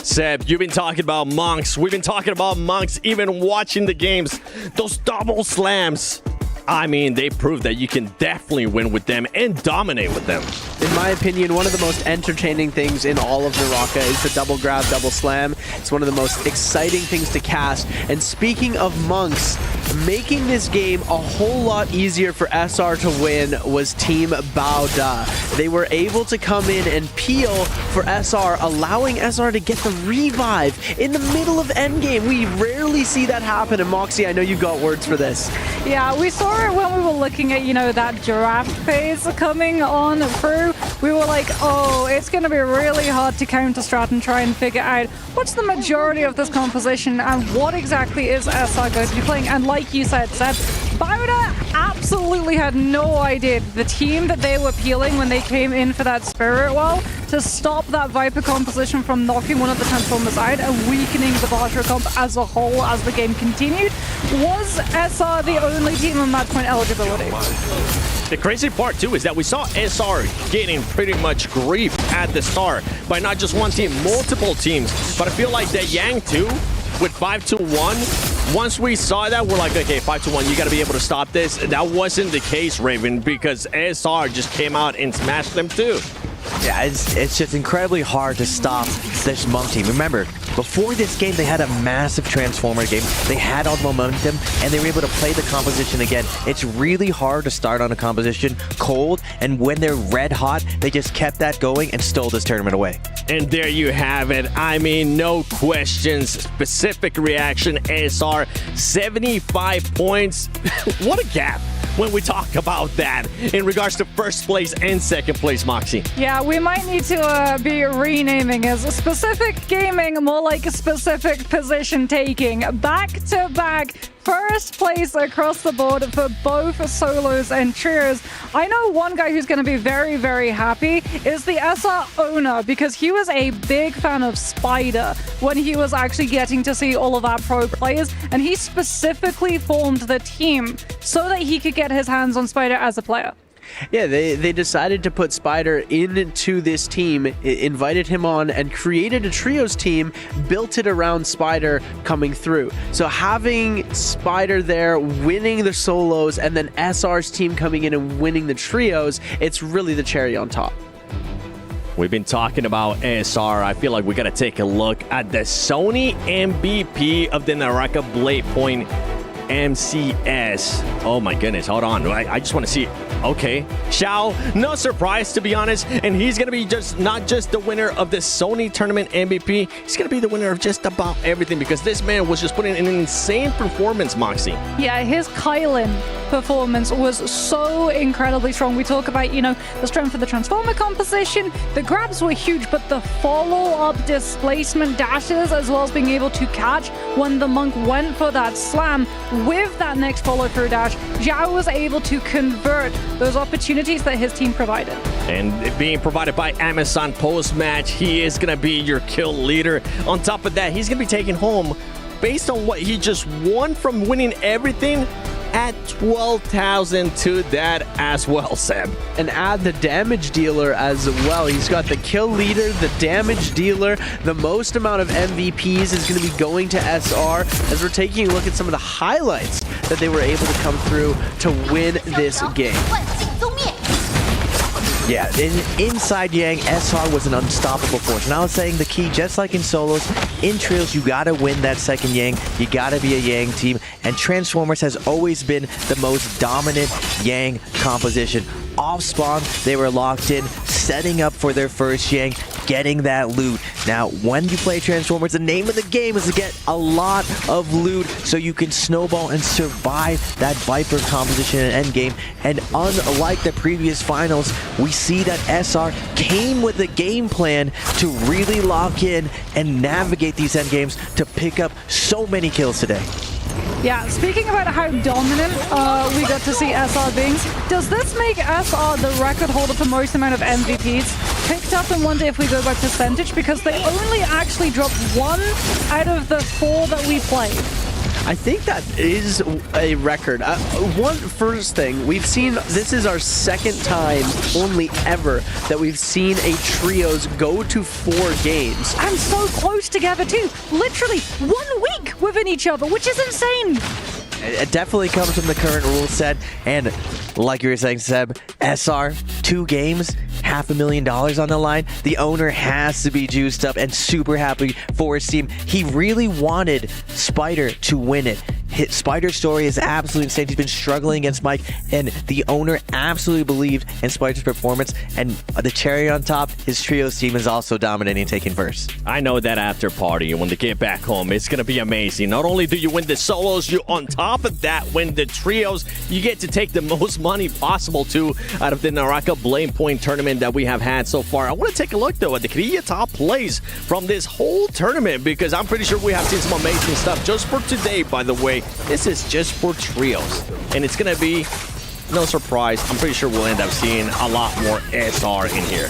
Seb, you've been talking about monks. We've been talking about monks even watching the games. Those double slams. I mean, they proved that you can definitely win with them and dominate with them. In my opinion, one of the most entertaining things in all of Naraka is the double grab, double slam. It's one of the most exciting things to cast. And speaking of monks, making this game a whole lot easier for SR to win was Team Bauda. They were able to come in and peel for SR, allowing SR to get the revive in the middle of endgame. We rarely see that happen. And Moxie, I know you got words for this. Yeah, we saw it when we were looking at, that giraffe phase coming on through. We were like, oh, it's going to be really hard to counter strat and try and figure out what's the majority of this composition and what exactly is SR going to be playing. And like you said, Bauda absolutely had no idea the team that they were peeling when they came in for that Spirit Wall to stop that Viper composition from knocking one of the Transformers out and weakening the Valkyrie comp as a whole as the game continued. Was SR the only team on match point eligibility? The crazy part too is that we saw SR getting pretty much grief at the start by not just one team, multiple teams. But I feel like that Yang 2 with 5-1, once we saw that, we're like, okay, 5-1, you got to be able to stop this. That wasn't the case, Raven, because SR just came out and smashed them too. Yeah, it's just incredibly hard to stop this Monk team. Remember, before this game, they had a massive Transformer game. They had all the momentum, and they were able to play the composition again. It's really hard to start on a composition cold, and when they're red hot, they just kept that going and stole this tournament away. And there you have it. I mean, no questions. Specific reaction, SR, 75 points. What a gap when we talk about that in regards to first place and second place, Moxie. Yeah, we might need to be renaming as Specific Gaming, more like specific position taking. Back to back. First place across the board for both solos and trios. I know one guy who's going to be very, very happy is the SR owner, because he was a big fan of Spider when he was actually getting to see all of our pro players, and he specifically formed the team so that he could get his hands on Spider as a player. Yeah, they decided to put Spider into this team, invited him on, and created a trios team, built it around Spider coming through. So having Spider there, winning the solos, and then SR's team coming in and winning the trios, it's really the cherry on top. We've been talking about ASR. I feel like we got to take a look at the Sony MVP of the Naraka Bladepoint MCS. Oh my goodness, hold on. I just want to see. Okay, Xiao, no surprise to be honest, and he's gonna be not just the winner of the Sony tournament MVP, he's gonna be the winner of just about everything, because this man was just putting in an insane performance, Moxie. Yeah, his Kylan performance was so incredibly strong. We talk about, the strength of the Transformer composition, the grabs were huge, but the follow-up displacement dashes, as well as being able to catch when the Monk went for that slam with that next follow-through dash, Xiao was able to convert those opportunities that his team provided. And being provided by Amazon post-match, he is going to be your kill leader. On top of that, he's going to be taking home, based on what he just won from winning everything, at 12,000 to that as well, Seb. And add the damage dealer as well. He's got the kill leader, the damage dealer, the most amount of MVPs is going to be going to SR, as we're taking a look at some of the highlights that they were able to come through to win this game. Yeah, inside Yang, SR was an unstoppable force. And I was saying the key, just like in solos, in trios, you gotta win that second Yang. You gotta be a Yang team. And Transformers has always been the most dominant Yang composition. Off spawn, they were locked in, setting up for their first Yang, getting that loot. Now, when you play Transformers, the name of the game is to get a lot of loot so you can snowball and survive that Viper composition and endgame. And unlike the previous finals, we see that SR came with a game plan to really lock in and navigate these endgames to pick up so many kills today. Yeah, speaking about how dominant we got to see SR being, does this make SR the record holder for most amount of MVPs? Picked up and wonder if we go by percentage, because they only actually dropped 1 out of the 4 that we played. I think that is a record. One first thing, we've seen, this is our second time only ever that we've seen a trios go to 4 games. And so close together too. Literally 1 week within each other, which is insane. It definitely comes from the current rule set, and like you were saying, Seb, SR, 2 games, $500,000 on the line. The owner has to be juiced up and super happy for his team. He really wanted Spider to win it. Spider's story is absolutely insane. He's been struggling against Mike, and the owner absolutely believed in Spider's performance. And the cherry on top, his trios team is also dominating, taking first. I know that after party, when they get back home, it's going to be amazing. Not only do you win the solos, you on top of that win the trios. You get to take the most money possible too out of the Naraka Bladepoint tournament that we have had so far. I want to take a look though at the Korea top plays from this whole tournament, because I'm pretty sure we have seen some amazing stuff just for today. By the way, this is just for trios, and it's gonna be no surprise. I'm pretty sure we'll end up seeing a lot more SR in here.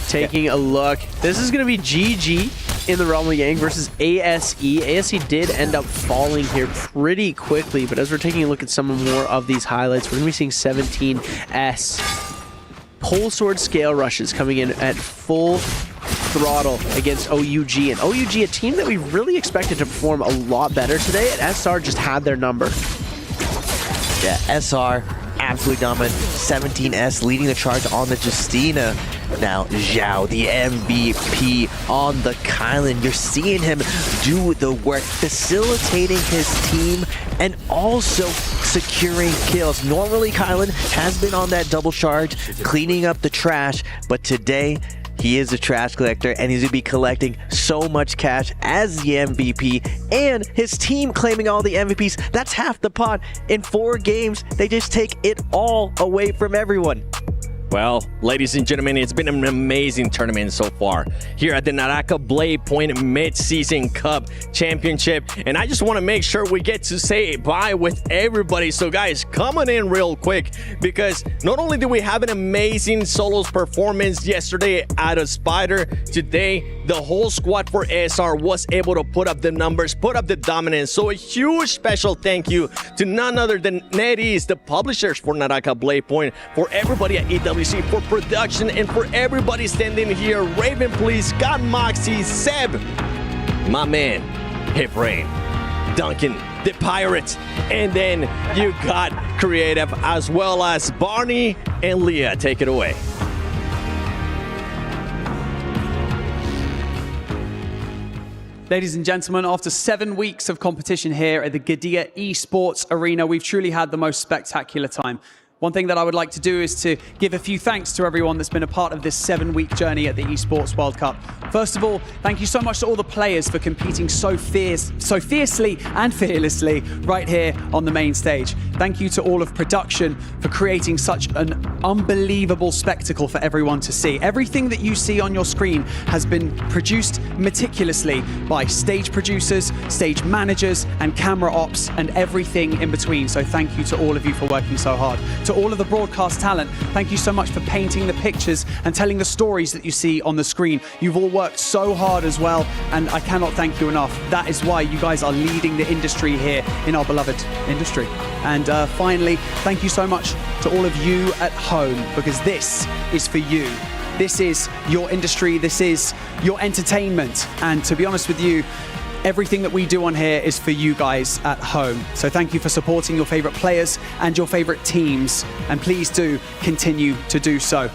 Taking a look, this is gonna be GG in the realm of Yang versus ASE. ASE did end up falling here pretty quickly, but as we're taking a look at some more of these highlights, we're gonna be seeing 17S pole sword scale rushes coming in at full throttle against OUG. And OUG, a team that we really expected to perform a lot better today, and SR just had their number. Yeah, SR, absolutely dominant. 17S leading the charge on the Justina. Now, Xiao, the MVP on the Kylan. You're seeing him do the work, facilitating his team and also securing kills. Normally, Kylan has been on that double charge, cleaning up the trash, but today, he is a trash collector, and he's going to be collecting so much cash as the MVP, and his team claiming all the MVPs. That's half the pot. In 4 games, they just take it all away from everyone. Well, ladies and gentlemen, it's been an amazing tournament so far here at the Naraka Bladepoint Mid Season Cup Championship. And I just want to make sure we get to say bye with everybody. So guys, come on in real quick, because not only did we have an amazing solos performance yesterday out of Spider, today the whole squad for SR was able to put up the numbers, put up the dominance. So a huge special thank you to none other than NetEase, the publishers for Naraka Bladepoint, for everybody at EWC, for production, and for everybody standing here. Raven Please, Scott Moxie, Seb, my man, Hip Rain, Duncan, the Pirate, and then you got Creative, as well as Barney and Leah. Take it away. Ladies and gentlemen, after 7 weeks of competition here at the Gadia Esports Arena, we've truly had the most spectacular time. One thing that I would like to do is to give a few thanks to everyone that's been a part of this 7-week journey at the Esports World Cup. First of all, thank you so much to all the players for competing so fiercely and fearlessly right here on the main stage. Thank you to all of production for creating such an unbelievable spectacle for everyone to see. Everything that you see on your screen has been produced meticulously by stage producers, stage managers, and camera ops, and everything in between. So thank you to all of you for working so hard. To all of the broadcast talent, thank you so much for painting the pictures and telling the stories that you see on the screen. You've all worked so hard as well, and I cannot thank you enough. That is why you guys are leading the industry here in our beloved industry. And finally, thank you so much to all of you at home, because this is for you. This is your industry, this is your entertainment, and to be honest with you, everything that we do on here is for you guys at home. So thank you for supporting your favorite players and your favorite teams, and please do continue to do so.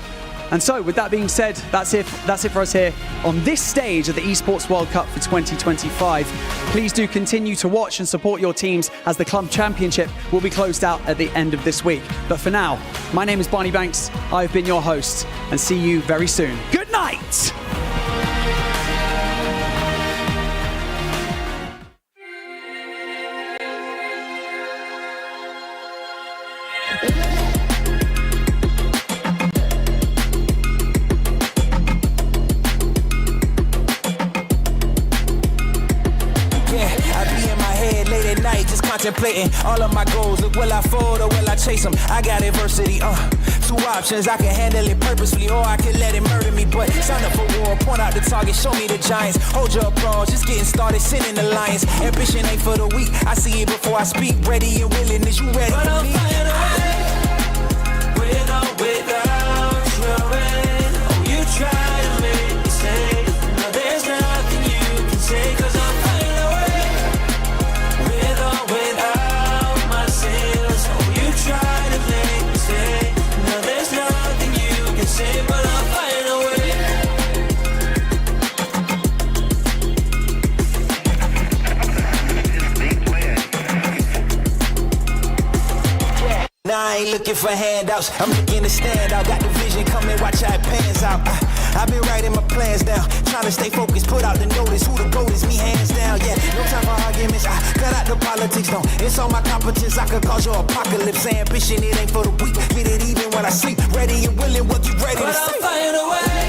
And so with that being said, that's it for us here on this stage of the Esports World Cup for 2025. Please do continue to watch and support your teams, as the club championship will be closed out at the end of this week. But for now, my name is Barney Banks. I've been your host, and see you very soon. Good night! Contemplating all of my goals. Look, will I fold or will I chase them? I got adversity, two options. I can handle it purposefully, or I can let it murder me. But sign up for war, point out the target, show me the giants. Hold your applause, just getting started, sending the lions. Ambition ain't for the weak, I see it before I speak. Ready and willing, is you ready for me? With or without trying, oh, you try to make me say, no, there's nothing you can say, 'cause I'm flying away. With or without my sins, oh, you try to make me say, no, there's nothing you can say, but I'm flying away. Now I ain't looking for handouts, I'm looking to stand out. Got the vision, come and watch how it pans out. I've been writing my plans down, trying to stay focused, put out the notice. Who the GOAT is, me hands down, yeah. No time for arguments, I cut out the politics, no. It's all my competence, I could cause your apocalypse. Ambition, it ain't for the weak, get it even when I sleep. Ready and willing, what you ready to say? But I'm flying away.